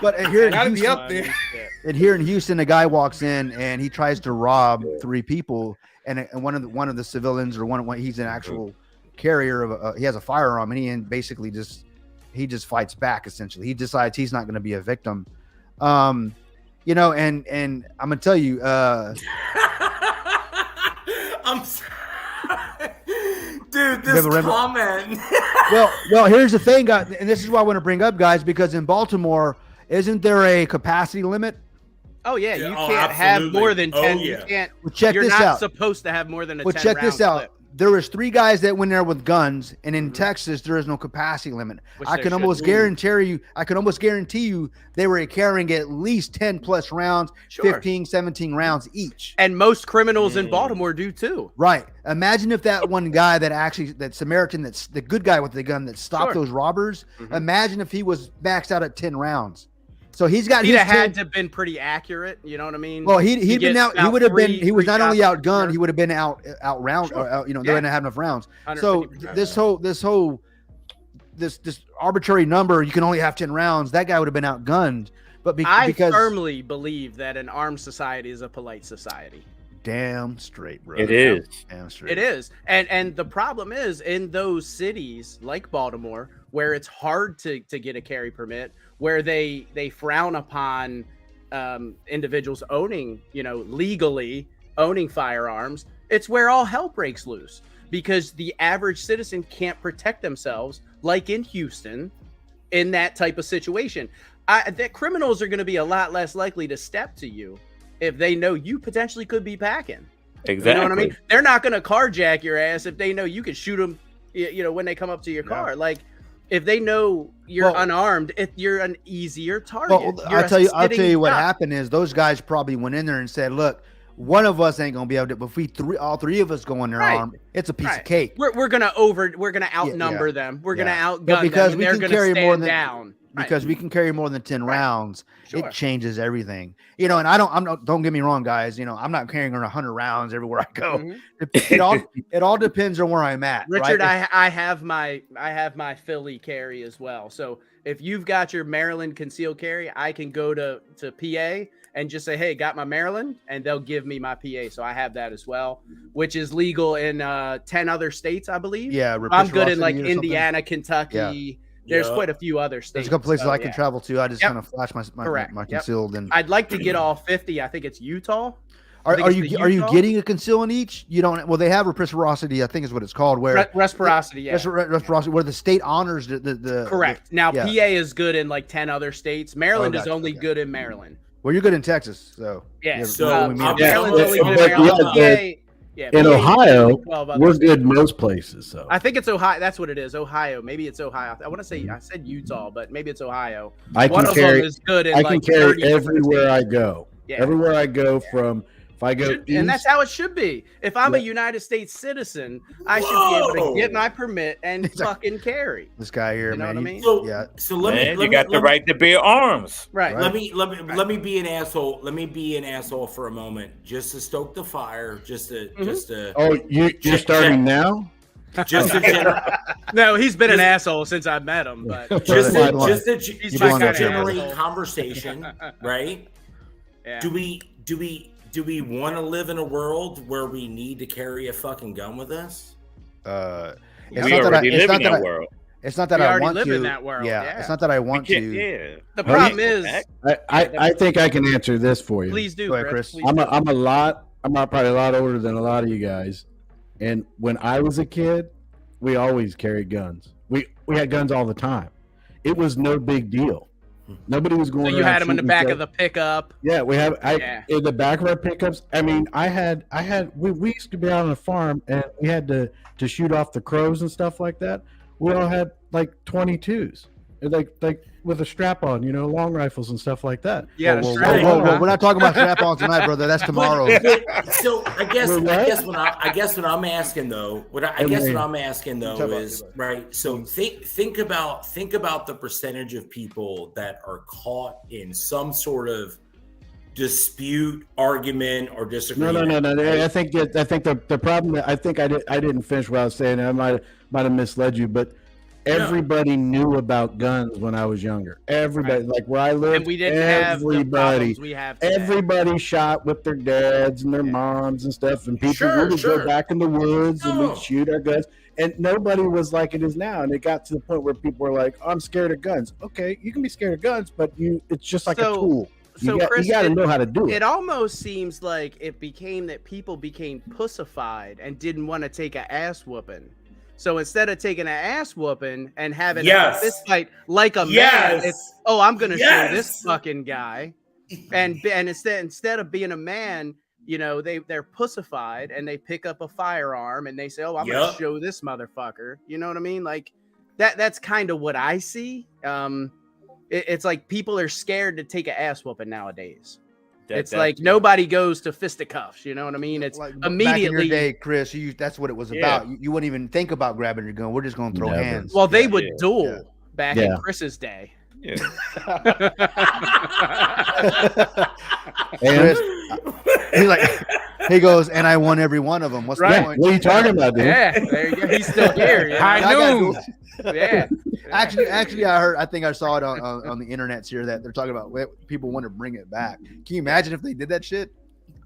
But here in Houston, a guy walks in and he tries to rob 3 people, and one of the civilians or he's an actual carrier of he has a firearm, and he basically just fights back. Essentially, he decides he's not going to be a victim. And I'm gonna tell you, I'm sorry. Dude, this comment. well, here's the thing, guys, and this is why I want to bring up, guys, because in Baltimore, isn't there a capacity limit? Oh yeah, you can't have more than 10. You can't. Well, you're not supposed to have more than a 10 check round this out. clip. There was 3 guys that went there with guns, and in Texas there is no capacity limit. I can almost guarantee you they were carrying at least 10 plus rounds, 15, 17 rounds each. And most criminals in Baltimore do too. Right. Imagine if that one guy that Samaritan, that's the good guy with the gun that stopped those robbers. Imagine if he was maxed out at 10 rounds. So he'd had to have been pretty accurate. You know what I mean? Well, he'd been out. He would have been. He was not only outgunned. He would have been out round. They didn't have enough rounds. So this arbitrary number, you can only have 10 rounds. That guy would have been outgunned. But I firmly believe that an armed society is a polite society. Damn straight, bro. It is. Damn straight. It is. And the problem is in those cities like Baltimore, where it's hard to get a carry permit, where they frown upon individuals owning, legally owning firearms, it's where all hell breaks loose, because the average citizen can't protect themselves, like in Houston, in that type of situation. That criminals are going to be a lot less likely to step to you if they know you potentially could be packing. Exactly. You know what I mean? They're not going to carjack your ass if they know you can shoot them, when they come up to your car. Like, if they know you're unarmed, you're an easier target. Well, I'll tell you what happened is those guys probably went in there and said, "Look, one of us ain't gonna be able to. But if all three of us go in there Right. armed, it's a piece Right. of cake. We're gonna outnumber them. We're gonna outgun But because them. we They're can gonna carry stand more than down. because we can carry more than 10 rounds, Sure. it changes everything. And don't get me wrong, guys. I'm not carrying around 100 rounds everywhere I go. Mhm. It all depends on where I'm at. Richard, right? I have my Philly carry as well. So if you've got your Maryland concealed carry, I can go to PA and just say, hey, got my Maryland, and they'll give me my PA. So I have that as well, which is legal in 10 other states, I believe. Yeah, I'm good in like reciprocity or something. Indiana, Kentucky. There's quite a few other states. There's a couple places so, I can yeah. travel to. I just Yep. kind of flash my Correct. Yep. concealed. And I'd like to get all 50. I think it's Utah. are think it's you the are you Utah. getting a conceal in each? You don't. Well, they have reciprocity. I think is what it's called. Where Reciprocity, yeah. reciprocity, where the state honors the Correct. Now, yeah. PA is good in like 10 other states. Maryland is gotcha, only okay. good in Maryland. Well, you're good in Texas, so Yeah. So, we meet I'm- in Maryland's yeah, only good in but Maryland. yeah, PA, yeah, In PA is Ohio, like 12 other we're states. good most places. So I think it's Ohio. That's what it is. Ohio. Maybe it's Ohio. I want to say I said Utah, but maybe it's Ohio. I One can of carry. them is good in I like can carry 30 different everywhere I states. go. Yeah. Everywhere I go from. If I go east, And that's how it should be. If I'm a Yeah. United States citizen, I should be able Whoa. to get my permit and It's like- fucking carry. this guy here, You know man. what I he- mean? So, yeah. so let Man, me you got the right to bear arms. Right. Let me be an asshole. Let me be an asshole for a moment, just to stoke the fire, just to Oh, you're Check- starting now? just to gener- No, he's been an Just- asshole since I met him, but just Line, to, line. just to, He's just my to kinda generate asshole. conversation, right? yeah. Do we want to live in a world where we need to carry a fucking gun with us? It's We not that I- already it's live not in that that I- world. It's not that We I already want live to. in that world, yeah. It's not that I We want can't, to. yeah. The problem Yeah. is, I think I can answer this for you. please do, Go ahead, Chris. Chris. Please do. I'm not probably a lot older than a lot of you guys. And when I was a kid, we always carried guns. We had guns all the time. It was no big deal. Nobody was going. So you around had him in the shooting back stuff. of the pickup. Yeah, we have. Yeah. In the back of our pickups. I mean, we used to be out on a farm and we had to shoot off the crows and stuff like that. We all had like 22s, like with a strap on, long rifles and stuff like that. Yeah, Whoa, strap whoa, on, whoa, huh? we're not talking about strap-ons tonight, brother. That's tomorrow. So I guess what I'm asking though, what I'm asking Talk though about is it. right. So think about the percentage of people that are caught in some sort of dispute, argument, or No. disagreement. I think the problem that I didn't finish what I was saying. I might have misled you, but everybody knew about guns when I was younger. Everybody, like where I lived, And we didn't have the everybody, problems we have today. everybody shot with their dads and their moms and stuff, and people Sure, would sure. go back in the woods and No. we'd shoot our guns. And nobody was like it is now. And it got to the point where people were like, "I'm scared of guns." Okay, you can be scared of guns, but it's just like a So- tool. so, You Chris, got to it- know how to do it. It almost seems like it became that people became pussified and didn't want to take an ass whooping. So instead of taking an ass whooping and having Yes. a fist fight like a Yes. man, it's I'm gonna show this Yes. fucking guy. And instead of being a man, they're pussified and they pick up a firearm and they say, "Oh, I'm gonna Yup. show this motherfucker." You know what I mean? Like that's kind of what I see. It's like people are scared to take an ass whooping nowadays. It's like nobody goes to fisticuffs. You know what I mean? It's Like, immediately. back in your day, Chris, that's what it was Yeah. about. You wouldn't even think about grabbing your gun. We're just going to throw Never. hands. Well, they Yeah, would yeah, duel yeah. back in Yeah. Chris's day. Yeah. Chris, he's like, he goes, and I won every one of them. What's Right. the point? What are you talking about, dude? Yeah, there you go. He's still here. you High know? I gotta noon. do it. Yeah. Actually, I think I saw it on the internet here that they're talking about people want to bring it back. Can you imagine if they did that shit?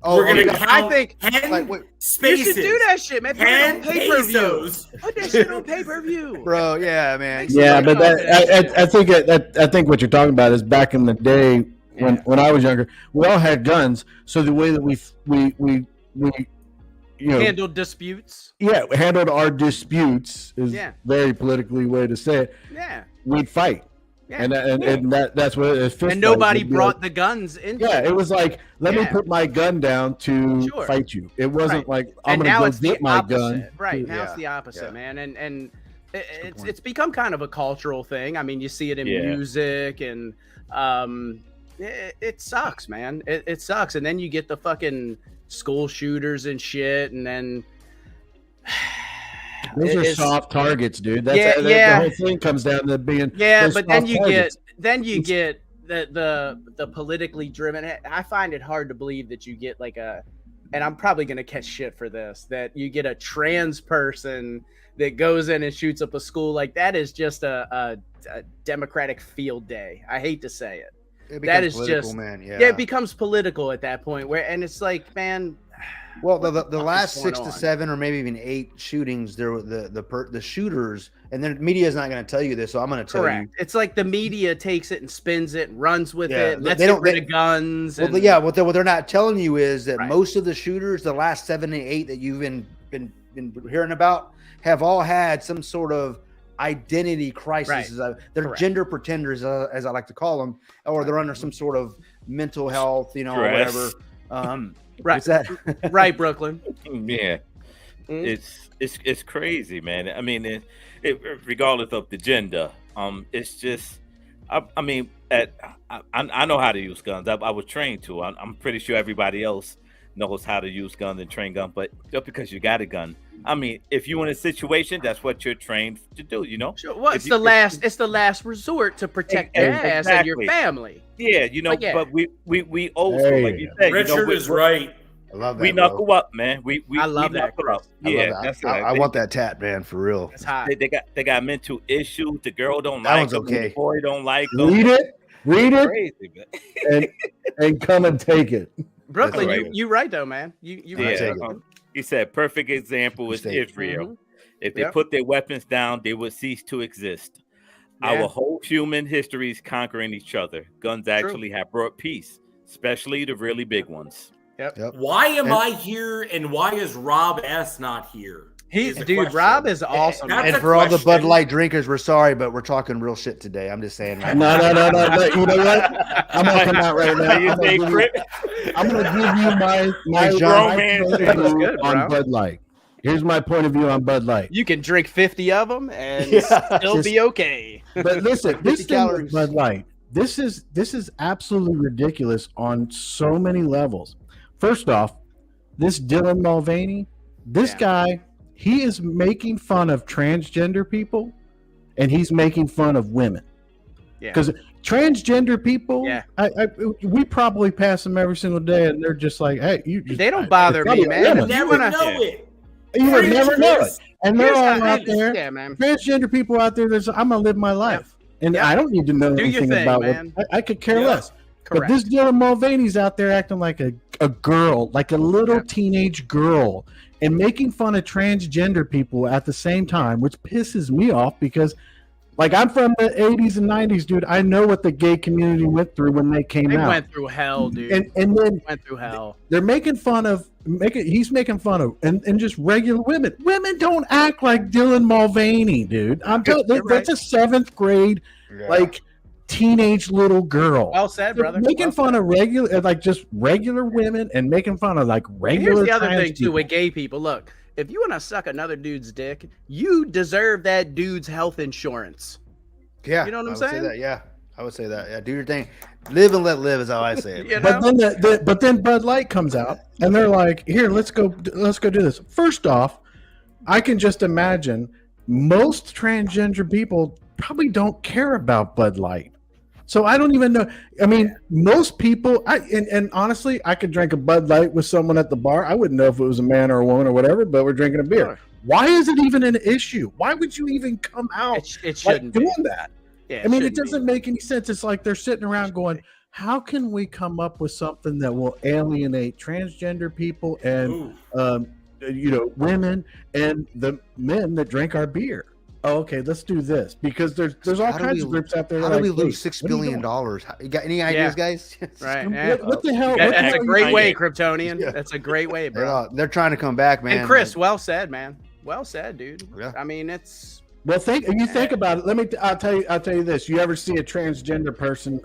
We're gonna yeah. count I think 10 like, wait, You spaces. should do that shit, man. Put it on 10 pay per view. pesos. Put that shit on pay per view. bro, yeah, man. Yeah, but Somebody I think I think what you're talking about is back in the day when I was younger, we all had guns. So the way that we Handle disputes. handled our disputes is Yeah. very politically way to say it. Yeah. We'd fight, Yeah. and that's what it is. Fist And nobody fight. We'd be brought like- the guns into Yeah, it. it was like, let me Yeah. put my gun down to Sure. fight you. It wasn't like I'm And gonna now go it's the get my opposite. gun. Right. Now Yeah, it's the opposite, yeah. man. And it's point. it's become kind of a cultural thing. I mean, you see it in Yeah. music and it sucks, man. It sucks. And then you get the fucking school shooters and shit, and then Those are it's- soft targets, dude. Yeah. The whole thing comes down to being those but then soft you targets. get the politically driven. I find it hard to believe that you get like and I'm probably gonna catch shit for this, that you get a trans person that goes in and shoots up a school. Like, that is just a Democratic field day. I hate to say it. It That becomes is political, just man. Yeah. Yeah, it becomes political at that point, and it's like, man. Well, the fuck last is 6 going to on? 7 or maybe even 8 shootings, there were the shooters, and then media is not going to tell you this, so I'm going to tell Correct. you. It's like the media takes it and spins it and runs with Yeah, it. Let's they get don't- rid they- of guns. Well, and- yeah, what they're not telling you is that Right. most of the shooters, the last 7 to 8 that you've been hearing about, have all had some sort of identity crisis. They're Correct. gender pretenders, as I like to call them, or they're under some sort of mental health, or Stress. whatever. Right. What's that? Right, Brooklyn. Yeah, Mm. it's crazy, man. I mean, it regardless of the gender, it's just, I mean, I know how to use guns. I was trained to. I'm pretty sure everybody else knows how to use guns and train guns. But just because you got a gun, I mean, if you're in a situation, that's what you're trained to do. Sure. Well, If it's the last resort to protect your ass and your Exactly. family. Yeah, But yeah. but we old school, like you said. Richard we, is right. I love that. We bro. knuckle up, man. We I love we that, knuckle up. I love Yeah, that. that's I right. want that tat, man, for real. That's hot. They got mental issues. The girl don't That like one's them. okay. The boy don't like them. Read it, Crazy, man. and come and take it. Brooklyn, That's right. you right though, man. You Yeah. right. take it. He said, perfect example is Mistake. Israel. Mhm. If they Yep. put their weapons down, they would cease to exist. Yeah. Our whole human history is conquering each other. Guns actually have brought peace, especially the really big ones. Why am And- I here and why is Rob S not here? He, is the dude, question. Rob is awesome. That's man. And a for all the Bud question. Light drinkers, we're sorry, but we're talking real shit today. I'm just saying. Right No. You know what? I'm gonna come out right now. You say, Crit? I'm gonna give you my John. Man. point of That's view good, bro. on Bud Light. Here's my point of view on Bud Light. You can drink 50 of them and Yeah. still Just- be okay. But listen, 50 this thing calories. with Bud Light, this is absolutely ridiculous on so many levels. First off, this Dylan Mulvaney, this Yeah. guy, he is making fun of transgender people, and he's making fun of women. Yeah. Because transgender people, Yeah. we probably pass them every single day, and they're just like, "Hey, you." They don't bother me, probably man. women. You Never wanna- know it. You would never know it. And they're Here's all how- out there. Yeah, man. Transgender people out there. I'm gonna live my life, and Yeah. I don't need to know Do your anything thing, about man. what I could care Yeah. less. Correct. But this Dylan Mulvaney's out there acting like a girl, like a little Yeah. teenage girl, and making fun of transgender people at the same time, which pisses me off because, like, I'm from the 80s and 90s, dude. I know what the gay community went through when they came They out. went through hell, dude. and then went through hell. they're making fun of he's making fun of and just regular women. Women don't act like Dylan Mulvaney, dude. I'm telling You're right. that's a 7th grade like teenage little girl. Well said, They're brother. making Well fun said. of regular like just regular women and making fun of like And regular here's the other trans thing too people. with gay people. Look, if you want to suck another dude's dick, you deserve that dude's health insurance. Yeah, You know what I'm I would say saying? that, yeah, I would say that. Yeah, do your thing. Live and let live is how I say it. You But know? then but then Bud Light comes out and they're like, "Here, let's go do this." First off, I can just imagine most transgender people probably don't care about Bud Light. So I don't even know. I mean, most people, and honestly, I could drink a Bud Light with someone at the bar. I wouldn't know if it was a man or a woman or whatever, but we're drinking a beer. Sure. Why is it even an issue? Why would you even come out It like shouldn't be. doing that? Yeah, I mean, it shouldn't be. doesn't make any sense. It's like they're sitting around going, how can we come up with something that will alienate transgender people and Ooh. women and the men that drink our beer? Oh, okay, let's do this because there's all How do kinds we- of groups out there. How like, do we lose hey, $6 what are you billion? doing? You got any ideas, guys? Right. Yeah. What the hell? That- what the that's hell a are great you way, doing? Kryptonian. Yeah. That's a great way, They're, bro. they're trying to come back, man. And Chris, well said, man. Well said, dude. Yeah. I mean, it's Well, think about it. I'll tell you this. You ever see a transgender person,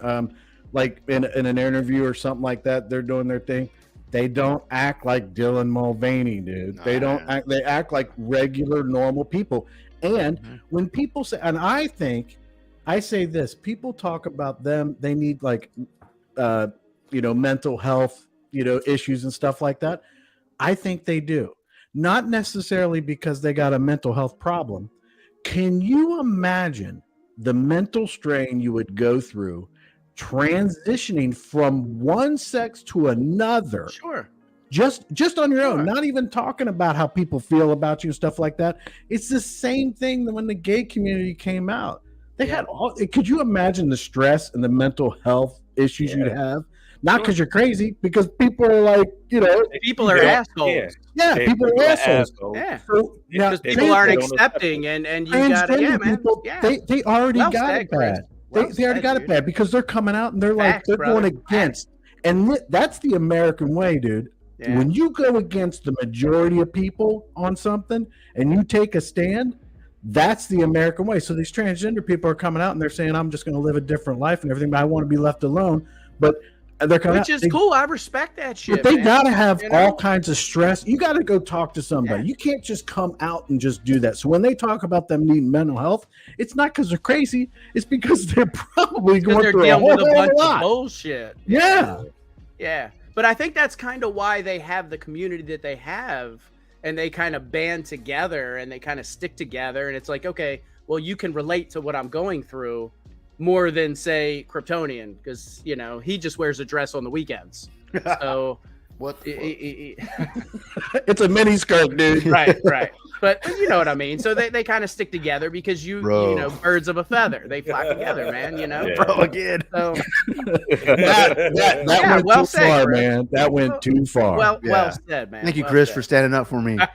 like in an interview or something like that? They're doing their thing. They don't act like Dylan Mulvaney, dude. They don't Nah. act. They act like regular, normal people. And when people say, and I say this, people talk about them. They need like, mental health, issues and stuff like that. I think they do. Not necessarily because they got a mental health problem. Can you imagine the mental strain you would go through transitioning from one sex to another? Sure. Just on your own, Sure. not even talking about how people feel about you and stuff like that. It's the same thing that when the gay community came out. They had all. Could you imagine the stress and the mental health issues you'd have? Not because you're crazy, because people are like, People are They don't assholes. care. yeah, people are assholes. Yeah. So now, Because They people aren't don't accept accepting, and you got to, transgender man. people, Yeah. they already Well got said, it Chris. bad. Well They already said, got it dude. bad because they're coming out and they're like, Facts, they're brother. going against. And that's the American way, dude. Yeah. When you go against the majority of people on something and you take a stand, that's the American way. So these transgender people are coming out and they're saying, I'm just going to live a different life and everything, but I want to be left alone. But they're coming Which out. is cool. I respect that shit. But they man. got to have You know? all kinds of stress. You got to go talk to somebody. Yeah. You can't just come out and just do that. So when they talk about them needing mental health, it's not because they're crazy. It's because they're probably Because going they're through a dealing whole with a bunch of lot. bullshit. Yeah. Yeah. But I think that's kind of why they have the community that they have, and they kind of band together and they kind of stick together. And it's like, okay, well, you can relate to what I'm going through more than, say, Kryptonian, because, he just wears a dress on the weekends. So, What? the fuck? It's a mini skirt, dude. right. But you know what I mean? So they kind of stick together because Bro. birds of a feather. They flock together, man, Yeah. Bro, again. So, That Yeah, went well too said, far, Chris. man. That went too far. well Yeah. said, man. Thank you, Well Chris, said. for standing up for me. Can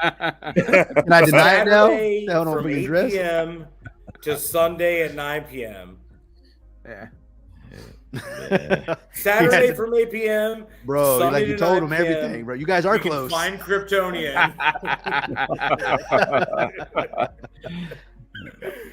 I deny it now? Saturday Hell no, from freaking 8 dress. p.m. to Sunday at 9 p.m. Yeah. Saturday from 8 p.m. Bro, Sunday like you to told 9 him p.m. everything, bro. You guys are You can close. find Kryptonian.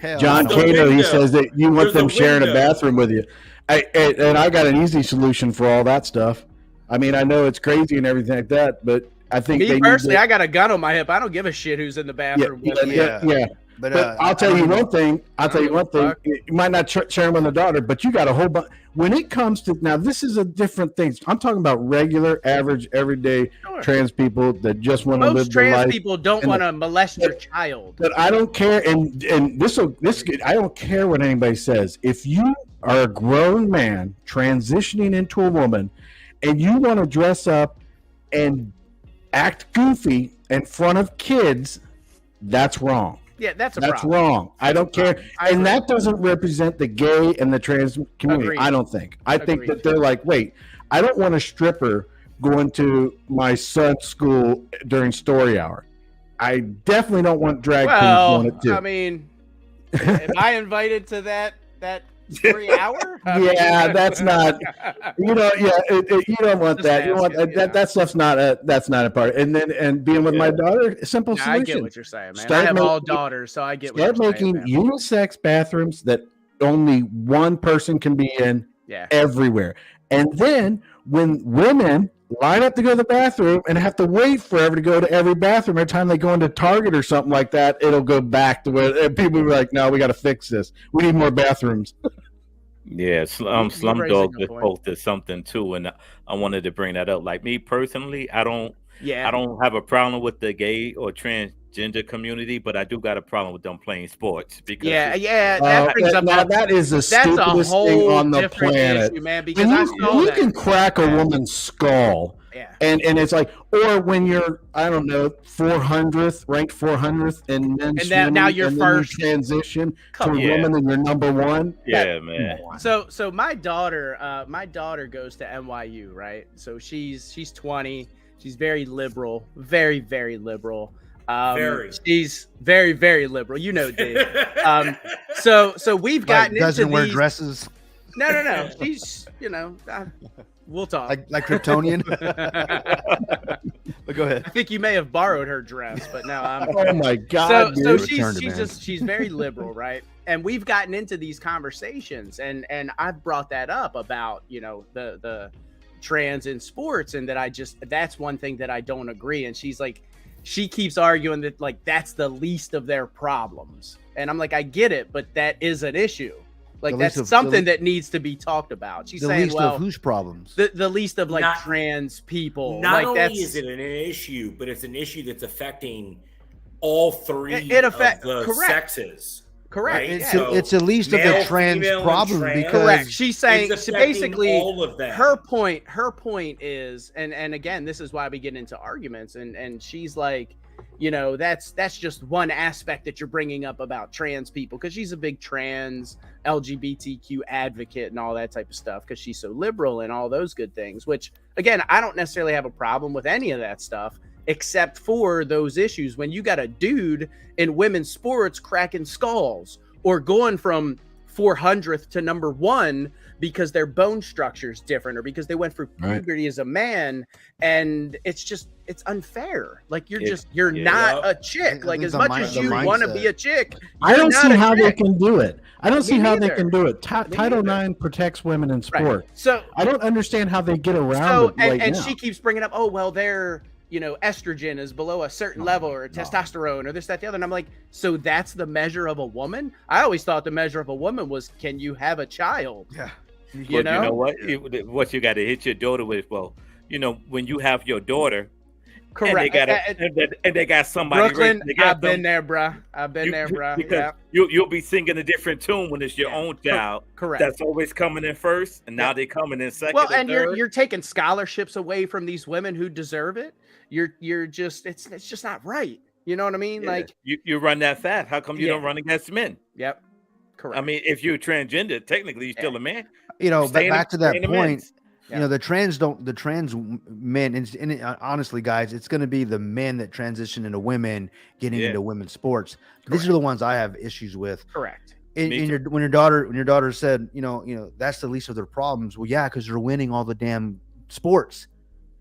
Hell John no. There's a Cato, he window. says that you want There's a them sharing a window. bathroom with you. And I got an easy solution for all that stuff. I mean, I know it's crazy and everything like that, but I think Me they personally, need I got a gun on my hip. I don't give a shit who's in the bathroom with me. yeah. But, But I'll tell I you don't one know. thing. I'll tell you one thing. Fuck. You might not share them with the daughter, but you got a whole bunch. When it comes to now, this is a different thing. I'm talking about regular, average, everyday Sure. trans people that just want to live Most their trans life. people don't and want to molest your child. But I don't care, and I don't care what anybody says. If you are a grown man transitioning into a woman, and you want to dress up and act goofy in front of kids, that's wrong. Yeah, that's a That's problem. wrong. I don't care, I and agree. that doesn't represent the gay and the trans community. Agreed. I don't think. I think Agreed. that they're like, wait, I don't want a stripper going to my son's school during story hour. I definitely don't want drag queens Well, doing it too. I mean, am I invited to that 3 hour? Yeah, that's not. You know, you don't want Just that. You want asking, yeah. that stuff's not a part. And being with my daughter, simple Yeah, I solution. get what you're saying, man. Start I have making- all daughters, so I get what Start you're making saying, man. unisex bathrooms that only one person can be in Yeah. everywhere. And then when women line up to go to the bathroom and have to wait forever to go to every bathroom, every time they go into Target or something like that, it'll go back to where and people will be like, no, we got to fix this. We need more bathrooms. Yeah, You raise a Slumdog good just point. posted something too, and I wanted to bring that up. Like me personally, I don't Yeah. have a problem with the gay or transgender community, but I do got a problem with them playing sports because Yeah. That brings up now that is the that's a stupidest thing whole on the different planet. issue, man. Because When I you, saw when you that. can crack a woman's skull, Yeah. and it's like, or when you're, I don't know, 400th, ranked 400th in men's And now swimming, you're and then you first. transition to Come a on. Yeah. woman and you're number one. yeah, man. So my daughter goes to NYU, right? So she's 20. She's very liberal, very, very liberal. Very. She's very, very liberal. You know, Dave. So we've Like, gotten doesn't into wear these. dresses No. She's, we'll talk. like Kryptonian. But go I ahead. think you may have borrowed her dress, but no, I'm. Oh my God, So dude. she's very liberal, right? And we've gotten into these conversations, and I've brought that up about the trans in sports, and that that's one thing that I don't agree. And she's like, she keeps arguing that like that's the least of their problems, and I'm like, I get it, but that is an issue. Like The that's least of- something that needs to be talked about. She's The saying, least well, of whose problems? the least of like Not- trans people. Not like only that's is it an issue, but it's an issue that's affecting all three It affect- of the correct. sexes. correct. right? It's, Yeah. So it's the least of the male, trans female, and problem trans. because Correct. She's saying It's so affecting basically all of them. her point is, and again, this is why we get into arguments, and she's like, you know, that's just one aspect that you're bringing up about trans people, because she's a big trans LGBTQ advocate and all that type of stuff, because she's so liberal and all those good things, which again, I don't necessarily have a problem with any of that stuff, except for those issues when you got a dude in women's sports cracking skulls or going from 400th to number 1 because their bone structure is different or because they went through Right. puberty as a man, and it's unfair. Like you're Yeah. you're Yeah. not Yep. a chick. I Like think as the much mind- as the you want to mindset. be a chick, I you're don't not see a how they chick. can do it. I don't Me see how they neither. can do it. Me Title neither. IX protects women in Right. sport. So I don't understand how they get around so it and, right and now. she keeps bringing up, oh well, their estrogen is below a certain level, or testosterone, or this, that, the other. And I'm like, so that's the measure of a woman? I always thought the measure of a woman was, can you have a child? yeah, You But know? you know what? What you got to hit your daughter with? Well, you know, when you have your daughter, Correct. and they got somebody. Brooklyn, they got I've been there, bruh. I've been there, bruh. Because Yeah, you'll be singing a different tune when it's your Yeah. own child. correct. That's always coming in first, and now Yeah. they coming in second. Well, or and third. you're taking scholarships away from these women who deserve it. You're just it's just not right. You know what I mean? Yeah. Like, you run that fast. How come you Yeah. don't run against men? yep, correct. I mean, if you're transgender, technically you're still a man. you know, Stay in back the- to that stay in the point. men's. You know, the trans men, and honestly, guys, it's going to be the men that transition into women getting Yeah. into women's sports. These are the ones I have issues with. correct. And, Me and when your daughter said, you know, that's the least of their problems. Well, yeah, because they're winning all the damn sports.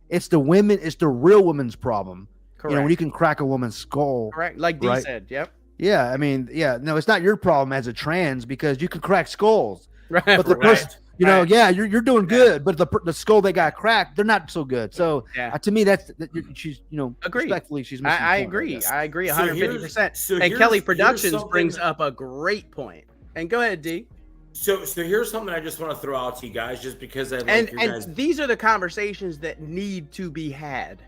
It's the women. It's the real women's problem. Correct. You know, when you can crack a woman's skull. correct. Like D Right. said. Yep. Yeah, I mean, yeah, no, it's not your problem as a trans because you can crack skulls. Right. But the Right. person, you know, Right. yeah, you're doing good, but the skull they got cracked, they're not so good. So Yeah. to me, she's Agreed. respectfully, she's missing the I point, agree. guess. I agree So 150%. so And here's- Kelly here's Productions something- brings up a great point. And go ahead, D. So here's something I just want to throw out to you guys, just because I like your guys. And these are the conversations that need to be had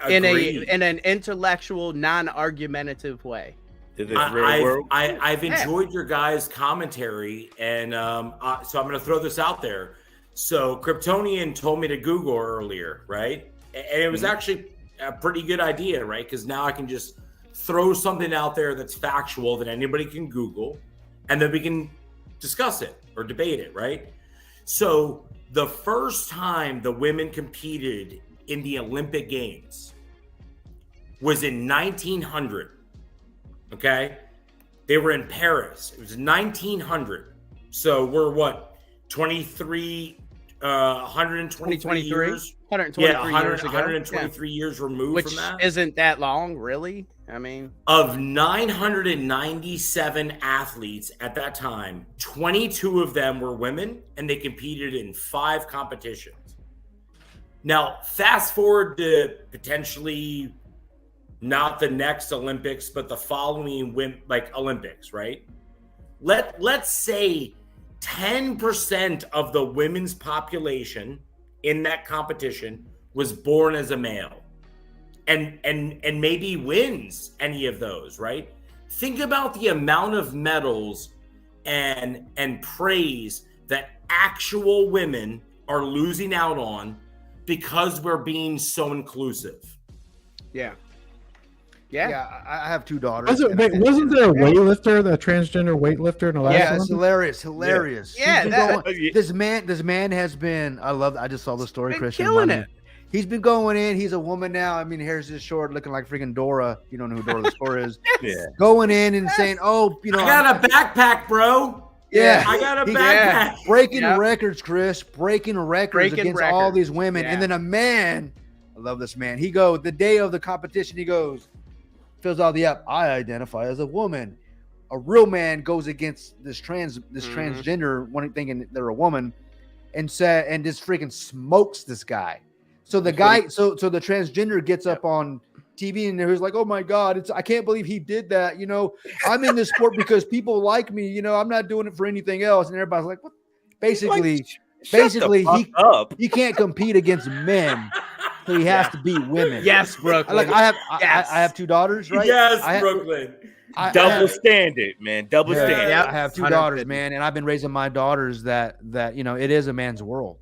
in Agreed. an intellectual, non-argumentative way. To this real world. I've enjoyed your guys' commentary, and so I'm going to throw this out there. So Kryptonian told me to Google earlier, right? And it was actually a pretty good idea, right? Because now I can just throw something out there that's factual that anybody can Google, and then we can discuss it or debate it, right? So the first time the women competed in the Olympic Games was in 1900. Okay, they were in Paris. It was 1900. So we're what, 123 2023? years. 123 Yeah, years ago. 123 years removed Which from that. isn't that long, really. I mean, Of 997 athletes at that time, 22 of them were women, and they competed in 5 competitions. Now, fast forward to potentially not the next Olympics, but the following Olympics, right? Let's say 10% of the women's population in that competition was born as a male. And maybe wins any of those, right? Think about the amount of medals and praise that actual women are losing out on because we're being so inclusive. yeah. I have 2 daughters. Wasn't there a weightlifter, the transgender weightlifter in the last Yeah, it's Olympics? hilarious. Yeah, He's been going- this man has been. I just saw the story. Been Christian killing London. it. He's been going in. He's a woman now. I mean, hair's just short, looking like freaking Dora. You don't know who Dora the Explorer is. Yeah. Going in and saying, "Oh, you know, I got a backpack, bro. yeah, I got a He- backpack. breaking Yep. records, Chris, breaking records Breaking against all records. these women." Yeah. And then a man, I love this man. He goes the day of the competition. He goes, fills out the app. I identify as a woman. A real man goes against this transgender one thinking they're a woman, and just freaking smokes this guy. So the guy, so the transgender gets up on TV and there's like, oh my God, I can't believe he did that. You know, I'm in this sport because people like me. You know, I'm not doing it for anything else. And everybody's like, what? Basically, he can't compete against men. So he has to beat women. Yes, Brooklyn. Like I have 2 daughters, right? Yes, Brooklyn. Double standard, man. Double standard. Yep. I have 2 100%. daughters, man, and I've been raising my daughters that you know, it is a man's world.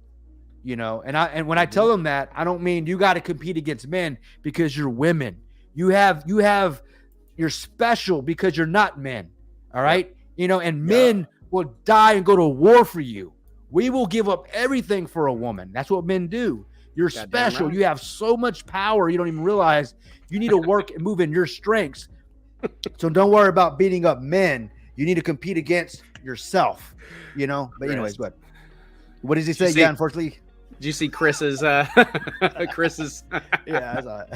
You know, and when I tell them that, I don't mean you got to compete against men because you're women. You're special because you're not men. All right. You know, and men will die and go to war for you. We will give up everything for a woman. That's what men do. You're special. Right. You have so much power. You don't even realize you need to work and move in your strengths. So don't worry about beating up men. You need to compete against yourself, you know, but anyways, go ahead. What does he say? Yeah, unfortunately. Did you see Chris's Chris's? Yeah, I saw it.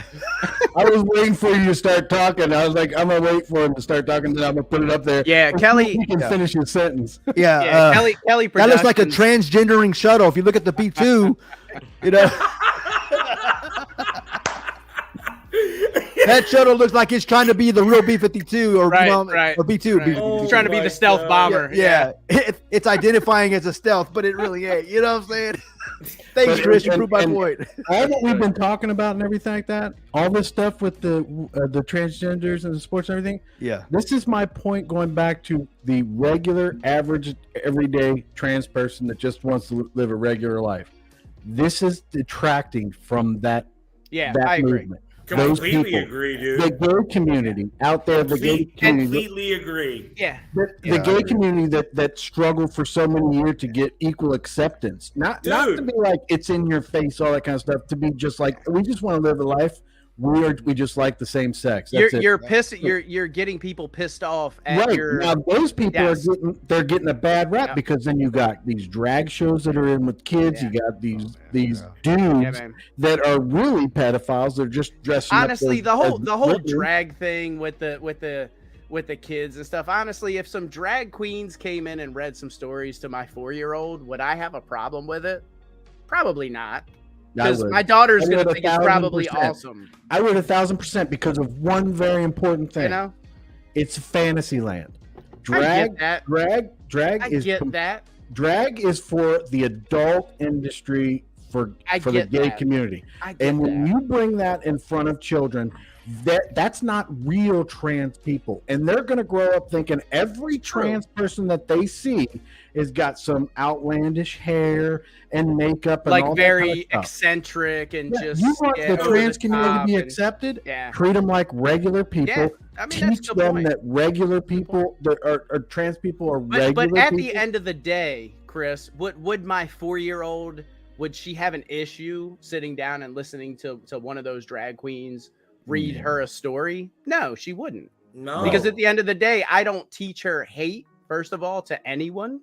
I was waiting for you to start talking. I was like, I'm gonna wait for him to start talking, then I'm gonna put it up there. Yeah, Kelly. He can finish his sentence. Yeah, Kelly. That looks like a transgendering shuttle. If you look at the B2, you know. That shuttle looks like it's trying to be the real B-52 or, right. or B-2. Right. Oh, it's trying to be the stealth bomber. Yeah. It's identifying as a stealth, but it really ain't. You know what I'm saying? Thanks, Chris. You proved my point. All that we've been talking about and everything like that, all this stuff with the transgenders and the sports and everything. Yeah. This is my point going back to the regular, average, everyday trans person that just wants to live a regular life. This is detracting from that. Yeah, that I agree. movement. Completely agree, dude. The gay community out there, the gay community. Completely agree. Yeah. The gay community that struggled for so many years to get equal acceptance. Not to be like it's in your face, all that kind of stuff. To be just like we just want to live a life. We just like the same sex. That's you're pissed. You're getting people pissed off at right. your. Now those people are getting a bad rap because then you got these drag shows that are in with kids. You got these dudes that are really pedophiles. They're just dressing. Honestly, up the whole drag thing with the kids and stuff. Honestly, if some drag queens came in and read some stories to my 4-year-old, would I have a problem with it? Probably not. Because my daughter's going to think it's probably awesome. I would 1,000% because of one very important thing. You know? It's fantasy land. Drag is for the adult industry for the gay community. And when you bring that in front of children, that's not real trans people. And they're going to grow up thinking every trans person that they see has got some outlandish hair and makeup and like all very that kind of eccentric and just you want the trans community to be accepted. Treat them like regular people. Yeah. I mean, teach them that regular people that are trans people are regular but at people. the end of the day, Chris, would my 4-year-old, would she have an issue sitting down and listening to one of those drag queens read her a story? No, she wouldn't. No, because at the end of the day, I don't teach her hate, first of all, to anyone.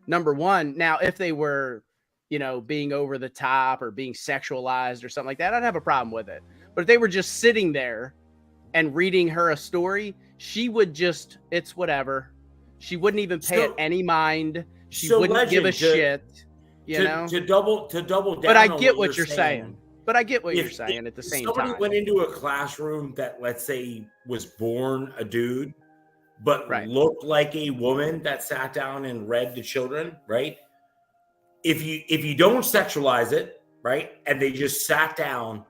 Number one. Now, if they were, being over the top or being sexualized or something like that, I'd have a problem with it. But if they were just sitting there and reading her a story, she would just, it's whatever. She wouldn't even pay it any mind. She wouldn't give a shit, To double down. But I get what you're saying. But I get what you're saying at the same time. Somebody went into a classroom that, let's say, was born a dude, but looked like a woman that sat down and read to children, right? If you don't sexualize it, right, and they just sat down,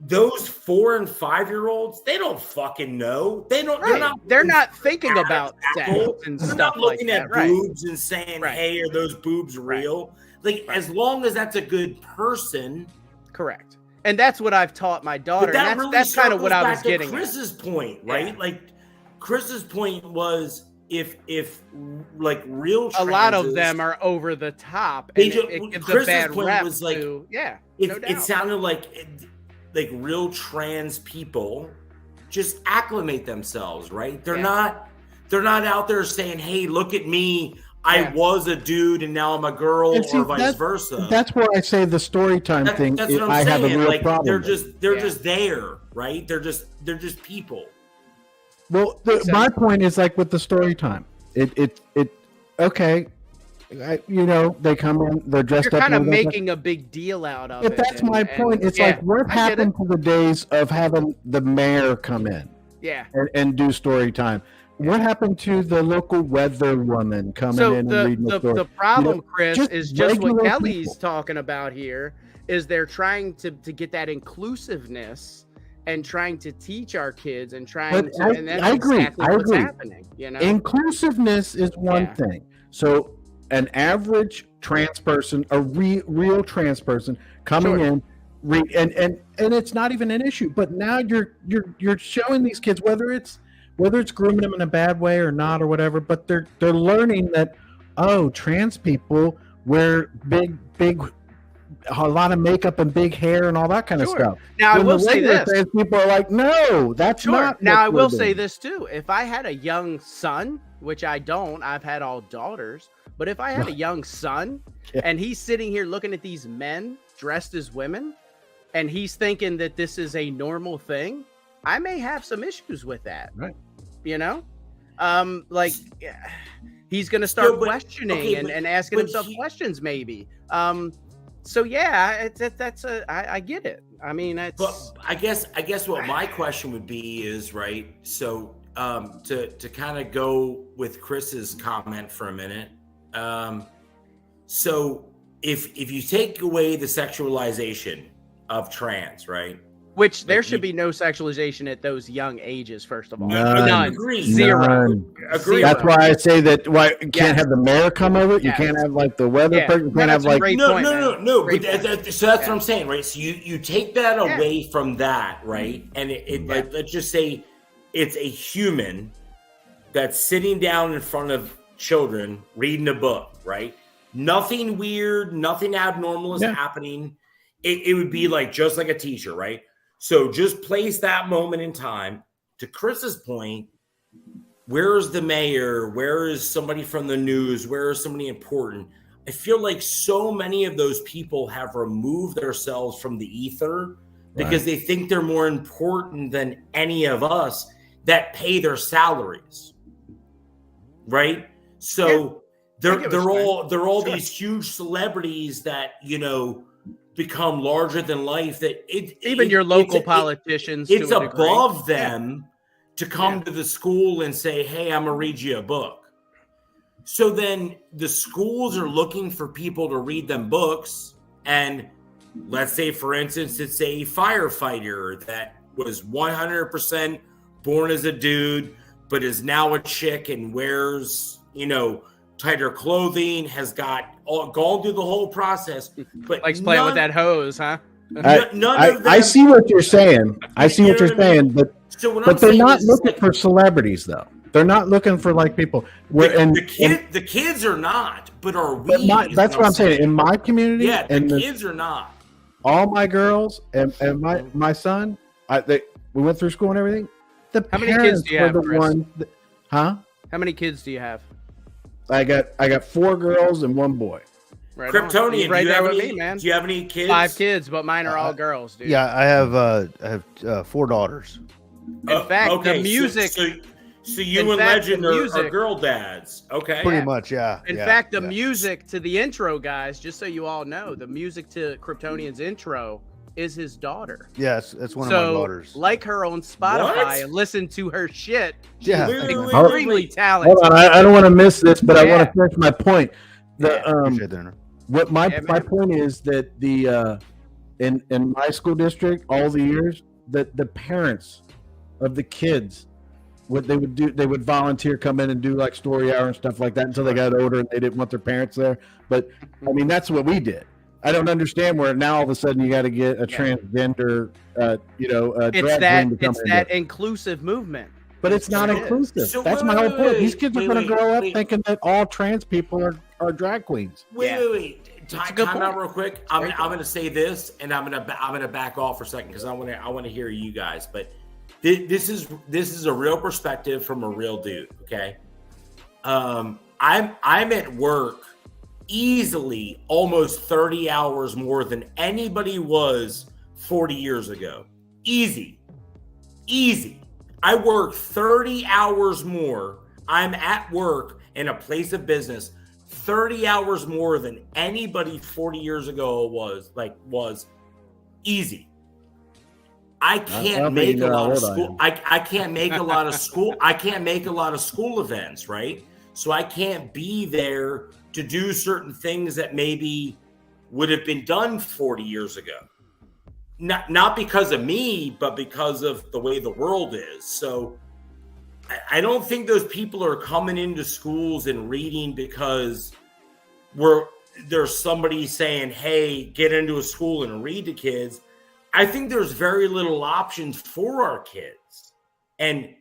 those 4 and 5-year-olds, they don't fucking know. They don't. Right. They're not thinking about sex and they're stuff not looking like at that. boobs and saying, "Hey, are those boobs real?" Like, as long as that's a good person. Correct. And that's what I've taught my daughter. But that's kind of what I was getting Chris's point, right? Yeah. Like, Chris's point was if like real transes, a lot of them are over the top, and it gives a bad rep was like, it sounded like real trans people just acclimate themselves, right? They're not out there saying, "Hey, look at me. I was a dude and now I'm a girl," or vice versa. That's where I say the story time thing. That's what I'm saying. Have a real problem. They're just there, right? They're just people. Well, my point is like with the story time. Okay, they come in, they're dressed You're up. kind of and everything. making a big deal out of But it. that's my point. It's like, what happened to the days of having the mayor come in Yeah. and do story time? What happened to the local weather woman coming So in and reading the story? the problem, You know, Chris, just is just what regular Kelly's people. talking about here. Is they're trying to get that inclusiveness and trying to teach our kids and trying But to, and that's I agree. exactly I what's agree. happening. You know, Inclusiveness is one Yeah. thing. So an average trans person, a real trans person coming Sure. in, and it's not even an issue. But now you're showing these kids whether it's grooming them in a bad way or not or whatever. But they're learning that trans people wear big a lot of makeup and big hair and all that kind of Sure. stuff. Now I When will the say regular this. trans people are like, no, that's Sure. not. Now what I we're will doing. say this too. If I had a young son, which I don't, I've had all daughters, but if I had a young son Yeah. and he's sitting here looking at these men dressed as women and he's thinking that this is a normal thing, I may have some issues with that. Right. You know? Like he's gonna start No, but- questioning okay, and asking but himself he- questions maybe. So yeah, I get it. I mean, it's But I guess what my question would be is, right. So to kind of go with Chris's comment for a minute. So if you take away the sexualization of trans, right? which there Like should you- be no sexualization at those young ages. First of all, None. Agreed. Zero. None. Agreed. That's why I say that. Why you can't Yes. have the mayor come over? You Yes. can't have like the weather Yeah. person. You No, can't that's have a like great No, point, no, man. no, no. Great But point. so that's Yeah. what I'm saying, right? So you take that Yeah. away from that, right? And like, let's just say it's a human that's sitting down in front of children reading a book, right? Nothing weird, nothing abnormal is Yeah. happening. It would be like just like a teacher, right? So just place that moment in time. To Chris's point, where is the mayor? Where is somebody from the news? Where is somebody important? I feel like so many of those people have removed themselves from the ether because they think they're more important than any of us that pay their salaries. Right? So I get what you're they're all Sure. these huge celebrities that, become larger than life, that Even your local politicians. it's to a degree. above them to come to the school and say, hey, I'm gonna read you a book. So then the schools are looking for people to read them books. And let's say, for instance, it's a firefighter that was 100% born as a dude, but is now a chick and wears, tighter clothing, has gone through the whole process, but Likes playing with that hose, huh? none of them. I see what you're saying. I see You what know you're what I mean? saying, but So what I'm they're saying not is, looking like, for celebrities though. They're not looking for like people. the kids are not, but are we? That's what I'm saying. In my community, Yeah, and the kids are not. all my girls and my son, we went through school and everything. The How many kids parents do you were have, the Chris? ones that- huh? How many kids do you have? I got 4 girls and 1 boy. Right on. Kryptonian, You're right do you there have with any? me, man. Do you have any kids? 5 kids, but mine are all girls, dude. Yeah, I have 4 daughters. In fact, the okay, music. So you in and fact, Legend the are music- girl dads. Okay. Pretty much, yeah. In yeah, fact, the yeah. music to the intro, guys, just so you all know, the music to Kryptonian's intro is his daughter. Yeah, it's one of my So, daughters. like her on Spotify What? and listen to her shit. Yeah. Wait, wait, wait, Extremely wait. talented. Hold on, I don't want to miss this, but I Yeah. want to finish my point. The Appreciate that. what my Yeah, my man. point is that the in my school district all the years that the parents of the kids what they would do, they would volunteer, come in and do like story hour and stuff like that until they got older and they didn't want their parents there. But I mean, that's what we did. I don't understand where now all of a sudden you got to get a transgender, It's drag that queen to come it's in that there. inclusive movement. But it's not it is. inclusive. So That's my whole point. These kids are wait, going to wait, grow up wait. thinking that all trans people are drag queens. Wait, Yeah. wait. a good Time out point. real quick. I'm going to say this, and I'm going to back off for a second because I want to hear you guys. But this is a real perspective from a real dude. Okay. I'm at work easily almost 30 hours more than anybody was 40 years ago. Easy. I work 30 hours more. I'm at work in a place of business 30 hours more than anybody 40 years ago was easy. I can't make a lot of school. I can't make a lot of school. I can't make a lot of school events, right? So I can't be there to do certain things that maybe would have been done 40 years ago. Not because of me, but because of the way the world is. So I don't think those people are coming into schools and reading because there's somebody saying, hey, get into a school and read to kids. I think there's very little options for our kids. And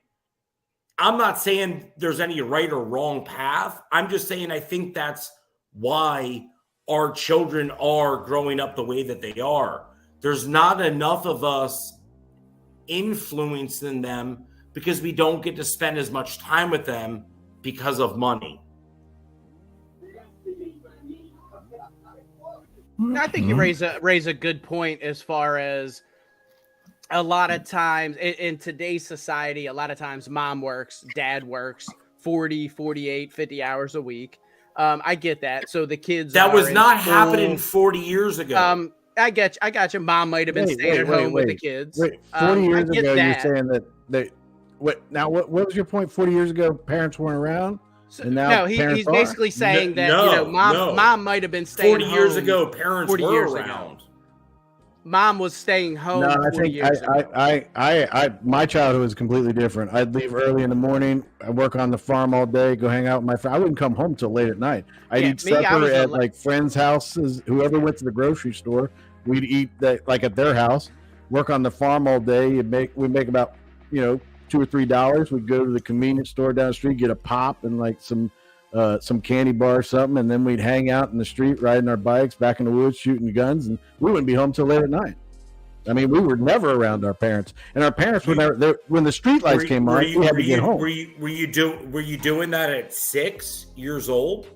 I'm not saying there's any right or wrong path. I'm just saying I think that's why our children are growing up the way that they are. There's not enough of us influencing them because we don't get to spend as much time with them because of money. I think you raise a good point as far as a lot of times in today's society, a lot of times mom works, dad works 40, 48, 50 hours a week. I get that. So the kids that was not school. Happening 40 years ago. I got you. Mom might have been staying at home with the kids. 40 years ago, that. you're saying that what was your point? 40 years ago, parents weren't around? So, and now he's basically saying that mom might have been staying 40 home years ago, parents 40 were years around. Ago. Mom was staying home. No, I think my childhood was completely different. I'd leave early in the morning. I work on the farm all day, go hang out with my friends. I wouldn't come home till late at night. I'd eat supper at like friends' houses. Whoever went to the grocery store, we'd eat that like at their house. Work on the farm all day. We'd make about $2 or $3. We'd go to the convenience store down the street, get a pop and like some candy bar or something, and then we'd hang out in the street, riding our bikes, back in the woods, shooting guns, and we wouldn't be home till late at night. I mean, we were never around our parents, and our parents were never. When the street lights came on, we had to get home. Were you doing that at 6 years old?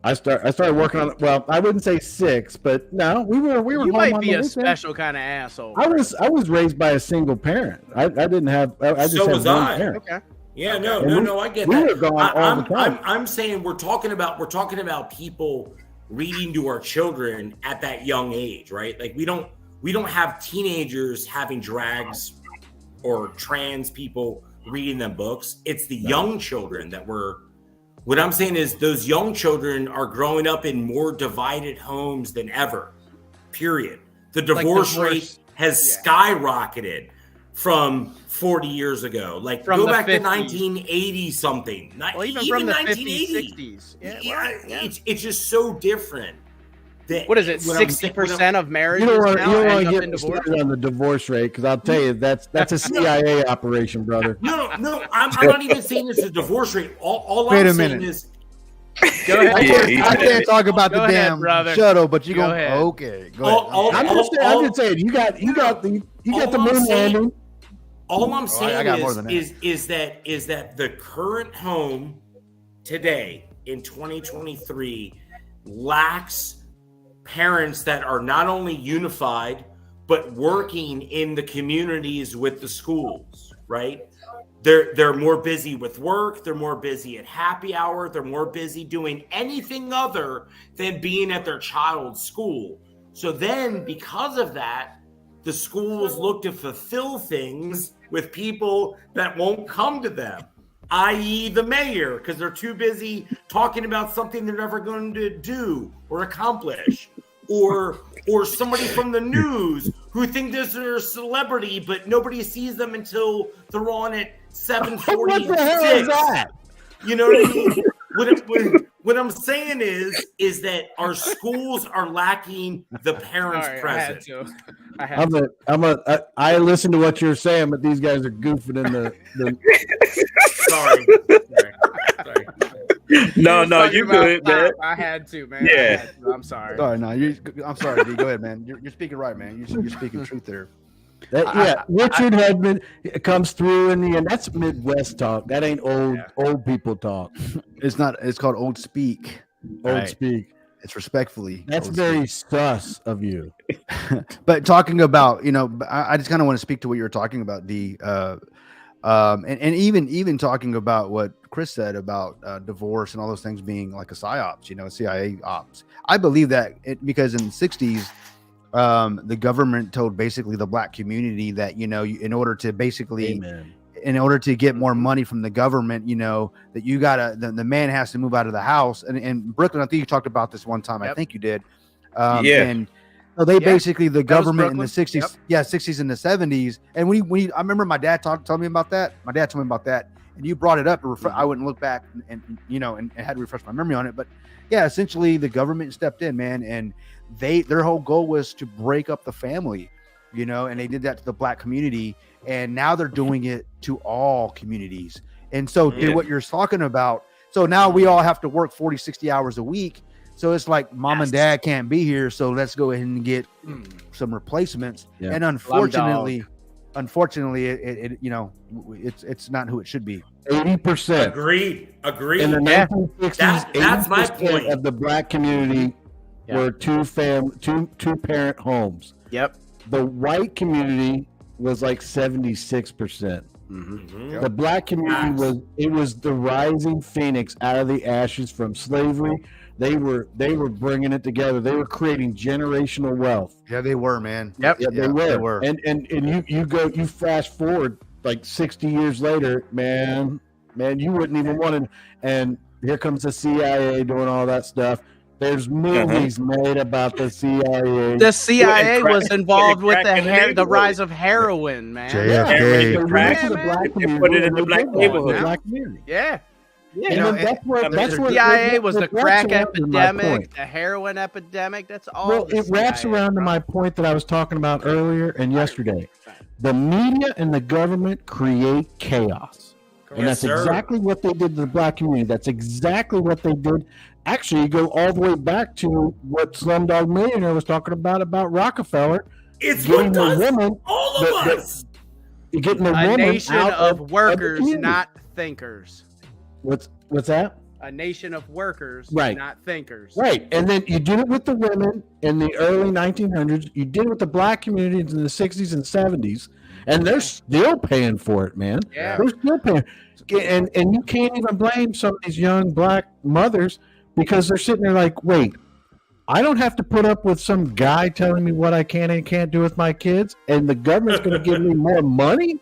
I started working on. Well, I wouldn't say 6, but no, we were. You home might on be the a weekend. special kind of asshole. I was raised by a single parent. I didn't have. I just So had was one I. parent. Okay. Yeah, Okay. no, I get we that. were gone all the time. I'm saying we're talking about people reading to our children at that young age, right? Like we don't have teenagers having drags or trans people reading them books. It's the young children that what I'm saying is those young children are growing up in more divided homes than ever, period. The divorce rate has skyrocketed from 40 years ago. Like from go the back 50s. to 1980 something. Well, even from the 1980. 50s, 60s. Yeah. It's just so different. What is it? 60% of marriages You don't want now end to up get in me divorce. started on the divorce rate because I'll tell you that's a CIA operation, brother. No, I'm not even saying it's a divorce rate. All Wait I'm a saying minute. is Go ahead. I can't talk about the Go ahead, damn brother. shuttle, but you Go go ahead. okay. Go ahead. I'm just saying you got the moon landing. all I'm I saying got more than that. is that the current home today in 2023 lacks parents that are not only unified but working in the communities with the schools, right? They're more busy with work, they're more busy at happy hour, they're more busy doing anything other than being at their child's school. So then because of that, the schools look to fulfill things with people that won't come to them, i.e. the mayor, because they're too busy talking about something they're never going to do or accomplish, or somebody from the news who think they're a celebrity, but nobody sees them until they're on at 7:46. What the hell is that? You know what I mean? What I'm saying is that our schools are lacking the parents Sorry, present. I listen to what you're saying, but these guys are goofing in the Sorry. No, Talking you about good, man. I had to, man. Yeah. I had to. I'm sorry. Sorry, no, I'm sorry, D. Go ahead, man. You're speaking right, man. You're speaking truth there. Richard Hedman comes through in the end. That's Midwest talk. That ain't old people talk. It's not. It's called old speak. Old Right. speak. It's respectfully. That's old very sus of you. But talking about, I just kind of want to speak to what you were talking about, D. And even talking about what Chris said about divorce and all those things being like a psyops, CIA ops. I believe that because in the 60s, the government told basically the black community that, in order to basically, Amen. in order to get more money from the government, that you gotta, the man has to move out of the house. And Brooklyn, I think you talked about this one time. I think you did. Yeah. And so they basically, the government in the Brooklyn. 60s, 60s and the 70s. And when I remember my dad told me about that. My dad told me about that. And you brought it up. I wouldn't look back and had to refresh my memory on it. But yeah, essentially the government stepped in, man. And their whole goal was to break up the family, and they did that to the black community. And now they're doing it to all communities. And so what you're talking about. So now we all have to work 40, 60 hours a week. So it's like mom and dad can't be here. So let's go ahead and get some replacements. Yeah. And unfortunately, it's not who it should be. 80%. Agreed. In the 1960s, That's my 80% point. of the black community were two parent homes. Yep. The white community was like 76%. Mhm. The black community was the rising phoenix out of the ashes from slavery. They were bringing it together. They were creating generational wealth. Yeah, they were, man. Yep. Yeah, they were. And you fast forward like 60 years later, man, you wouldn't even want to. And here comes the CIA doing all that stuff. There's movies made about the CIA. The CIA crack- was involved with crack in the neighborhood. the rise of heroin, man. JFK. They crack- went to the black they community. put it in the They black did that with neighborhood. the black community. Yeah. And then that's where The CIA was the crack wraps around to my point. epidemic, the heroin epidemic. That's all. Well, the it wraps CIA, around to bro. my point that I was talking about earlier and yesterday. The media and the government create chaos. And Yes, that's sir. exactly what they did to the black community. That's exactly what they did. Actually, you go all the way back to what Slumdog Millionaire was talking about Rockefeller. It's Getting what the does woman, all of the- us. Getting the A woman nation out of workers, community. not thinkers. What's that? A nation of workers, Right. not thinkers. Right. And then you did it with the women in the early 1900s. You did it with the black communities in the 60s and 70s. And they're still paying for it, man. Yeah. They're still paying. And you can't even blame some of these young black mothers because they're sitting there like, wait, I don't have to put up with some guy telling me what I can and can't do with my kids, and the government's going to give me more money?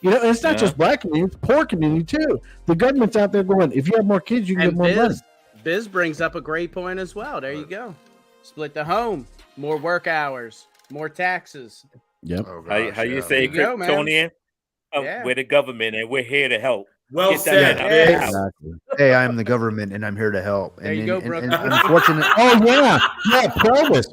And it's not just black community, it's poor community too. The government's out there going, if you have more kids, you can And get more money. Biz brings up a great point as well. There you go. Split the home, more work hours, more taxes. Yep. Oh, How you say, There you go, man. Kryptonian? Yeah. We're the government and we're here to help. Well Get that said. man out Yeah. the house. Exactly. Hey, I am the government and I'm here to help. There you go, Brooke. And unfortunately, Oh yeah, Pelvis.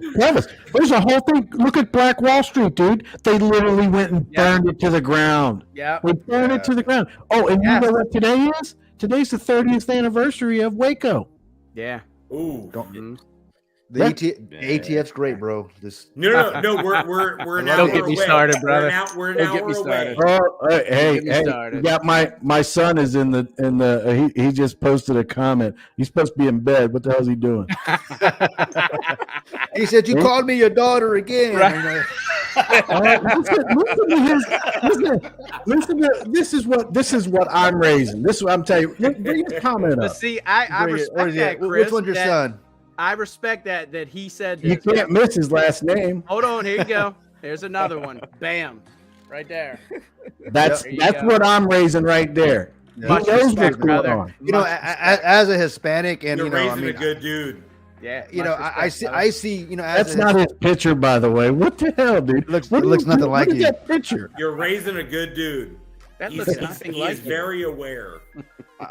There's a whole thing. Look at Black Wall Street, dude. They literally went and burned it to the ground. Yeah. They burned it to the ground. Oh, and you know what today is? Today's the 30th anniversary of Waco. Yeah. Ooh. Mhm. the ATF's great, bro. No. We're an hour Don't get me away. started, brother. We're an Don't get hour me away. started. Oh, hey, Get me started. you got my son is in the he just posted a comment. He's supposed to be in bed. What the hell is he doing? He said, "You called me your daughter again." Right. All right, listen to this is what I'm raising. This is what I'm telling you. Bring your comment But up. see, I respect that, Chris. Which one's your that- son? I respect that he said You this. can't miss his last name. Hold on, here you go. Here's another one. Bam. Right there. That's There you that's go. what I'm raising right there. He Much knows respect, what's going brother. on. You know, Much respect. as a Hispanic, and You're you know, I raising mean, a good dude. Yeah. you know, much I respect, see, you know, That's as a, not his picture, by the way. What the hell, dude? Looks- What it looks nothing like what is you. that picture? You're raising a good dude. That He's, looks he's, nothing he like is him. very aware.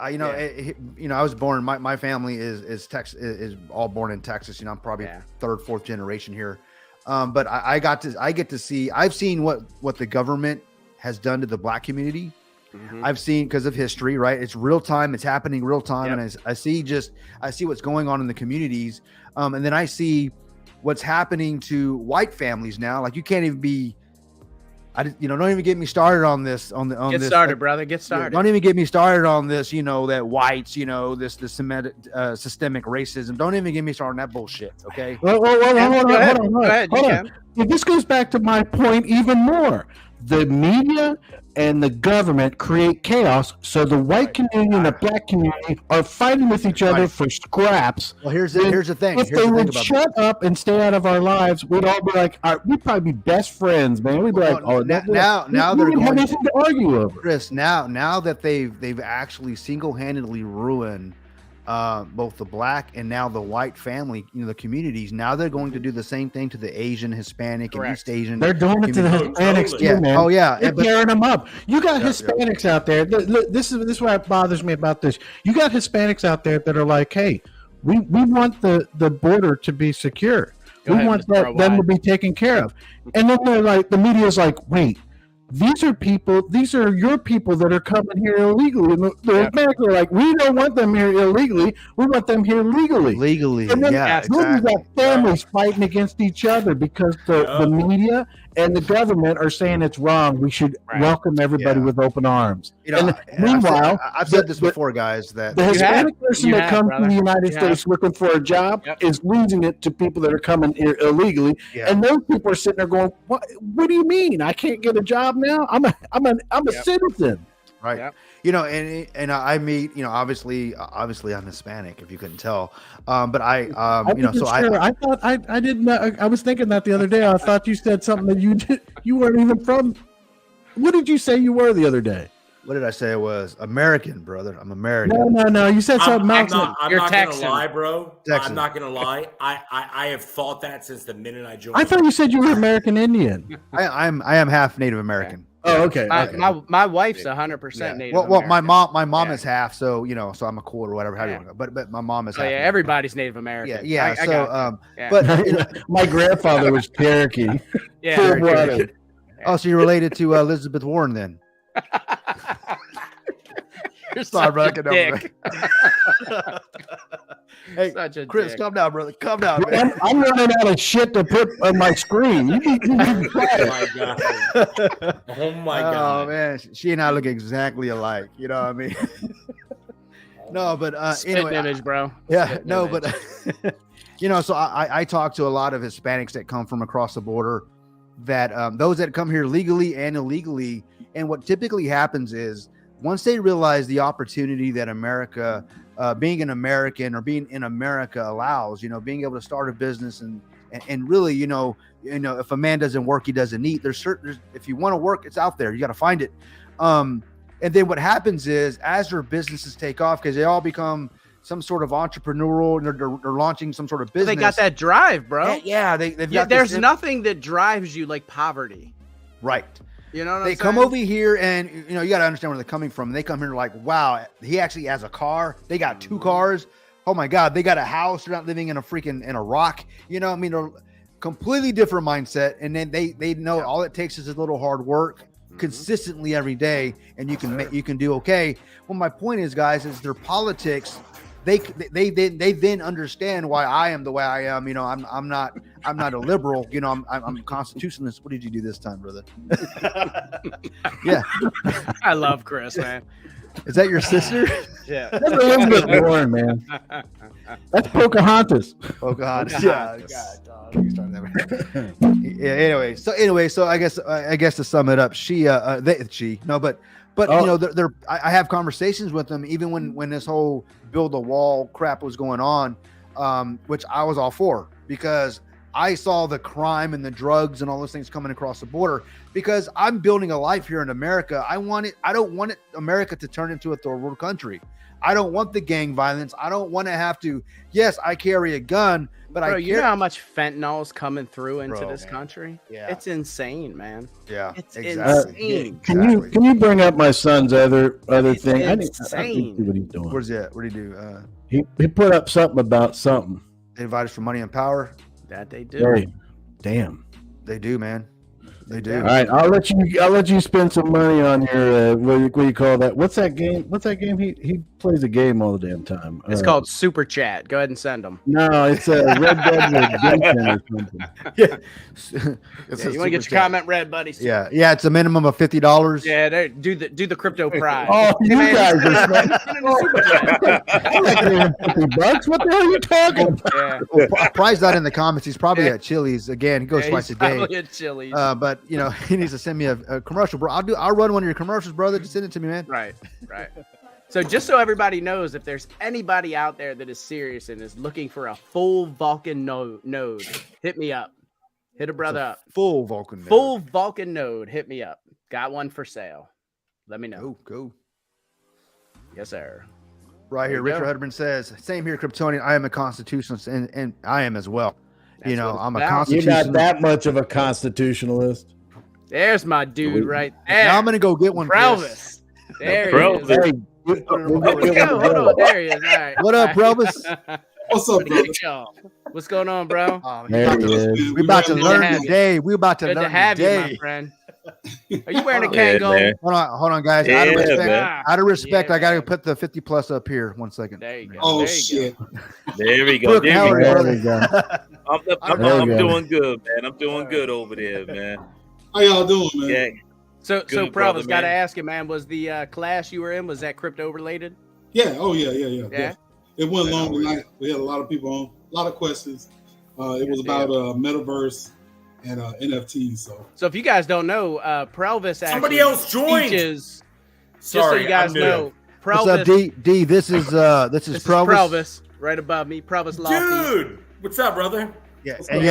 you know, I was born. My family is Texas, is all born in Texas. You know, I'm probably Yeah. third, fourth generation here. But I get to see. I've seen what the government has done to the black community. Mhm. I've seen because of history, right? It's real time. It's happening real time, Yep. and I see what's going on in the communities, and then I see what's happening to white families now. Like you can't even be, don't even get me started on this. Get this, started, brother. Get yeah, started. don't even get me started on this. You know that whites, this systemic racism. Don't even get me started on that bullshit. Okay. Hold on. Go ahead. Go ahead. You Hold can. on. This goes back to my point even more. the media and the government create chaos, so the white community and the black community are fighting with each other for scraps. Well, here's the thing. If Here's they the thing would about shut up and stay out of our lives, we'd all be like, all right, we'd probably be best friends, man. We'd be Well, like, oh, now we they're wouldn't have going anything to argue over. Chris. Now that they've actually single-handedly ruined both the black and now the white family, the communities. Now they're going to do the same thing to the Asian, Hispanic, and East Asian. They're doing it to the Hispanics too, yeah. man. Oh yeah, They're tearing them up. You got Hispanics out there. This is what bothers me about this. You got Hispanics out there that are like, hey, we want the border to be secure. We want them to be taken care of. And then they're like, the media's like, wait, these are your people that are coming here illegally. And the Americans are like, we don't want them here illegally. We want them here legally. And then exactly. you got families fighting against each other because the media and the government are saying it's wrong. We should welcome everybody with open arms. Meanwhile, I've said this before, guys, that the Hispanic person that comes to the United States looking for a job is losing it to people that are coming here illegally. And those people are sitting there going, what do you mean? I can't get a job now? I'm a citizen. Right. Yep. And I meet, obviously I'm Hispanic, if you couldn't tell. But I thought I didn't know. I was thinking that the other day. I thought you said something that you weren't even from. What did you say you were the other day? What did I say? It was American, brother. I'm American. No. You said something else. I'm You're not Texan. gonna lie, bro. Texan. I'm not gonna lie. I have thought that since the minute I joined. I thought you said you were American Indian. I am half Native American. Oh, okay. My wife's 100% Native. Well, my American. mom is half, so so I'm a quarter, whatever. How do you want to go? But my mom is. So half yeah, Native everybody's Native American. Yeah. I got you. But my grandfather was Cherokee. Yeah. Oh, so you're related to Elizabeth Warren then? You're Sorry, such brother. a dick. Hey, Such a Chris, dick. calm down, brother. Calm down, man. I'm running out of shit to put on my screen. You need to be quiet. Oh my god. Oh my Oh god. man, she and I look exactly alike. You know what I mean? No, but Spit anyway, image, bro. yeah, Spit no, image. but so I talk to a lot of Hispanics that come from across the border, that those that come here legally and illegally, and what typically happens is once they realize the opportunity that America, being an American or being in America allows, being able to start a business and really, if a man doesn't work, he doesn't eat. There's if you want to work, it's out there. You got to find it. And then what happens is as their businesses take off, because they all become some sort of entrepreneurial, and they're launching some sort of business. They got that drive, bro. Yeah, they've got There's this, nothing that drives you like poverty. right. You know what They I'm come saying? over here and you got to understand where they're coming from. They come here like, wow, he actually has a car. They got 2 cars. Oh my God, they got a house. They're not living in a rock. I mean, they're completely different mindset. And then they know all it takes is a little hard work consistently every day, and you can do okay. Well, my point is, guys, is their politics. They then understand why I am the way I am. I'm not a liberal. I'm a constitutionalist. What did you do this time, brother? Yeah, I love Chris, man. is that your sister? Yeah. That's Elizabeth Warren, man. That's Pocahontas. Pocahontas. Yeah. God, dog. You started that way. Yeah. Anyway, so I guess to sum it up, I have conversations with them even when this whole build a wall crap was going on, which I was all for, because I saw the crime and the drugs and all those things coming across the border, because I'm building a life here in America. I don't want America to turn into a third world country. I don't want the gang violence. I don't want to have to. Yes, I carry a gun, but Bro, you know how much fentanyl is coming through into this country? Yeah. It's insane, man. Yeah, It's exactly. insane. Can you bring up my son's other thing? I need to insane. see what he's doing. Where's that? What do you do? He put up something about something. They invite us for money and power. That they do. Very, damn. They do, man. They do. All right, I'll let you spend some money on your what do you call that? What's that game? He plays a game all the damn time. It's called Super Chat. Go ahead and send them. No, it's a Red Dead Redemption or something. Yeah. You want to get your comment read, buddy? Yeah. It's a minimum of $50. Yeah, do the crypto prize. Oh, you man. guys are I'm not giving him $50. What the hell are you talking about? Yeah. Well, Pride's not in the comments. He's probably at Chili's again. He goes twice a day. Probably at Chili's. But but you know, he needs to send me a commercial, bro. I'll run one of your commercials, brother. Just send it to me, man. Right. So just so everybody knows, if there's anybody out there that is serious and is looking for a full Vulcan node, hit me up. Hit a brother up. Full Vulcan. Full Vulcan node. Hit me up. Got one for sale. Let me know. Go. Yes, sir. Right here, There you Richard go. Hudman says, "Same here, Kryptonian. I am a constitutionalist, and I am as well. That's you know, what it's I'm a about. You're constitutionalist. not that much of a constitutionalist. There's my dude right there. Now I'm gonna go get one. Chris. Prelvis. There he Prelvis. is. Hey, There we go. Hold on. There he is. All right. What up, All right. Prelvis? What's up, brother? What's going on, bro? There he is. We about to Good to learn have you. today. We about to Good to learn have you, my today. friend. Are you wearing a Yeah, Kango? man. Hold on, guys. Yeah, out of respect, man. out of respect, Yeah, I gotta man. put the 50 plus up here. 1 second. There you go. Oh There you shit! go. There we go. Brooke, There how we are go. you, There we brother? go. I'm There we go. doing good, man. I'm doing good over there, man. How y'all doing, man? Yeah. So Good, brother, Prelvis, got to man. ask you, man, was the class you were in, was that crypto related? Yeah. Oh yeah. Yeah? It went Yeah, long no tonight. We had a lot of people on, a lot of questions. It was about metaverse and NFTs. So So if you guys don't know, Prelvis actually Somebody else joined. teaches, just Sorry, so you guys I'm new. know, What's Prelvis, up, D? This is this is Prelvis. Prelvis, right above me. Prelvis Lofty. Dude, what's up, brother? Yeah, What's and up?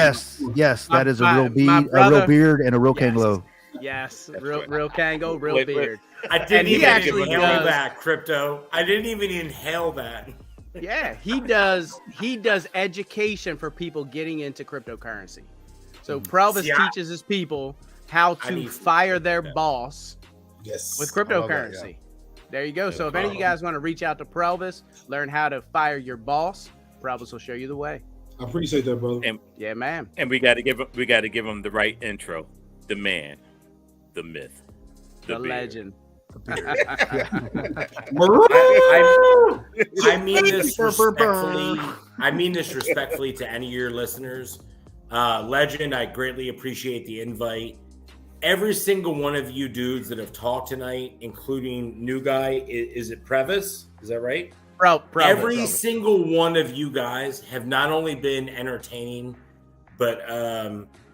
yes, that is a My- real my a real brother- beard and a real Yes. Kango. Yes, That's real right. Kango, real Wait. beard. I And didn't he even actually inhale does- that, Crypto. I didn't even inhale that. Yeah, he does education for people getting into cryptocurrency. So Prelvis See, I- teaches his people how I to need- fire their boss yes, with I love that, cryptocurrency. There you go. No So if any of you problem. guys want to reach out to Prelvis, learn how to fire your boss, Prelvis will show you the way. I appreciate that, brother. And- Yeah, man. And we got to give him the right intro. The man, the myth, The beard. legend. I mean this respectfully. I mean this respectfully to any of your listeners. Legend, I greatly appreciate the invite. Every single one of you dudes that have talked tonight, including new guy, is it Previs? Is that right? Prelvis. Every single one of you guys have not only been entertaining, but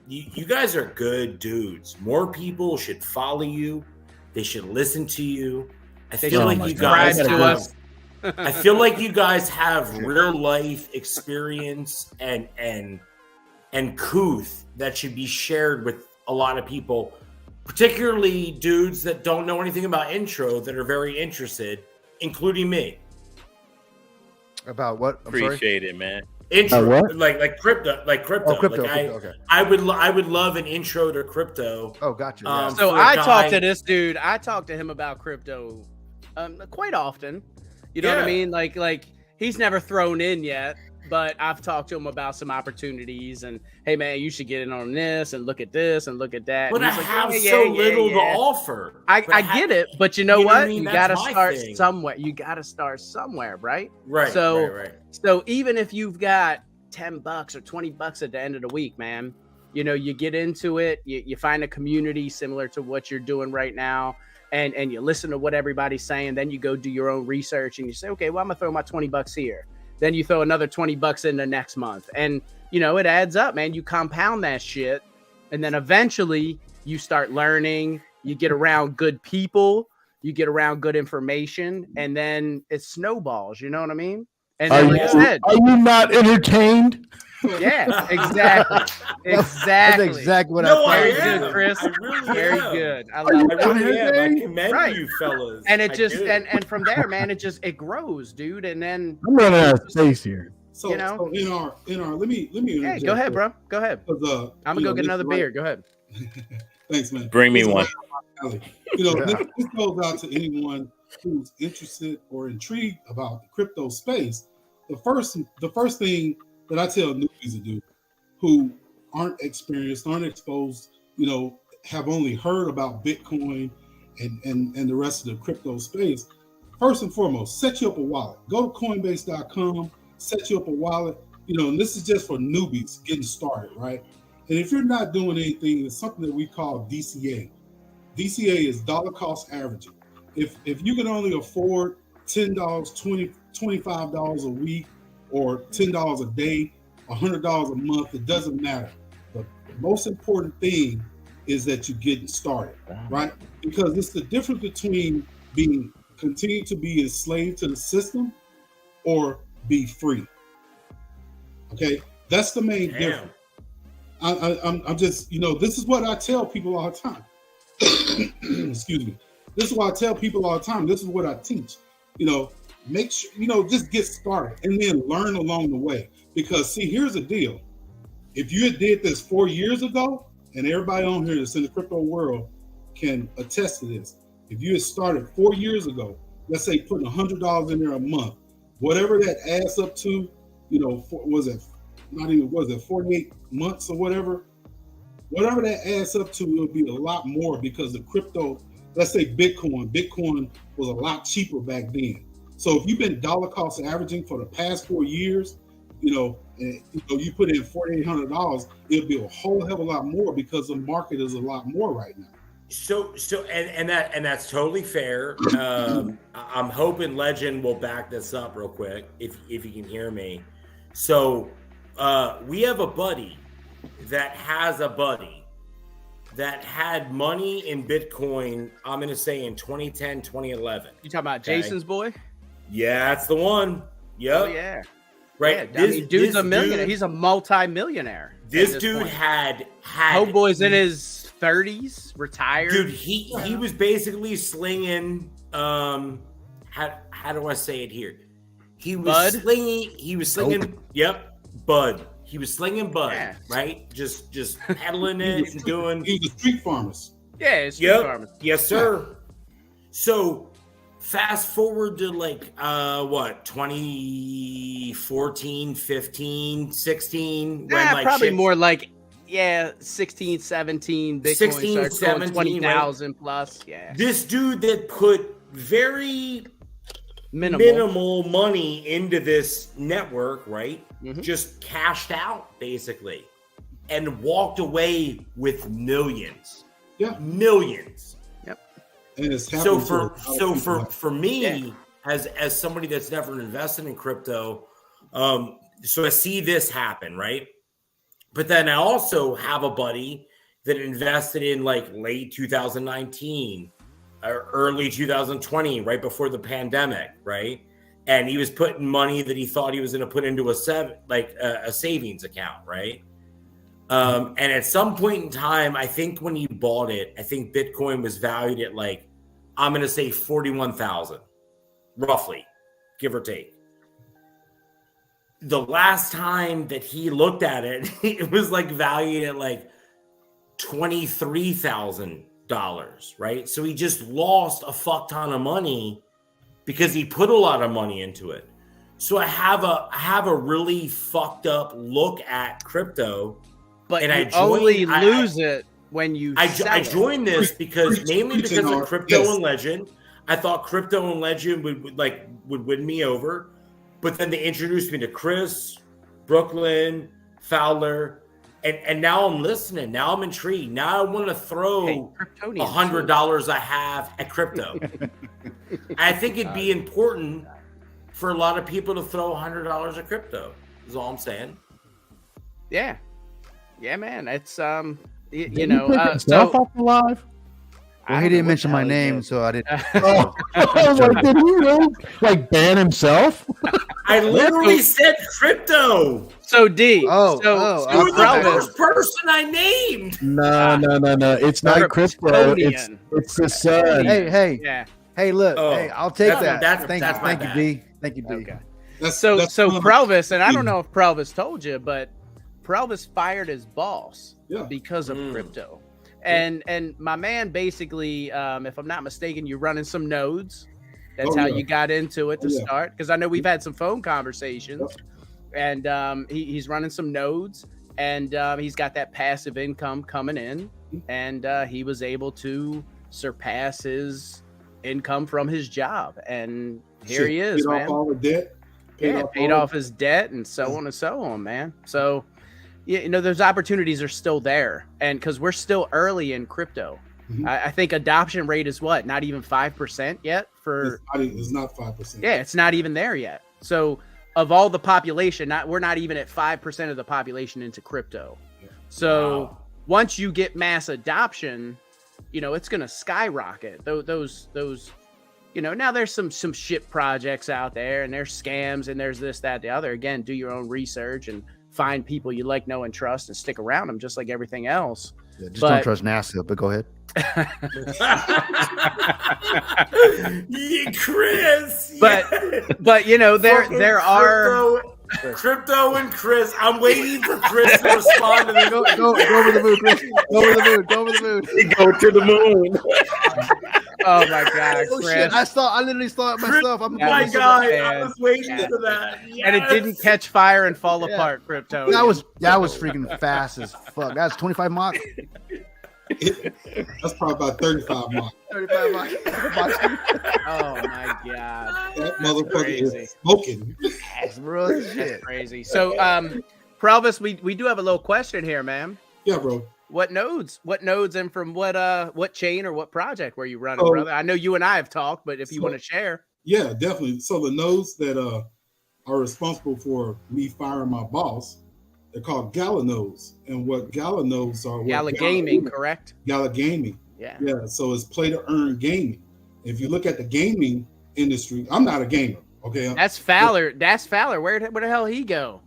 you guys are good dudes. More people should follow you. They should listen to you. I They feel should like you guys subscribe to us. I feel like you guys have real life experience and couth that should be shared with a lot of people, particularly dudes that don't know anything about intro that are very interested, including me. About what? I'm sorry. Appreciate it, man. Uh, what? like crypto. Oh, crypto. Like Crypto, okay. I would love an intro to crypto. Oh, gotcha. Um, yeah. So for a I guy- talk to this dude. I talk to him about crypto quite often. You know what I Yeah. mean? Like he's never thrown in yet, but I've talked to him about some opportunities and hey man, you should get in on this and look at this and look at that. But And I he's like, have yeah, so yeah, little yeah. to offer. I But get it, but you know you know what I what? mean? You That's gotta my start thing. somewhere. You gotta start somewhere, right? Right. So- right. So even if you've got $10 or $20 at the end of the week, man, you know, you get into it, you find a community similar to what you're doing right now, and you listen to what everybody's saying, then you go do your own research and you say, okay, well, I'm gonna throw my $20 here. Then you throw another $20 in the next month. And you know, it adds up, man. You compound that shit, and then eventually you start learning, you get around good people, you get around good information, and then it snowballs, you know what I mean? And then, like I said, Are you not entertained? yeah, exactly. That's Exactly. exactly what No, I I Very thought. am. good, Chris. I really Very am. good. I I love it. really am. I commend Right. you, fellas. And it I just do. and from there, man, it grows, dude. And then I'm running out of space here. So, You know? so in our let me hey, interject go ahead, here. bro. Go ahead. 'Cause, I'm you gonna go know, get this another is right- beer. Go ahead. Thanks, man. Bring me This is one. right up my alley. You know, this goes out to anyone who's interested or intrigued about the crypto space. The first thing that I tell newbies to do, who aren't experienced, aren't exposed, you know, have only heard about Bitcoin and the rest of the crypto space. First and foremost, set you up a wallet. Go to Coinbase.com, set you up a wallet. You know, and this is just for newbies getting started, right? And if you're not doing anything, it's something that we call DCA. DCA is dollar cost averaging. If you can only afford $10, $25 a week, or $10 a day, $100 a month, it doesn't matter. The most important thing is that you're getting started, right? Because it's the difference between continue to be enslaved to the system or be free. Okay, that's the main difference. I'm just, this is what I tell people all the time. Excuse me. This is what I tell people all the time. This is what I teach. Make sure, just get started and then learn along the way. Because see, here's the deal. If you had did this 4 years ago, and everybody on here that's in the crypto world can attest to this. If you had started 4 years ago, let's say putting $100 in there a month, whatever that adds up to, was it 48 months or whatever that adds up to, it'll be a lot more because the crypto, let's say Bitcoin was a lot cheaper back then. So if you've been dollar cost averaging for the past 4 years, and you put in $4,800, it'll be a whole hell of a lot more because the market is a lot more right now. So that's totally fair. I'm hoping Legend will back this up real quick if you can hear me. So we have a buddy that has a buddy that had money in Bitcoin, I'm going to say in 2010, 2011. You talking about Jason's boy? Yeah, that's the one. Yep. Oh, yeah. Right. Yeah, dude's a millionaire. He's a multi-millionaire. This dude had Homeboy's in his 30s, retired. Dude, he was basically slinging how do I say it here? He was slinging yep, bud. He was slinging bud, right? Just peddling it and doing. He's a street pharmacist. Yeah, street pharmacist. Yes, sir. So fast forward to 2014, 15, 16. When probably more 16, 17. Bitcoin 16, 17, 20,000 plus. Yeah. This dude that put very minimal money into this network, right? Mm-hmm. Just cashed out basically and walked away with millions. Yeah. Millions. Yep. And it's so for me, as somebody that's never invested in crypto, so I see this happen, right? But then I also have a buddy that invested in late 2019 or early 2020, right before the pandemic, right? And he was putting money that he thought he was going to put into a savings account, right? And at some point in time, I think when he bought it, I think Bitcoin was valued at I'm going to say 41,000, roughly, give or take. The last time that he looked at it, it was valued at $23,000, right? So he just lost a fuck ton of money because he put a lot of money into it. So I have a really fucked up look at crypto. But and you lose it when you I joined this because mainly because of crypto and Legend. I thought crypto and Legend would win me over. But then they introduced me to Chris, Brooklyn, Fowler, and now I'm listening. Now I'm intrigued. Now I want to throw $100 I have at crypto. I think it'd be important for a lot of people to throw $100 at crypto. Is all I'm saying. Yeah, man. It's Stuff off the live. Well, he didn't mention my name, so I didn't. Did he really ban himself? I literally said crypto. So D. You're the first person I named. No. It's not crypto. It's the sun. Hey. Yeah. Hey, look. Hey, I'll take that. Thank you, D. Thank you, D. Okay. So Prelvis, and I don't know if Prelvis told you, but Prelvis fired his boss because of crypto. And my man basically, if I'm not mistaken, you're running some nodes. That's how you got into it to start. Because I know we've had some phone conversations, and he's running some nodes, and he's got that passive income coming in, and he was able to surpass his income from his job, and here he is, man. Paid off all the debt. Paid off his debt, and so on and so on, man. So. Yeah, those opportunities are still there, and because we're still early in crypto, I think adoption rate is not even 5% yet. It's not 5%. Yeah, it's not even there yet. So of all the population, we're not even at 5% of the population into crypto. So once you get mass adoption, it's going to skyrocket. Those, now there's some shit projects out there, and there's scams, and there's this, that, the other. Again, do your own research and find people you like, know, and trust, and stick around them, just like everything else. Yeah, just don't trust NASA, but go ahead. Yeah, Chris. But there are Crypto and Chris. I'm waiting for Chris to respond to the Go over the moon, Chris. Go over the moon. Go over the moon. Go to the moon. Oh my God, Oh, Chris. shit. I literally saw it myself. Oh my God, I was waiting Yeah. for that. And it didn't catch fire and fall apart, Crypto. That was freaking fast as fuck. That's 25 Mach. That's probably about 35 miles. 35 Mach. Oh my God. That motherfucker crazy. is smoking. Yes, bro. Shit. That's crazy. So Prelvis, we do have a little question here, man. Yeah, bro. What nodes and from what chain or what project were you running, Oh. brother? I know you and I have talked, but if you want to share. Yeah, definitely. So the nodes that are responsible for me firing my boss, they're called Gala nodes. And what Gala nodes are? Gala Gaming, correct? Gala Gaming. Yeah. Yeah. So it's play to earn gaming. If you look at the gaming industry, I'm not a gamer. Okay. That's Fowler. That's Fowler. Where the hell he go?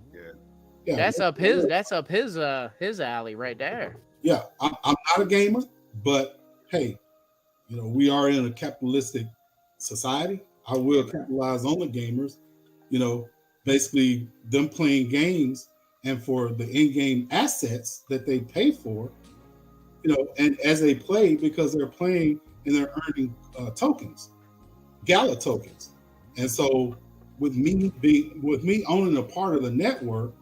Yeah. That's up his alley right there. Yeah, I'm not a gamer, but hey, we are in a capitalistic society. I will capitalize on the gamers, basically them playing games and for the in-game assets that they pay for, and as they play, because they're playing and they're earning tokens, Gala tokens. And so with me owning a part of the network,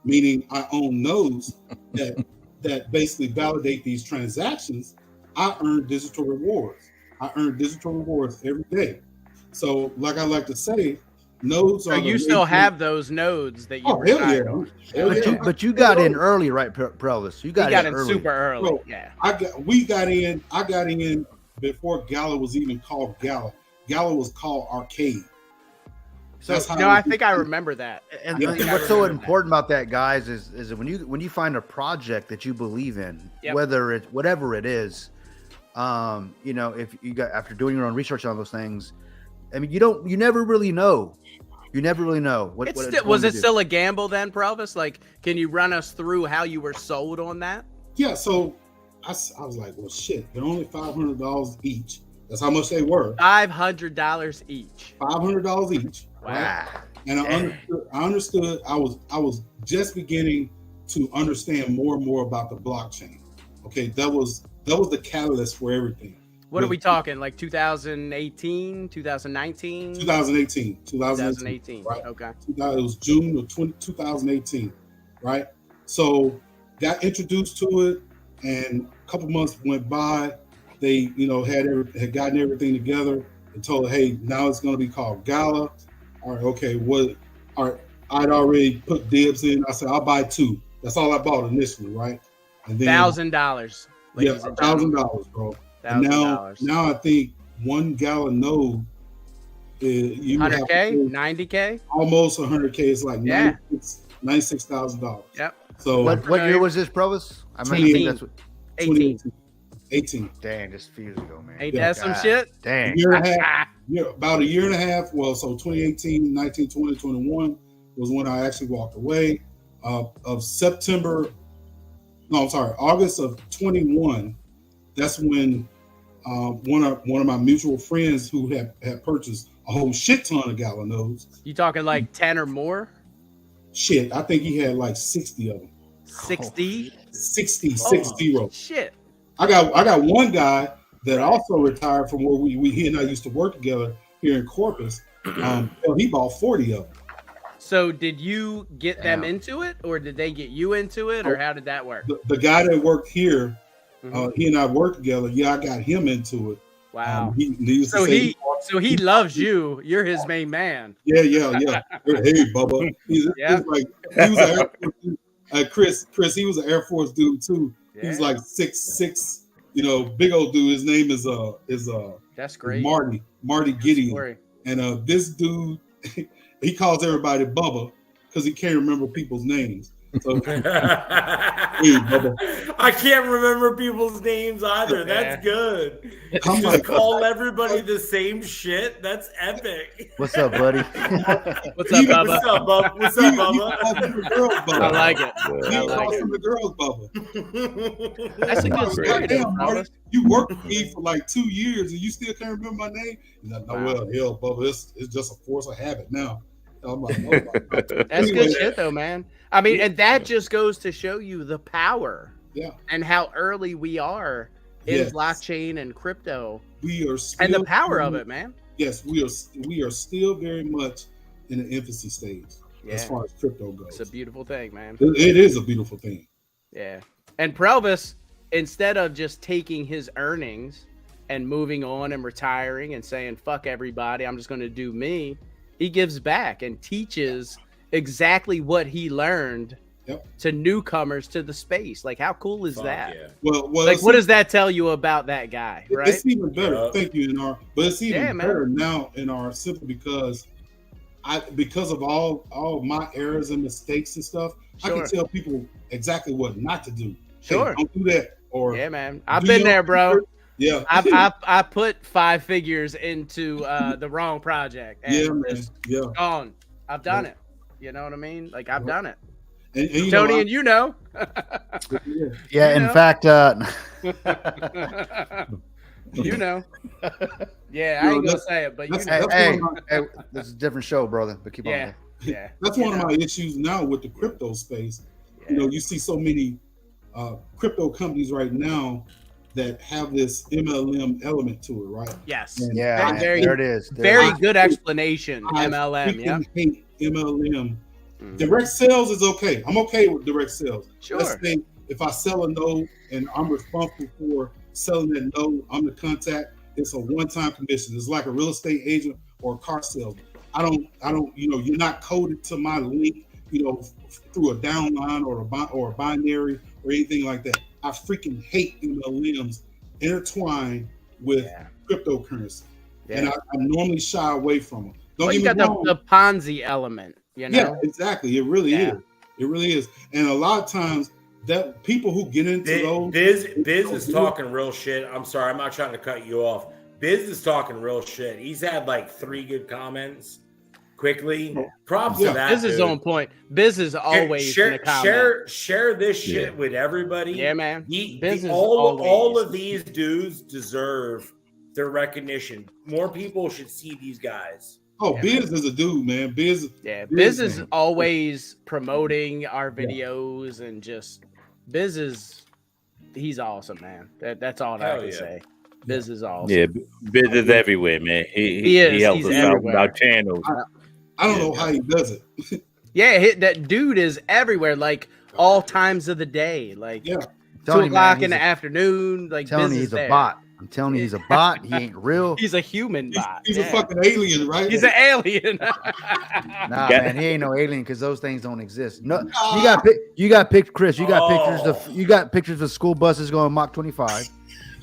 meaning I own nodes that basically validate these transactions, I earn digital rewards. I earn digital rewards every day. So, like I like to say, nodes So are. you still have those nodes that you Oh, hell retired yeah. on. Hell yeah. But you got in early, right, Prelvis? You He got, got in in early. super early. Bro, Yeah. I got in before Gala was even called Gala. Gala was called Arcade. So, That's how No, it I was. think I remember that. and Yeah. what's so important about that, guys, is that when you find a project that you believe in, Yep. whatever it is, if you got after doing your own research on those things, I mean, you never really know. You never really know what It's it's still, going was to it do. still a gamble then, Prelvis? Like, can you run us through how you were sold on that? Yeah, so I was like, well, shit, they're only $500 each. That's how much they were. $500 each. $500 each. Right? And I understood. I was just beginning to understand more and more about the blockchain. Okay, that was the catalyst for everything. What are we talking? Like 2018, 2019? 2018. 2018. Right. Okay. It was June of 2018, right? So got introduced to it, and a couple months went by. They, had gotten everything together and told, hey, now it's going to be called Gala. All right, okay, all right, I'd already put dibs in. I said, I'll buy 2. That's all I bought initially, right? And then $1,000. yeah, $1,000, bro. And $1,000. now I think one Gala node, you have 100K, 90K. almost 100K. It's like Yeah. $96,000. Yep. So What year was this, Prelvis? I mean, I 18. think that's what. 18. 18. Dang, just a few years ago, man. Ain't Yeah. that some shit? Dang. Year and a half. Yeah, about a year and a half. Well, so 2018, 19, 20, 21 was when I actually walked away. August of 21. That's when one of my mutual friends who had purchased a whole shit ton of Gala nodes. You talking like 10 or more? Shit, I think he had like 60 of them. 60? 60. Shit. I got one guy that also retired from where he and I used to work together here in Corpus. He bought 40 of them. So did you get them Damn. into it, or did they get you into it, or how did that work? The guy that worked here, Mhm. he and I worked together. Yeah, I got him into it. Wow. He used to So say, he loves you. You're his main man. yeah. Hey, Bubba. He's like, he was an Air Force dude. Chris, he was an Air Force dude too. He was Yeah. like 6'6", big old dude. His name is That's great. Marty Gideon. Story. And this dude, he calls everybody Bubba because he can't remember people's names. So, I can't remember people's names either. That's good. I'm Just like, call everybody the same shit. That's epic. What's up, buddy? What's up, Bubba? What's up, Bubba? What's up, Bubba? I like it. I I like it. the girls, Bubba. That's a good story, though, Damn, Marty, Bubba. you worked with me for like 2 years and you still can't remember my name? He's like, no, well, hell, Bubba, it's just a force of habit now. I'm like, oh my God. That's Anyway, good shit, though, man. I mean, and that just goes to show you the power Yeah, and how early we are in Yes. blockchain and crypto we are still, and the power of it, man. Yes, we are still very much in the infancy stage as Yeah. far as crypto goes. It's a beautiful thing, man. It is a beautiful thing. Yeah. And Prelvis, instead of just taking his earnings and moving on and retiring and saying, fuck everybody, I'm just going to do me, he gives back and teaches exactly what he learned to newcomers to the space. Like, how cool is that? Yeah. Well, Like, what does that tell you about that guy, right? It's even better. Yeah. Thank you, NR. But it's even Yeah, man. better now, NR, simply because of all my errors and mistakes and stuff, I Sure. can tell people exactly what not to do. Sure. Hey, don't do that. Or Yeah, man. I've do been your there, bro. research. Yeah. I put 5 figures into the wrong project. And Yeah, man. it's Yeah. gone. I've done it. You know what I mean? Like, I've done it. And you Tony, know, and you know. yeah. Yeah, You in know? fact, You know. Yeah, I ain't gonna say it, but you that's- know. hey, one of hey, this is a different show, brother. But keep Yeah. on. Yeah. That's one of my issues now with the crypto space. You know, you see so many crypto companies right now that have this MLM element to it, right? Yes. And Yeah, Very- there it is. There Very it is. good explanation. I MLM, yeah. freaking hate MLM. Mhm. Direct sales is okay. I'm okay with direct sales. Sure. Let's say if I sell a node and I'm responsible for selling that node, I'm the contact. It's a one-time commission. It's like a real estate agent or a car salesman. I don't. You know, you're not coded to my link. You know, through a downline or a binary or anything like that. I freaking hate MLMs intertwined with cryptocurrency, and I normally shy away from them. Don't Well, you get got me wrong. the Ponzi element, you know? Yeah, exactly. It really Yeah. is. It really is. And a lot of times that people who get into those Biz is talking real shit. I'm sorry, I'm not trying to cut you off. Biz is talking real shit. He's had like 3 good comments quickly. Props to that. Biz is dude. on point. Biz is always in the comment. share this shit with everybody. Yeah, man. Biz is all always. of these dudes deserve their recognition. More people should see these guys. Oh, Biz is a dude, man. Biz. Yeah, Biz, Biz is man. always promoting our videos and just he's awesome, man. That's all I Hell can yeah. say. Biz is awesome. Yeah, Biz is everywhere, man. He He is. helps He's us out with everywhere. our channels. I don't know how he does it. Yeah, that dude is everywhere, like all times of the day, like Yeah. 2 Telling you, o'clock man, in the he's a- afternoon. Like telling Biz you is he's a there. bot. I'm telling you, he's a bot. He ain't real. He's a human bot. He's yeah. a fucking alien, right? He's an alien. Nah, Yeah. man, he ain't no alien because those things don't exist. No, you got Chris. You got pictures of school buses going Mach 25.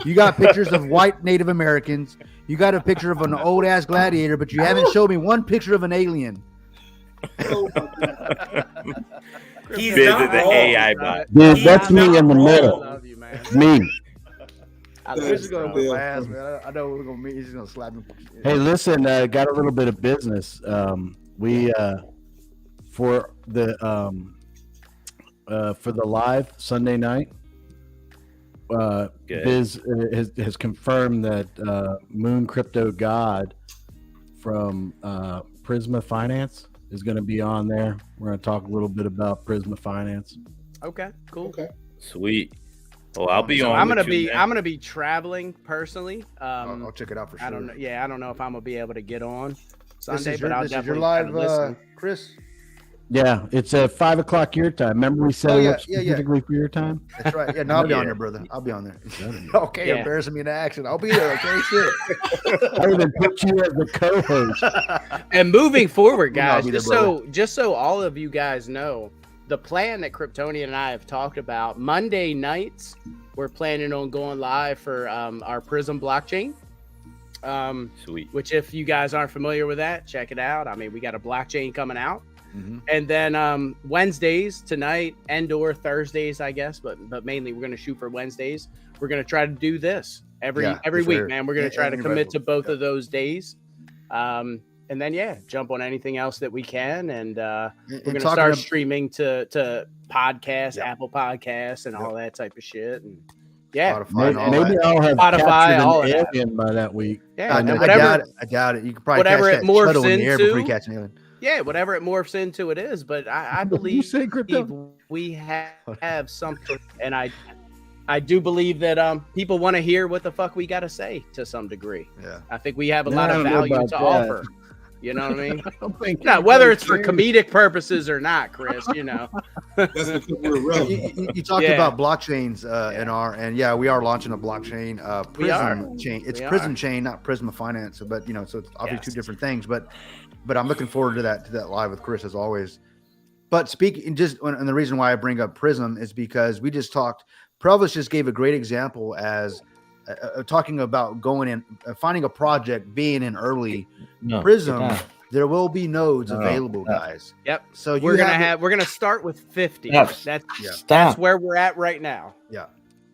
You got pictures of white Native Americans. You got a picture of an old ass gladiator, but you haven't showed me one picture of an alien. Oh, my God. He's Biz not is an wrong. AI bot. Dude, He's that's me not in the wrong. middle. Love you, man. Me. I That's love Chris is you, gonna bro. whip my ass, man. I know we're gonna meet. He's gonna slap me. Hey, listen, got a little bit of business. We for the live Sunday night. Good. Biz has confirmed that Moon Crypto God from Prisma Finance is going to be on there. We're going to talk a little bit about Prisma Finance. Okay, cool. Okay. Sweet. Oh, I'll be So on. I'm gonna with you, be man. I'm gonna be traveling personally. I'll check it out for sure. I don't know. Yeah, I don't know if I'm gonna be able to get on This Sunday, is but I'll your definitely live, try to listen. Chris. Yeah, it's at 5 o'clock your time. Remember we set Oh, it yeah, up yeah, yeah. specifically for your time? That's right. Yeah, no, I'll be on Yeah. there, brother. I'll be on there. Okay, Yeah. embarrassing me in action. I'll be there. Okay, shit. I even put you as the co-host. And moving forward, You know I'll guys, be there, just so all of you guys know, the plan that Kryptonian and I have talked about, Monday nights, we're planning on going live for our Prism blockchain. Sweet. Which, if you guys aren't familiar with that, check it out. I mean, we got a blockchain coming out. Mhm. And then Wednesdays tonight and/or Thursdays, I guess, but mainly we're going to shoot for Wednesdays. We're going to try to do this every Yeah, week, for sure. man. We're going to try to Anybody commit to will- both yeah. of those days. And then jump on anything else that we can, and we're going to talking start ab- streaming to podcasts, Yep. Apple Podcasts, and all that type of shit. And Spotify and all Maybe that. I'll have Spotify, captured all an of that. alien by that week. yeah, I, and I whatever, doubt it. I doubt it. You could probably whatever catch it that morphs shuttle in the air before you into. catch an alien. Yeah, whatever it morphs into, it is. But I You believe say crypto? we have something, and I do believe that people want to hear what the fuck we got to say to some degree. Yeah. I think we have a No, lot I of don't know value about to that. offer. You know what I mean? I don't think Now, whether it's for anybody comedic purposes or not, Chris, you know. That's because we're You, relevant. you talked Yeah. about blockchains in our, and yeah, we are launching a blockchain We are. Prism chain. It's We Prism are. chain, not Prisma Finance. But so it's obviously Yes. two different things. But I'm looking forward to that live with Chris as always. But speaking and the reason why I bring up Prism is because we just talked. Provis just gave a great example as talking about going in, finding a project, being in early. No, Prism, get down. there will be nodes No, available, no. guys. Yep. So We're you gonna start with 50. Yes. That's Stop. where we're at right now. Yeah.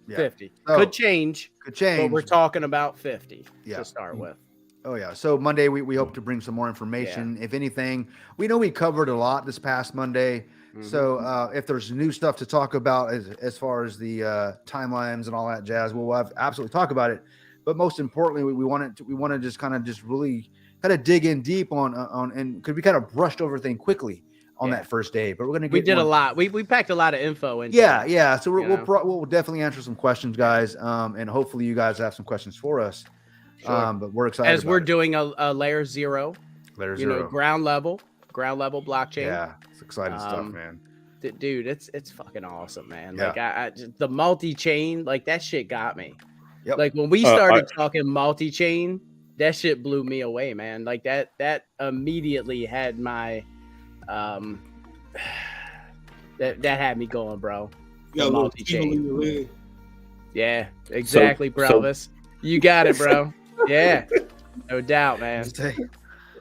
50 So, could change, could but change. we're talking about 50 Yeah. to start with. Oh yeah. So Monday we hope to bring some more information. If anything, we know we covered a lot this past Monday. Mm-hmm. So if there's new stuff to talk about as far as the timelines and all that jazz, we'll absolutely talk about it. But most importantly, we want to just kind of really kind of dig in deep on and because we kind of brushed over things quickly on that first day. But we're gonna We get did a more- lot. We packed a lot of info into Yeah, it. yeah. So you know? we'll definitely answer some questions, guys, and hopefully you guys have some questions for us. Sure. But we're excited As about we're it. doing a layer 0, Layer you know, zero. ground level blockchain. Yeah, it's exciting stuff, Um, man. Dude, it's fucking awesome, man. Yeah. Like I just, the multi-chain, like that shit got me. Yep. Like when we started talking multi-chain, that shit blew me away, man. Like that immediately had my that had me going, bro. You got a The little multi-chain. tingle in your leg. Yeah, exactly, Provis. You got it, bro. Yeah, no doubt, man.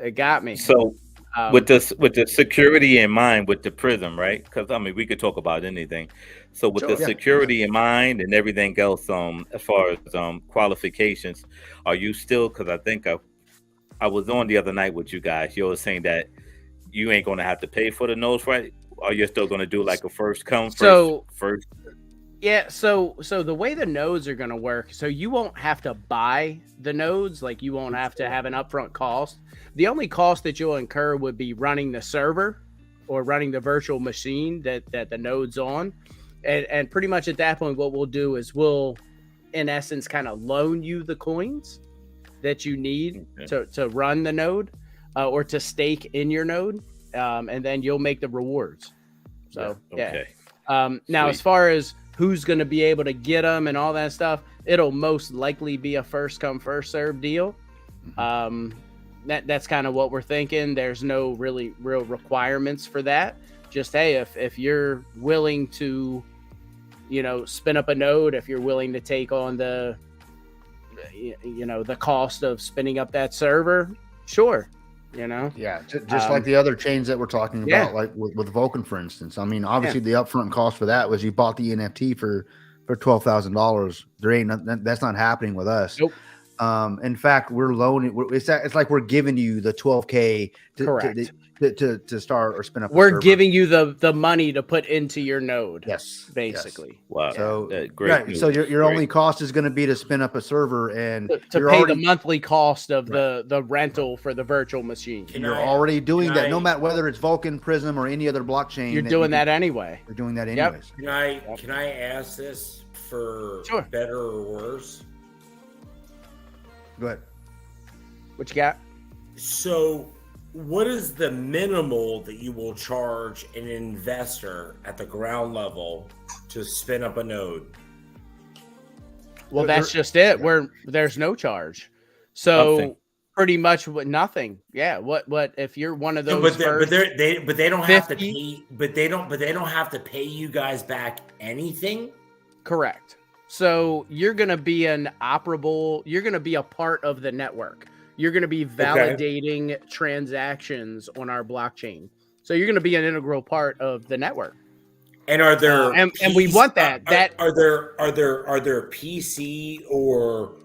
It got me. So Um, with the security in mind, with the Prism, right? Because I mean, we could talk about anything. So with Sure. the security in mind and everything else, as far as qualifications, are you still? Because I think I was on the other night with you guys. You were saying that you ain't going to have to pay for the nodes, right? Or you're still going to do like a first come first. Yeah, so the way the nodes are going to work, so you won't have to buy the nodes, like you won't have to have an upfront cost. The only cost that you'll incur would be running the server or running the virtual machine that the node's on. And pretty much at that point, what we'll do is we'll, in essence, kind of loan you the coins that you need to run the node or to stake in your node. And then you'll make the rewards. So, yeah. Okay. Now, Sweet. as far as who's going to be able to get them and all that stuff, it'll most likely be a first come first serve deal. That's kind of what we're thinking. There's no real requirements for that. Just hey, if you're willing to, spin up a node, if you're willing to take on the cost of spinning up that server, sure. Yeah, just like the other chains that we're talking about, yeah. like with Vulcan, for instance. I mean, obviously the upfront cost for that was you bought the NFT for $12,000. There ain't that's not happening with us. Nope. In fact, we're loaning. It's like we're giving you the $12K Correct. to start or spin up. a We're server. giving you the money to put into your node. Yes, basically. Wow. So great. right, news. so your Great. only cost is going to be to spin up a server and To you're pay already, the monthly cost of the rental for the virtual machine. you're already doing can that. No I- matter whether it's Vulcan, Prism, or any other blockchain. You're doing that anyway. You're doing that Yep. anyways. Can I ask this for Sure. better or worse? Go ahead. What you got? So, what is the minimal that you will charge an investor at the ground level to spin up a node? Well, There- that's just it. There's no charge. So Nothing. pretty much nothing. Yeah. What if you're one of those But first they don't have to 50? pay. But they don't have to pay you guys back anything. Correct. So you're gonna be you're gonna be a part of the network. You're gonna be validating transactions on our blockchain. So you're going to be an integral part of the network. And are there and we want that. Are there PC or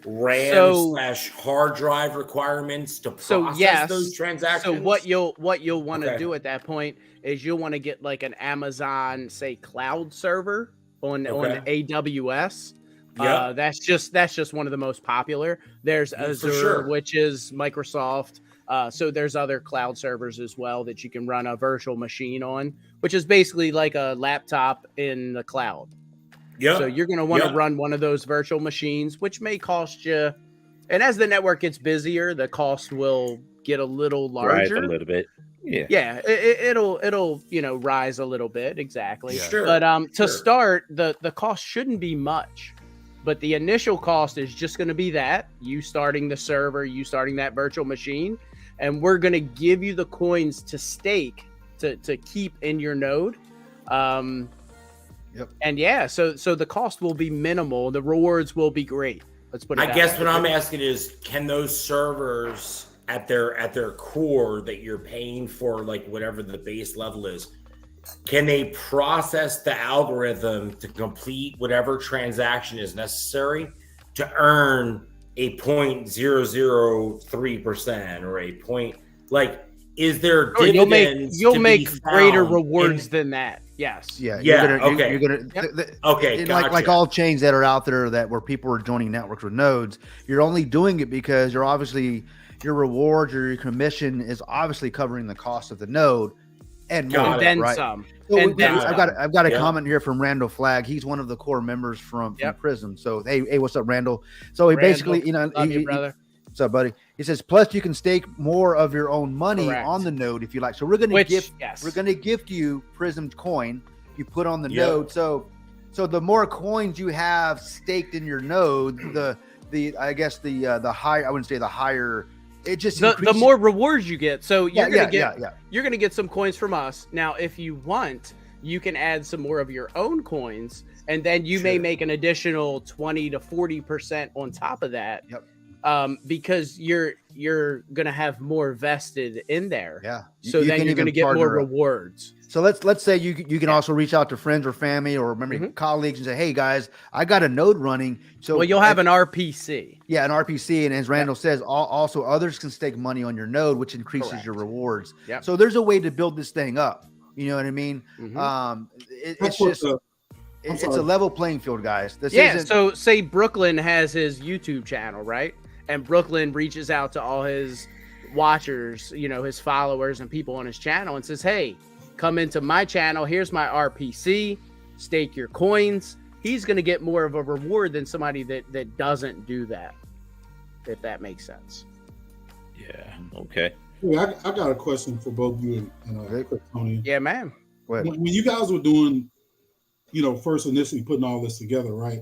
RAM / hard drive requirements to process those transactions? So what you'll want to do at that point is you'll want to get like an Amazon, say, cloud server on AWS. Yeah, that's just one of the most popular. There's Azure, which is Microsoft. So there's other cloud servers as well that you can run a virtual machine on, which is basically like a laptop in the cloud. Yeah. So you're going to want to run one of those virtual machines, which may cost you. And as the network gets busier, the cost will get a little larger. Rise a little bit. Yeah. Yeah. It'll rise a little bit. Exactly. Yeah. Sure. But to start, the cost shouldn't be much. But the initial cost is just going to be that you starting the server, you starting that virtual machine. And we're going to give you the coins to stake to keep in your node. And so the cost will be minimal. The rewards will be great. Let's put it I guess what I'm asking is, can those servers at their core that you're paying for, like whatever the base level is, can they process the algorithm to complete whatever transaction is necessary to earn a 0.003% or a point? Like, is there dividends? You'll make greater rewards than that. Yes. Yeah. Okay. You're gonna. Okay. Gotcha. Like all chains that are out there where people are joining networks with nodes, you're only doing it because you're obviously your rewards or your commission is obviously covering the cost of the node. And then right? some. So and then I've got a comment here from Randall Flagg. He's one of the core members from Prism. So hey, what's up, Randall? So he basically, love you, brother. What's up, buddy? He says, plus you can stake more of your own money on the node if you like. So we're gonna gift you Prism coin you put on the node. So the more coins you have staked in your node, the higher, I wouldn't say the higher. It just the more rewards you get. So you're gonna get some coins from us. Now, if you want, you can add some more of your own coins, and then you may make an additional 20 to 40% on top of that. Yep. Because you're gonna have more vested in there. Yeah. So then you're gonna get more rewards. So let's say you can also reach out to friends or family or colleagues and say, hey guys, I got a node running. So you'll have an RPC. Yeah, an RPC, and as Randall says, also others can stake money on your node, which increases your rewards. Yep. So there's a way to build this thing up. You know what I mean? It's a level playing field, guys. So say Brooklyn has his YouTube channel, right? And Brooklyn reaches out to all his watchers, his followers and people on his channel and says, hey, come into my channel. Here's my RPC. Stake your coins. He's going to get more of a reward than somebody that doesn't do that, if that makes sense. Yeah. Okay. Yeah, I got a question for both you and Tony. Yeah, man. When you guys were doing, first initially putting all this together, right?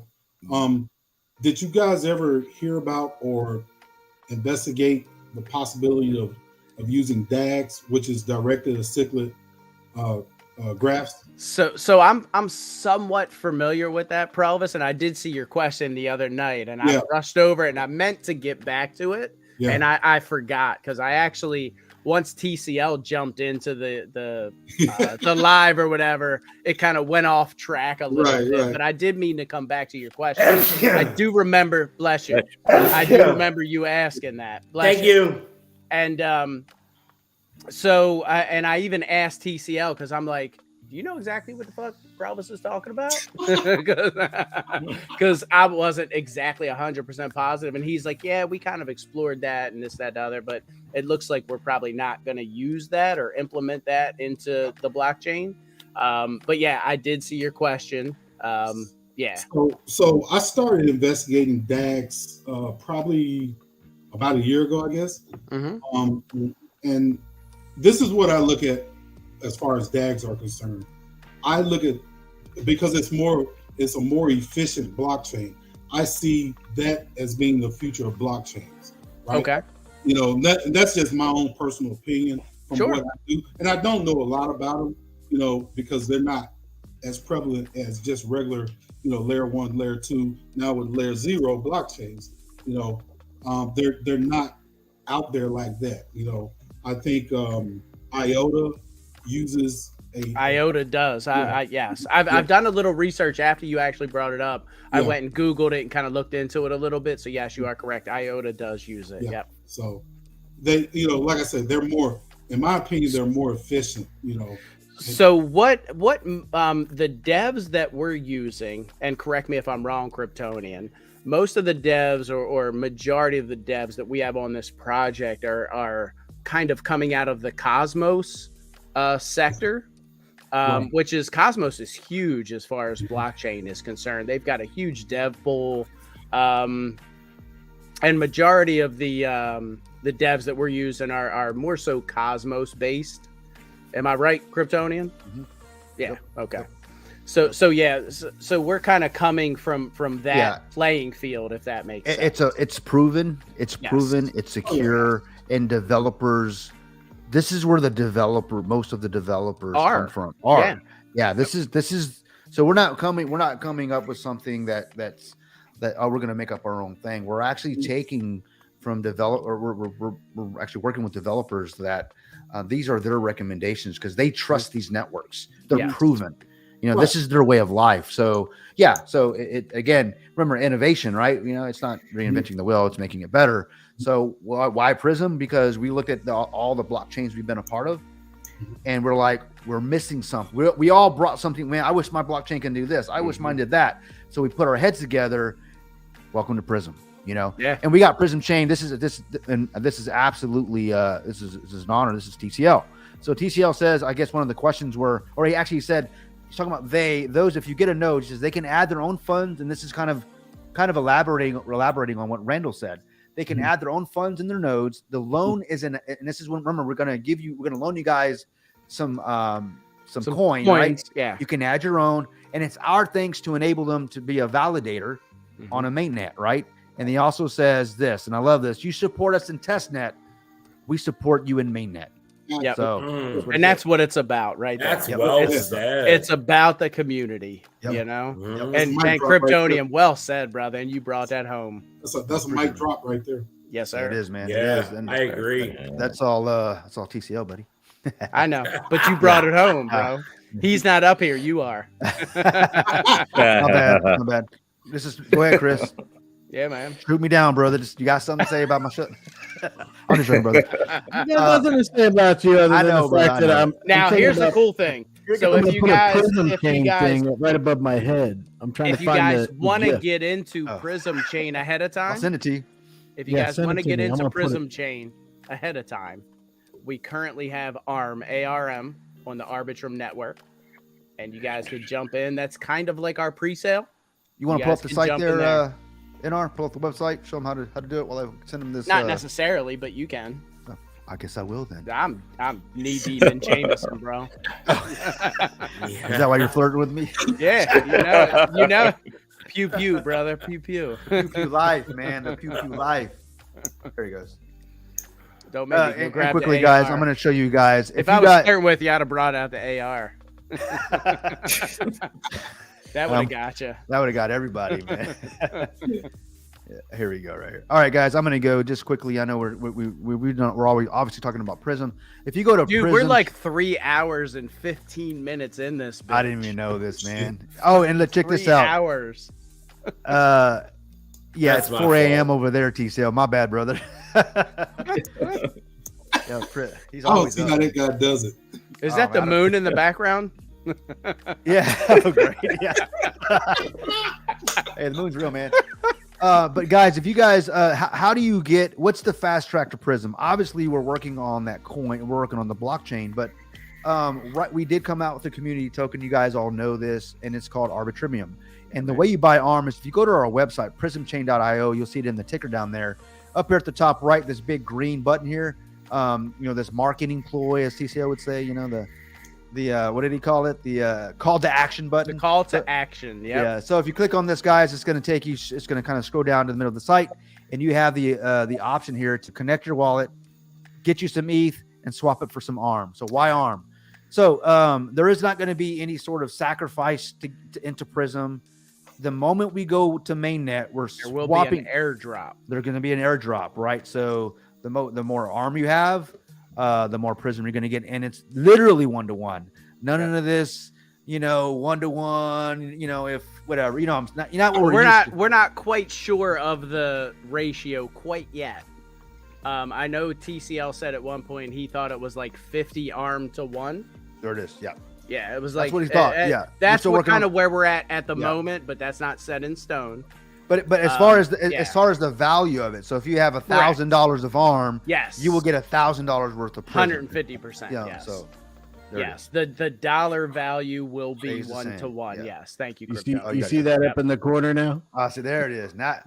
Did you guys ever hear about or investigate the possibility of using DAGs, which is directed acyclic graphs? So I'm somewhat familiar with that, Prelvis, and I did see your question the other night, and I rushed over it, and I meant to get back to it, and I forgot because I actually, once TCL jumped into the live or whatever, it kind of went off track a little bit. Right. But I did mean to come back to your question. I do remember, bless you. I do remember you asking that. Thank you. And so I even asked TCL because I'm like, do you know exactly what the fuck Prelvis is talking about? Because I wasn't exactly 100% positive. And he's like, yeah, we kind of explored that and this, that, the other, but it looks like we're probably not going to use that or implement that into the blockchain. But yeah, I did see your question. So I started investigating DAGs probably about a year ago, I guess. Mm-hmm. And this is what I look at as far as DAGs are concerned. I look at, because it's a more efficient blockchain, I see that as being the future of blockchains. Right? Okay. That's just my own personal opinion from what I do. And I don't know a lot about them, because they're not as prevalent as just regular, layer 1, layer 2, now with layer 0 blockchains. They're not out there like that. I think IOTA, uses a IOTA does. Yeah. Yes. I've done a little research after you actually brought it up. I Yeah. went and Googled it and kind of looked into it a little bit. So yes, you are correct. IOTA does use it. Yeah. Yep. So they, like I said, they're more, in my opinion, they're more efficient. So what the devs that we're using, and correct me if I'm wrong, Kryptonian, most of the devs or majority of the devs that we have on this project are kind of coming out of the Cosmos sector. Right. Which is Cosmos is huge as far as blockchain is concerned. They've got a huge dev pool, and majority of the devs that we're using are more so Cosmos based. Am I right, Kryptonian? Mhm. Yeah. Yep. Okay. So we're kind of coming from that Yeah. playing field, if that makes sense. It's proven, it's Yes. proven, it's secure, and developers. This is where most of the developers Are. come from. Yeah. This is so we're not coming up with something that we're going to make up our own thing. We're actually taking from we're actually working with developers that these are their recommendations because they trust these networks. They're Yeah. proven. Right. This is their way of life. So yeah. So it again, remember innovation, right? It's not reinventing the wheel; it's making it better. So why Prism? Because we looked at all the blockchains we've been a part of, and we're like, we're missing something. We all brought something. Man, I wish my blockchain can do this. I wish mine did that. So we put our heads together. Welcome to Prism. Yeah. And we got Prism Chain. This is absolutely this is an honor. This is TCL. So TCL says, I guess one of the questions were, or he actually said, he's talking about those. If you get a node, he says they can add their own funds, and this is kind of elaborating on what Randall said. They can add their own funds in their nodes. The loan is and this is when, remember, we're going to loan you guys some coin, right? Yeah. You can add your own, and it's our things to enable them to be a validator on a mainnet, right? And he also says this, and I love this: you support us in testnet, we support you in mainnet. Yep. So, And that's what it's about, right? That's there. well it's, said. it's about the community, Yep. Mhm. That's And a mic drop right Kryptonian, well said, brother. And you brought that home. That's a mic drop right there. Yes, sir. it is, man. Yeah, It is. And I agree. that's all TCL, buddy. I know, but you brought it home, bro. He's not up here. You are. My bad. Go ahead, Chris. Yeah, man. Shoot me down, brother. You got something to say about my shit? I'm just joking, brother. I got nothing to say about you other I than know, the bro, fact I that know. I'm Now, thinking here's the about- cool thing. So I'm if gonna you put a guys, Prism if you Chain guys, thing right above my head. I'm trying if to you find guys the want to GIF. get into Oh. Prism Chain ahead of I'll time, send it to you. if you Yeah, guys send want it to to get me. I'm into gonna put it- Prism Chain ahead of time, we currently have ARM on the Arbitrum network, and you guys could jump in. That's kind of like our pre-sale. You want You to pull guys up the can site jump in there, there. pull up the website, show them how to do it while I send them this. Not necessarily, but you can. I guess I will then. I'm knee deep in Jameson, bro. Is that why you're flirting with me? Yeah, you know, pew pew, brother, pew pew. Pew Pew Life, man. The Pew Pew Life. There he goes. Don't make me go And grab quickly, the guys, AR. I'm going to show you guys. If you I was got, flirting with you, I'd have brought out the AR. That would have got you. that would have got everybody, man. Yeah, here we go, right here. All right, guys, I'm going to go just quickly. I know we're always obviously talking about Prism. If you go to Dude, Prism, we're like 3 hours and 15 minutes in this. I didn't even know this, man. Oh, and check this 3 out. hours. Yeah, That's it's my 4 a.m. fault. over there, TCL. My bad, brother. Yeah, he's I don't always see up. how that guy does it. Is Oh, that the man. moon in the background? Yeah. Oh, great. Yeah. Hey, the moon's real, man. But guys, if you guys, how do you get? What's the fast track to Prism? Obviously, we're working on that coin. We're working on the blockchain, but right, we did come out with a community token. You guys all know this, and it's called Arbitrimium. And the way you buy ARM is if you go to our website, prismchain.io, you'll see it in the ticker down there. Up here at the top right, this big green button here. This marketing ploy, as TCL would say. The what did he call it? The call to action The button. call to action. Yep. Yeah. So if you click on this, guys, it's going to take you. It's going to kind of scroll down to the middle of the site, and you have the option here to connect your wallet, get you some ETH, and swap it for some ARM. So why ARM? So there is not going to be any sort of sacrifice into Prism. The moment we go to mainnet, we're There will swapping. be an airdrop. There's going to be an airdrop, right? So the more ARM you have, the more prism you're going to get, and it's literally 1-to-1. None of this, 1-to-1. If whatever, I'm not. You're not. What We're not quite sure of the ratio quite yet. I know TCL said at one point he thought it was like 50 arm to 1. There it is. Yeah. Yeah, it was That's like what he thought. Yeah. That's We're still what working kind on- of where we're at the Yeah. moment, but that's not set in stone. But as far as yeah. as far as the value of it, so if you have $1,000 of arm, Yes, you will get $1,000 worth of prism. 150%. Yeah. Yes. So there it Yes, the dollar value will be Stays the 1-to-1. same. Yeah. Yes, thank you. You Crypto. see, you see that up in the corner now? is. See, there it is. Now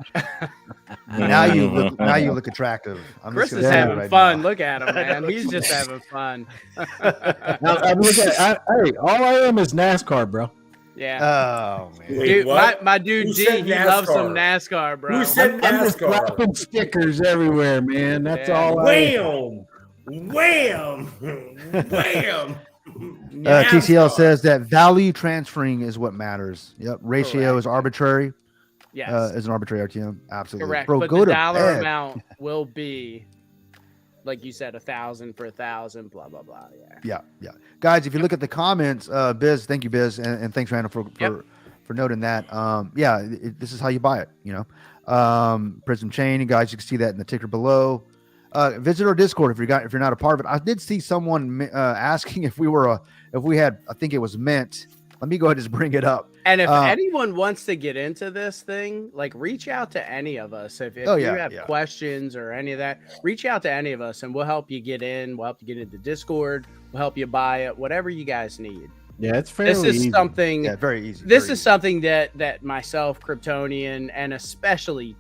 you look attractive. I'm Chris just is gonna say it having right fun. now. Look at him, man. He's just having fun. Now, I'm looking hey, all I am is NASCAR, bro. Yeah. Oh man. Wait, Dude, what? my dude Who G, said he loves some NASCAR? NASCAR, bro. Who said I'm just NASCAR? slapping stickers everywhere, man. That's Yeah. all I am. Wham! Wham! TCL NASCAR. says that value transferring is what matters. Yep. Ratio Correct. is arbitrary. Yes, Is an arbitrary RTM. Absolutely. correct. Bro, but go the to dollar bed. amount will be, like you said, 1,000 for 1,000. Blah blah blah. Yeah. Yeah. Guys, if you look at the comments, Biz, thank you, Biz, and thanks, Randall, for Yep. for noting that. This is how you buy it. Prism chain, guys, you can see that in the ticker below. Visit our Discord if you're not a part of it. I did see someone asking if we had, I think it was Mint. Let me go ahead and just bring it up. And if anyone wants to get into this thing, like reach out to any of us. If you have questions or any of that, reach out to any of us and we'll help you get in. We'll help you get into Discord. We'll help you buy it, whatever you guys need. Yeah, it's fairly This is easy. something. Yeah, very easy. This very is easy. something that myself, Kryptonian, and especially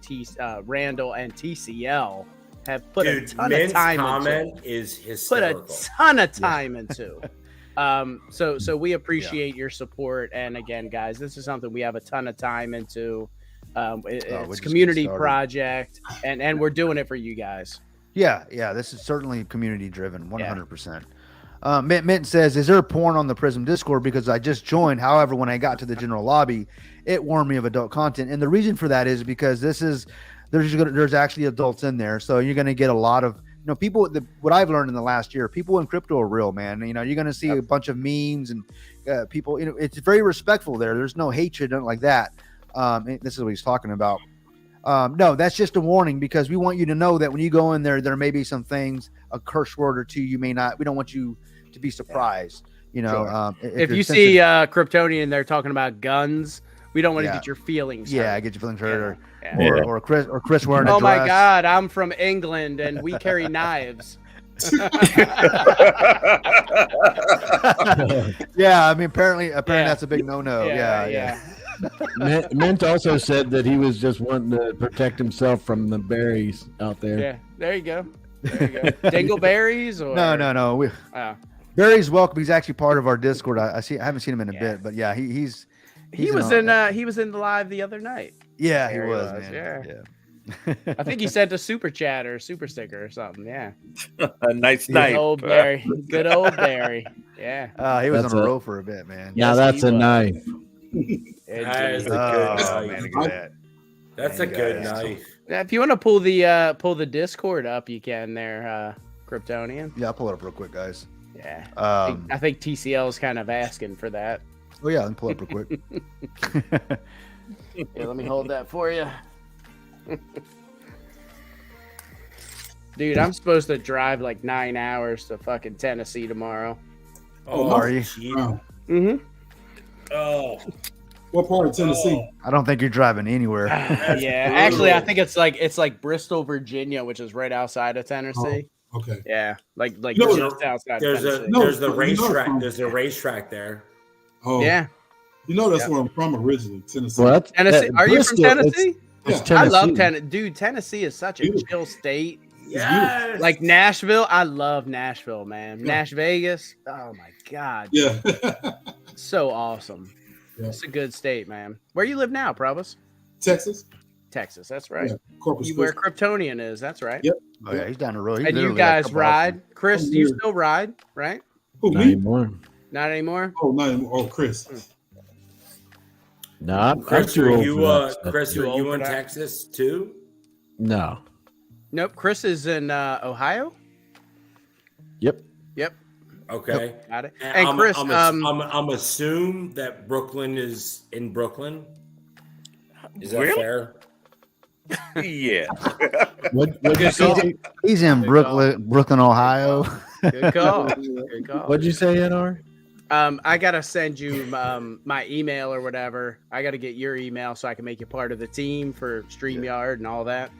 Randall and TCL have put Dude, a ton Mint's of time comment into. is Put a hysterical. ton of time into. So we appreciate your support. And again, guys, this is something we have a ton of time into. we're It's just community getting started. project, and we're doing it for you guys. Yeah. This is certainly community driven, 100%. Mint says, "Is there porn on the Prism Discord? Because I just joined. However, when I got to the general lobby, it warned me of adult content, and the reason for that is because there's actually adults in there, so you're going to get a lot of people. What I've learned in the last year, people in crypto are real, man. You're going to see a bunch of memes and people. It's very respectful there. There's no hatred, nothing like that. This is what he's talking about." No, that's just a warning because we want you to know that when you go in there may be some things, a curse word or two you may not. We don't want you to be surprised. If you're you see Kryptonian there talking about guns, we don't want to Yeah. get your feelings. yeah, hurt. get your feelings hurt, Yeah. or Chris wearing a Oh my dress. God, I'm from England and we carry knives. Yeah, I mean apparently that's a big no. Yeah. Mint also said that he was just wanting to protect himself from the berries out there. Yeah, there you go. There you go. Dingleberries or No. Oh. Barry's welcome. He's actually part of our Discord. I haven't seen him in a bit, but yeah, he was in the live the other night. Yeah, There he he was, was, man. yeah. I think he sent a super chat or a super sticker or something. Yeah. A nice Good night. old Barry. Good old Barry. Yeah. He was That's on a a- roll for a bit, man. Now Yes, that's he a was. knife. That is a good Oh knife. man, look at that. That's a good knife. Yeah, if you want to pull the Discord up, you can there, Kryptonian. Yeah, I'll pull it up real quick, guys. Yeah. Um, I think TCL is kind of asking for that. oh yeah, let me pull it up real quick. Yeah, let me hold that for you. Dude, I'm supposed to drive like 9 hours to fucking Tennessee tomorrow. Oh, are you? gee. Wow. Mm-hmm. Oh, What part of Tennessee? I don't think you're driving anywhere. Yeah, brutal. actually, I think it's like Bristol, Virginia, which is right outside of Tennessee. Okay. Yeah, like You know, just outside there's Tennessee. a No, there's the but you know racetrack. from- There's a racetrack there. Oh, Yeah, You know that's where I'm from originally, Tennessee. Well, that's, Tennessee. that- Are you from Bristol, it's- Tennessee? it's Yeah. I love Tennessee. Tennessee. Dude, Tennessee is such a Beautiful. chill state. Yes. Like Nashville, I love Nashville, man. Yeah. Nash Vegas. Oh my God. Yeah. So awesome. Yeah. It's a good state, man. Where you live now, Probus? Texas. Texas. That's right. Yeah. Corpus You where Christi. Kryptonian is. That's right. Yep. Oh yeah, he's down the road. He's And you literally like a guys couple ride. houses. Chris, Oh, do you yeah. still ride? Right? Who, Not me? anymore. Not anymore. Oh, not anymore. Oh, Chris. No, I'm Chris, too are old you for that stuff. Chris, Too are old you for in that? Texas too? No. Nope. Chris is in Ohio. Yep. Okay. Got it. And I'm, Chris, I'm assume that Brooklyn is in Brooklyn. Is that Really? fair? Yeah. What'd you say? He's in Brooklyn, Ohio. good call. Good call. What'd you say, NR? I gotta send you my email or whatever. I gotta get your email so I can make you part of the team for StreamYard and all that.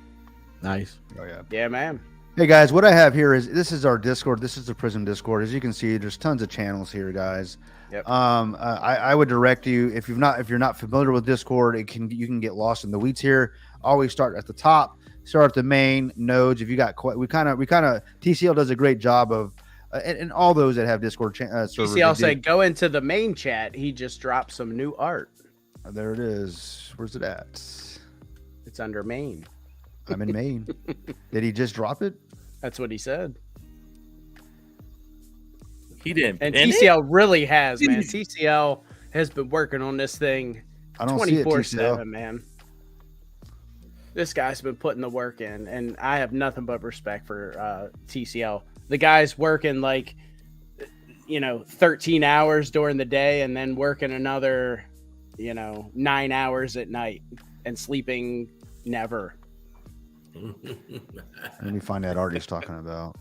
Nice. Oh yeah. Yeah, man. Hey guys, what I have here is this is our Discord. This is the Prism Discord. As you can see, there's tons of channels here, guys. Yep. I would direct you if you're not familiar with Discord, you can get lost in the weeds here. Always start at the top. Start at the main nodes. If you got we kind of TCL does a great job of and all those that have Discord servers. TCL said go into the main chat. He just dropped some new art. There it is. Where's it at? It's under main. I'm in Maine. Did he just drop it? That's what he said. He didn't. And pin it? TCL really has, man. TCL has been working on this thing I don't see it, 24/7, TCL. man. This guy's been putting the work in, and I have nothing but respect for TCL. The guy's working 13 hours during the day and then working another, 9 hours at night and sleeping never. Let me find that art he's talking about.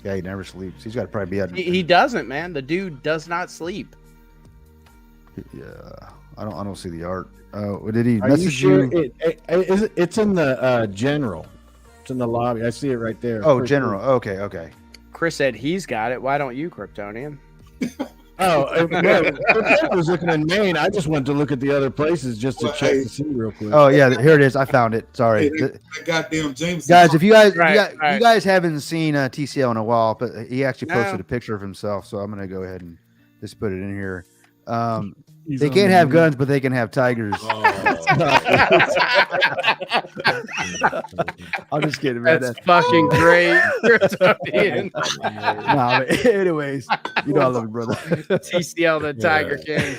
Yeah, he never sleeps. He's got to probably be at. He doesn't, man. The dude does not sleep. Yeah, I don't see the art. Oh, did he Are you message sure? you? It's in the general. It's in the lobby. I see it right there. Oh, general. Okay. Chris said he's got it. Why don't you, Kryptonian? Oh, I was looking in Maine. I just wanted to look at the other places just to Well, check hey. to see real quick. Oh yeah, here it is. I found it. Sorry, Hey, that goddamn James. guys. If you guys, Right. you guys haven't seen TCL in a while, but he actually posted No. a picture of himself. So I'm gonna go ahead and just put it in here. He's They on can't the have moon. guns, but they can have tigers. Oh. I'm just kidding, man. That's fucking great, Kryptonian. Nah, but anyways, you know I love you, brother. TCL, the Tiger King.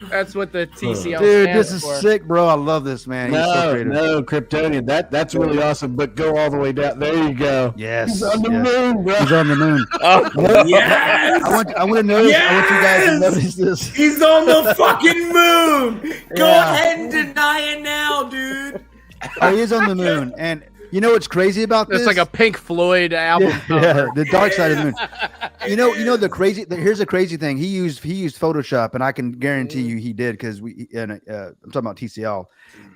That's what the TCL Dude, stands this is for. sick, bro. I love this, man. He's so No, creative. no, Kryptonian. That's really awesome. But go all the way down. There you go. Yes, He's on the yes. moon, bro. He's on the moon. Yes! I want to notice. I want you guys to Yes! notice this. He's on the fucking moon. Go Yeah. ahead and deny it now, dude. Oh, he is on the moon, and you know what's crazy about this? It's like a Pink Floyd album yeah, cover. the dark side of the moon. You know the crazy. Here's the crazy thing. He used Photoshop, and I can guarantee you he did because I'm talking about TCL,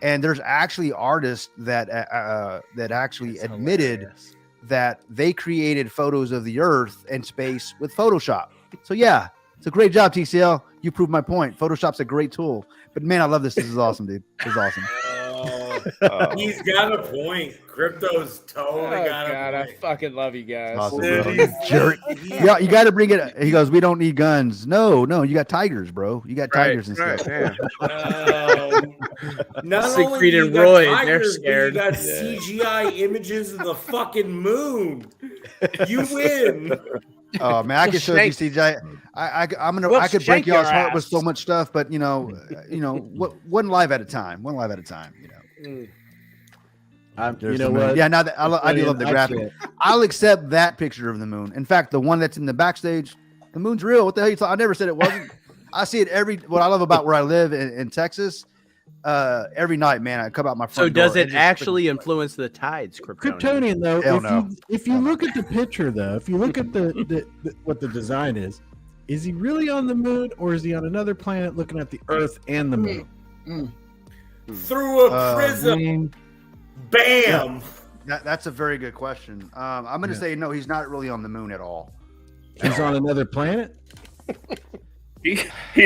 and there's actually artists that actually admitted that they created photos of the Earth and space with Photoshop. So yeah, it's a great job, TCL. You proved my point. Photoshop's a great tool. But man, I love this. This is awesome, dude. This is awesome. He's got a point. Crypto's totally Oh, got God, a I point. fucking love you guys. Awesome, Dude, bro. he's- Jerk. Yeah, you got to bring it. He goes, we don't need guns. No, you got tigers, bro. You got tigers and stuff. yeah. Not Siegfried only do you and got Roy, they're tigers, but scared. you got CGI images of the fucking moon. You win. Oh man, I can show you Shank- CGI. I We'll could shank break y'all's your heart with ass. so much stuff, but one live at a time. One live at a time. Mm. You There's know the moon. what? Yeah, now that I do love the I graphic. can't. I'll accept that picture of the moon. In fact, the one that's in the backstage, the moon's real. What the hell you thought? I never said it wasn't. I see it what I love about where I live in Texas. Every night, man, I come out my front So door. does it just actually influence the tides, Kryptonian? Kryptonian, though, Hell no. if you look at the picture, though, if you look at the what the design is he really on the moon or is he on another planet looking at the Earth and the moon? Through a I prism. mean, Bam. That's a very good question. I'm going to say no. He's not really on the moon at all. he's on another planet. He's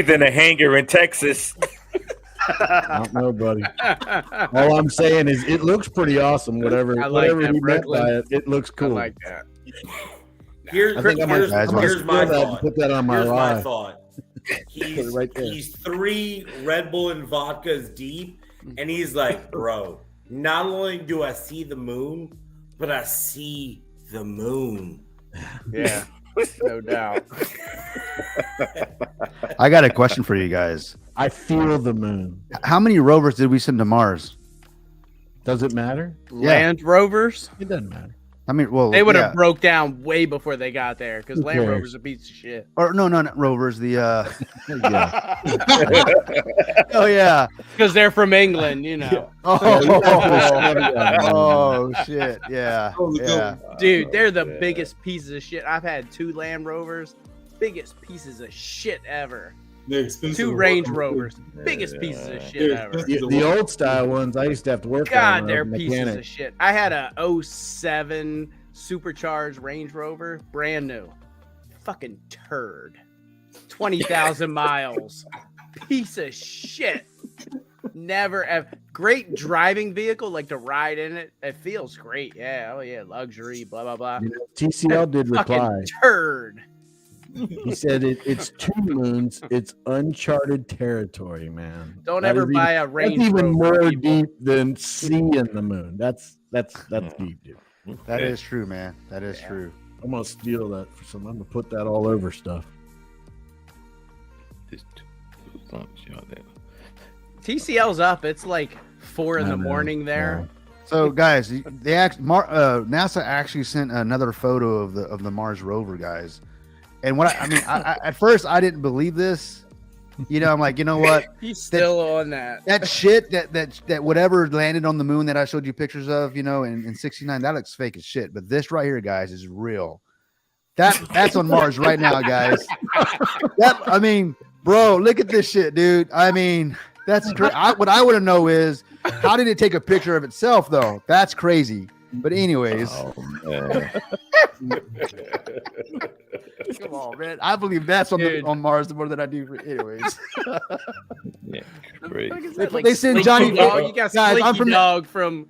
in a hangar in Texas. I don't know, buddy. All I'm saying is it looks pretty awesome. Whatever, I like whatever that, he meant Brooklyn. by it, it looks I cool. like that. Here's I think I might here's steal my steal that and thought. put that on my Here's my live. thought. He's, Right there. he's 3 Red Bull and vodkas deep, and he's like, bro, not only do I see the moon, but I see the moon. Yeah, no doubt. I got a question for you guys. I feel the moon. How many rovers did we send to Mars? Does it matter? Land Rovers? It doesn't matter. I mean, well, They would have yeah. broke down way before they got there because Who Land cares? Rover's a piece of shit. Or no, not Rovers. The Yeah. oh yeah. Because they're from England, you know. Oh shit. Yeah. That was a good Yeah. one. Dude, they're the biggest pieces of shit. I've had 2 Land Rovers, biggest pieces of shit ever. They're expensive. 2 to Range work on. biggest pieces of shit They're ever. expensive. The old style ones, I used to have to work on. God, when I they're was a pieces mechanic. of shit. I had a 07 supercharged Range Rover, brand new. Fucking turd. 20,000 miles. Piece of shit. Never ever. Great driving vehicle, like to ride in it. It feels great. Yeah. Oh yeah. Luxury, blah, blah, blah. You know, TCL did reply. Fucking turd. He said it's 2 moons. It's uncharted territory, man. Don't That ever is even- buy a Range That's even Rover, more people. deep than seeing the moon. That's deep, dude. That is true, man. That is Yeah. true. I'm gonna steal that for some. I'm gonna put that all over stuff. TCL's up. It's like 4 in I the know, morning there. So guys, NASA actually sent another photo of the Mars rover, guys. And what I mean, I at first I didn't believe this. You know, I'm like, you know what? He's still on that. That shit that whatever landed on the moon that I showed you pictures of, you know, in 69, that looks fake as shit. But this right here, guys, is real. That's on Mars right now, guys. I mean, bro, look at this shit, dude. I mean, that's crazy. What I want to know is how did it take a picture of itself, though? That's crazy. But anyways, Oh, man. come on, man. I believe that's Dude. on Mars more than I do for anyways. Yeah, great. They send Slinky Johnny- Dog. You got Guys, I'm Slinky from the- Dog from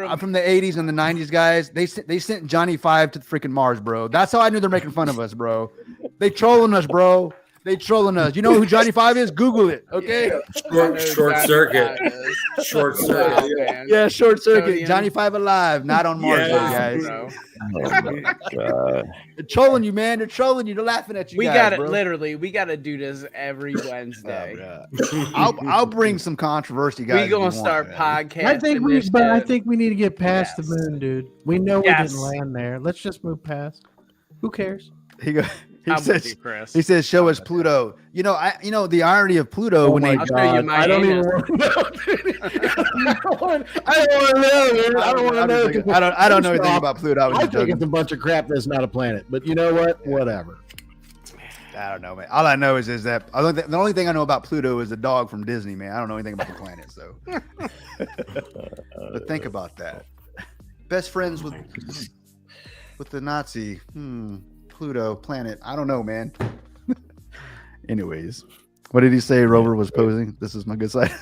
I'm from the 80s and the 90s, guys. They sent Johnny 5 to the freaking Mars, bro. That's how I knew they're making fun of us, bro. They trolling us, bro. They trolling us. You know who Johnny 5 is? Google it, okay? Short circuit. Short circuit. Yeah. Yeah, short circuit. Tony and- Johnny 5 alive, not on Mars, Yes, guys. Bro. Oh, my God. They're trolling you, man. They're trolling you. They're laughing at you. We guys, got it. bro. Literally, we got to do this every Wednesday. I'll bring some controversy, guys. We if you gonna want, start man. podcasting. I think we need to get past the Yes. moon, dude. We know we Yes. didn't land there. Let's just move past. Who cares? He I'm with says, you, Chris. he says, show us Pluto. You know, the irony of Pluto when they I'll show you my I don't even anus. want to know. I don't want to know, man. I don't want to know. I don't know anything Stop. about Pluto. I was I just think joking. it's a bunch of crap that's not a planet. But you know what? Whatever. I don't know, man. All I know is that the only thing I know about Pluto is the dog from Disney, man. I don't know anything about the planet, so. But think about that. Best friends with the Nazi. Pluto planet. I don't know, man. Anyways, what did he say? Rover was posing. This is my good side.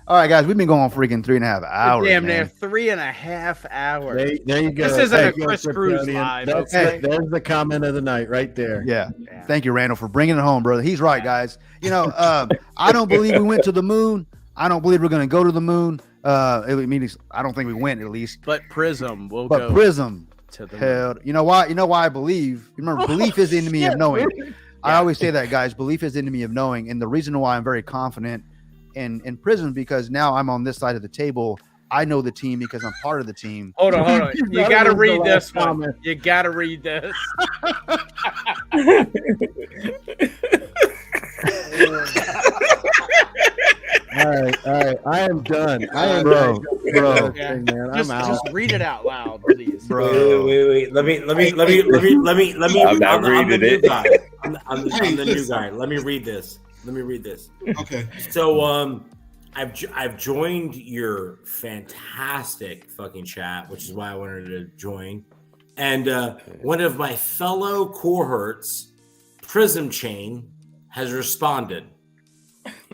All right, guys, we've been going freaking 3.5 hours. Damn near man. 3.5 hours. There you go. This isn't There a you go, Chris Cruise Kryptonian. live, That's okay? There's the comment of the night right there. Yeah. Yeah. Thank you, Randall, for bringing it home, brother. He's right, guys. You know, I don't believe we went to the moon. I don't believe we're going to go to the moon. I don't think we went, at least. But Prism will But go Prism, to the hell, you know why? You know why I believe? Remember, belief is the enemy of knowing. I always say that, guys. Belief is the enemy of knowing, and the reason why I'm very confident in Prism because now I'm on this side of the table. I know the team because I'm part of the team. Hold on. You That got to was the read last this one. comment. You got to read this. All right. I am done. I am Bro, bro. Yeah. Man, I'm out. Just read it out loud, please. Bro. Wait. Let me. I'm not I'm the reading new it. guy. I'm the new listen. guy. Let me read this. Okay. So I've joined your fantastic fucking chat, which is why I wanted to join. And one of my fellow cohorts, Prism Chain, has responded.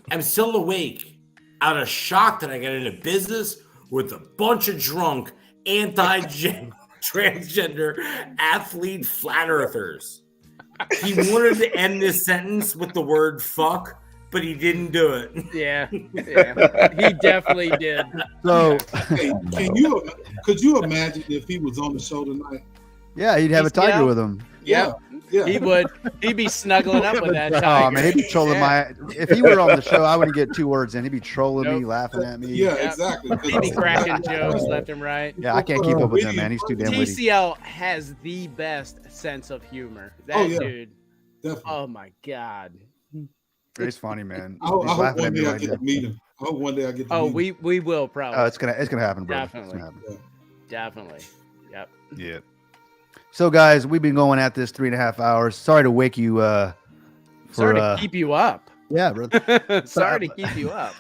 I'm still awake, out of shock that I got into business with a bunch of drunk anti-transgender athlete flat earthers. He wanted to end this sentence with the word fuck, but he didn't do it. Yeah. He definitely did. So, Hey, could you imagine if he was on the show tonight? yeah, he'd have a tiger Yeah. with him. Yeah. Yeah. He would. He'd be snuggling up with that Oh tiger. man, he'd be trolling Yeah. If he were on the show, I wouldn't get 2 words in. He'd be trolling me, Nope. laughing at me. Yeah, Yep. exactly. He'd be cracking jokes left and right. Yeah, I can't keep up with him, man. He's too damn witty. TCL has the best sense of humor. That Oh, yeah. dude. Definitely. Oh my god. He's funny, man. I hope He's laughing one at me day I right get now. to meet him. I hope one day I get to Oh, meet him. we will probably. Oh, it's gonna happen, bro. Definitely. Happen. Definitely. Yep. Yeah. So, guys, we've been going at this 3.5 hours. Sorry to wake you. Sorry to keep you up. Yeah, brother. Sorry to keep you up.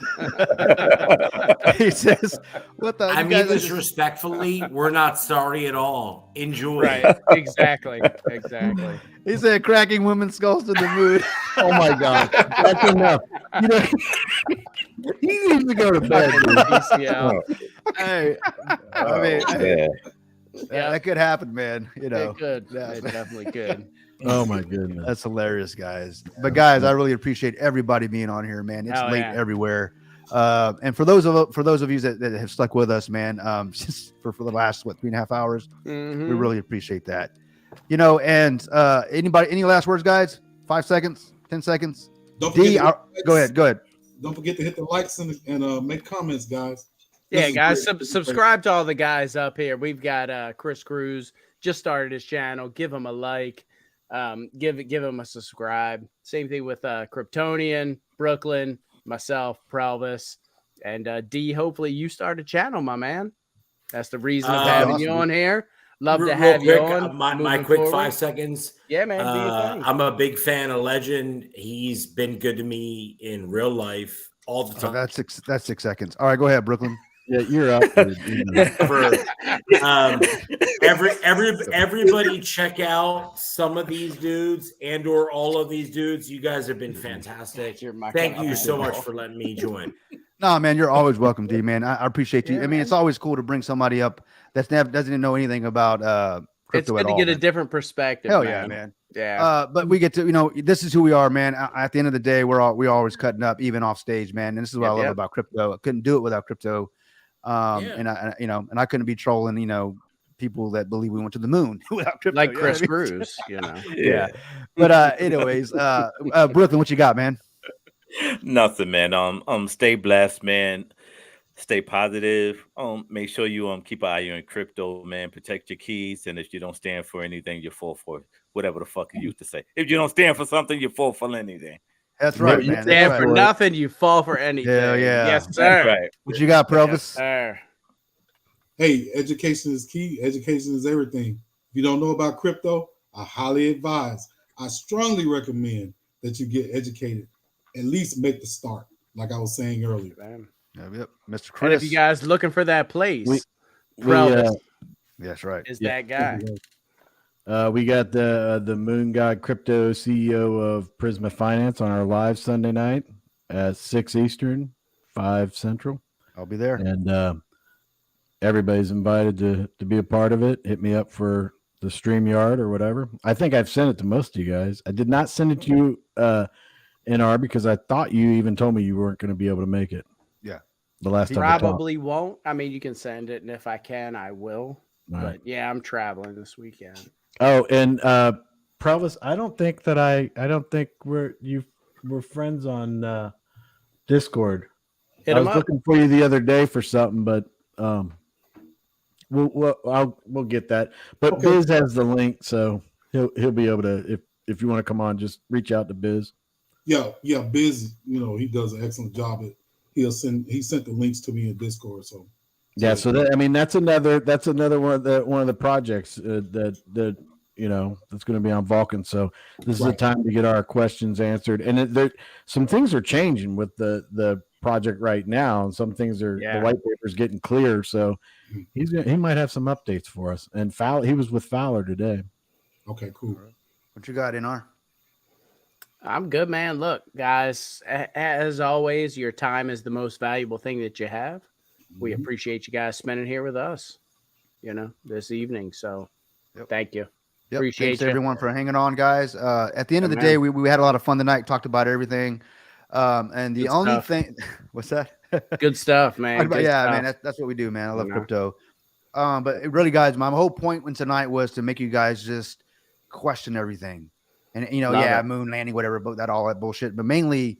He says, "What the?" I you mean guys are this just- respectfully. We're not sorry at all. Enjoy. Right. Exactly. Exactly. He said, "Cracking women's skulls to the mood." Oh my God, that's enough. You know, he needs to go to bed. dude. TCL. Hey, I mean, Yeah. yeah, that could happen, man. You know, It could. Yeah. It definitely could. Oh my goodness. that's hilarious, guys. But guys, I really appreciate everybody being on here, man. It's Hell late yeah. everywhere. And for those of you that have stuck with us, man, just for the last 3.5 hours, Mhm. we really appreciate that. You know, and any last words, guys? 5 seconds, 10 seconds. Don't forget D, to hit the go likes. ahead, go ahead. Don't forget to hit the likes and make comments, guys. Yeah, This is guys, great. subscribe to all the guys up here. We've got Chris Cruz just started his channel. Give him a like. Give him a subscribe. Same thing with Kryptonian, Brooklyn, myself, Prelvis, and D. Hopefully, you start a channel, my man. That's the reason of having you awesome. on here. Love to Real have you quick, on. my moving quick forward. 5 seconds. Yeah, man. Do your thing. I'm a big fan of Legend. He's been good to me in real life all the So time. that's 6 seconds. All right, go ahead, Brooklyn. Yeah, you're up. Dude. You know. For everybody, check out some of these dudes and/or all of these dudes. You guys have been fantastic. You're my Thank kind you of so much people. for letting me join. No, man, you're always welcome, D, man. I appreciate you. Yeah, I mean, it's always cool to bring somebody up doesn't even know anything about It's crypto good at to all. get a man. different perspective. Hell yeah, man. Yeah. But we get to, this is who we are, man. At the end of the day, we're always cutting up, even off stage, man. And this is what I love Yep. about crypto. I couldn't do it without crypto. Yeah. And I couldn't be trolling, people that believe we went to the moon without crypto. Like you know what Chris I mean? Cruz, you know. Yeah. But anyways, Brooklyn, what you got, man? Nothing, man. Stay blessed, man. Stay positive. Make sure you keep an eye on crypto, man. Protect your keys, and if you don't stand for anything, you fall for whatever the fuck you used to say. If you don't stand for something, you fall for anything. That's right, You man. stand That's for right. nothing, you fall for anything. Hell yeah. Yes, That's sir. right. What you got, Provis? Yes, sir. Hey, education is key. Education is everything. If you don't know about crypto, I highly advise. I strongly recommend that you get educated. At least make the start, like I was saying earlier. Man. Yep. Mr. And Chris. if you guys looking for that place, We, Prelvis That's right. is yeah. that guy. We got the Moon God Crypto CEO of Prisma Finance on our live Sunday night at 6 Eastern, 5 Central. I'll be there. And everybody's invited to be a part of it. Hit me up for the StreamYard or whatever. I think I've sent it to most of you guys. I did not send it to you, NR, because I thought you even told me you weren't going to be able to make it. Yeah. The last time we talked. Probably won't. I mean, you can send it, and if I can, I will. All right. But yeah, I'm traveling this weekend. Oh, and Provis, I don't think we're friends on Discord. Hit I 'em was up. looking for you the other day for something, but we'll get that. But Okay. Biz has the link, so he'll be able to if you want to come on, just reach out to Biz. Yeah, Biz, he does an excellent job. He sent the links to me in Discord. So Yeah, so that's another one of the projects that that's going to be on Vulcan. So this is the Right. time to get our questions answered. And some things are changing with the project right now, and some things the white paper's getting clear. So he might have some updates for us. And he was with Fowler today. okay, cool. What you got, NR? I'm good, man. Look, guys, as always, your time is the most valuable thing that you have. We appreciate you guys spending here with us, this evening. So Yep. thank you. Yep. Appreciate Thanks you. everyone for hanging on, guys. At the end of the Yeah, day, man. we had a lot of fun tonight. Talked about everything. And the Good only stuff. thing, what's that? Good stuff, man. Good yeah, stuff. man, that's what we do, man. I love Yeah. crypto. But really, guys, my whole point tonight was to make you guys just question everything. And Love it. moon landing, whatever, but all that bullshit, but mainly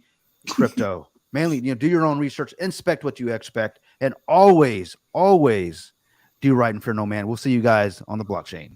crypto. Mainly, do your own research, inspect what you expect, and always do right and fear no man. We'll see you guys on the blockchain.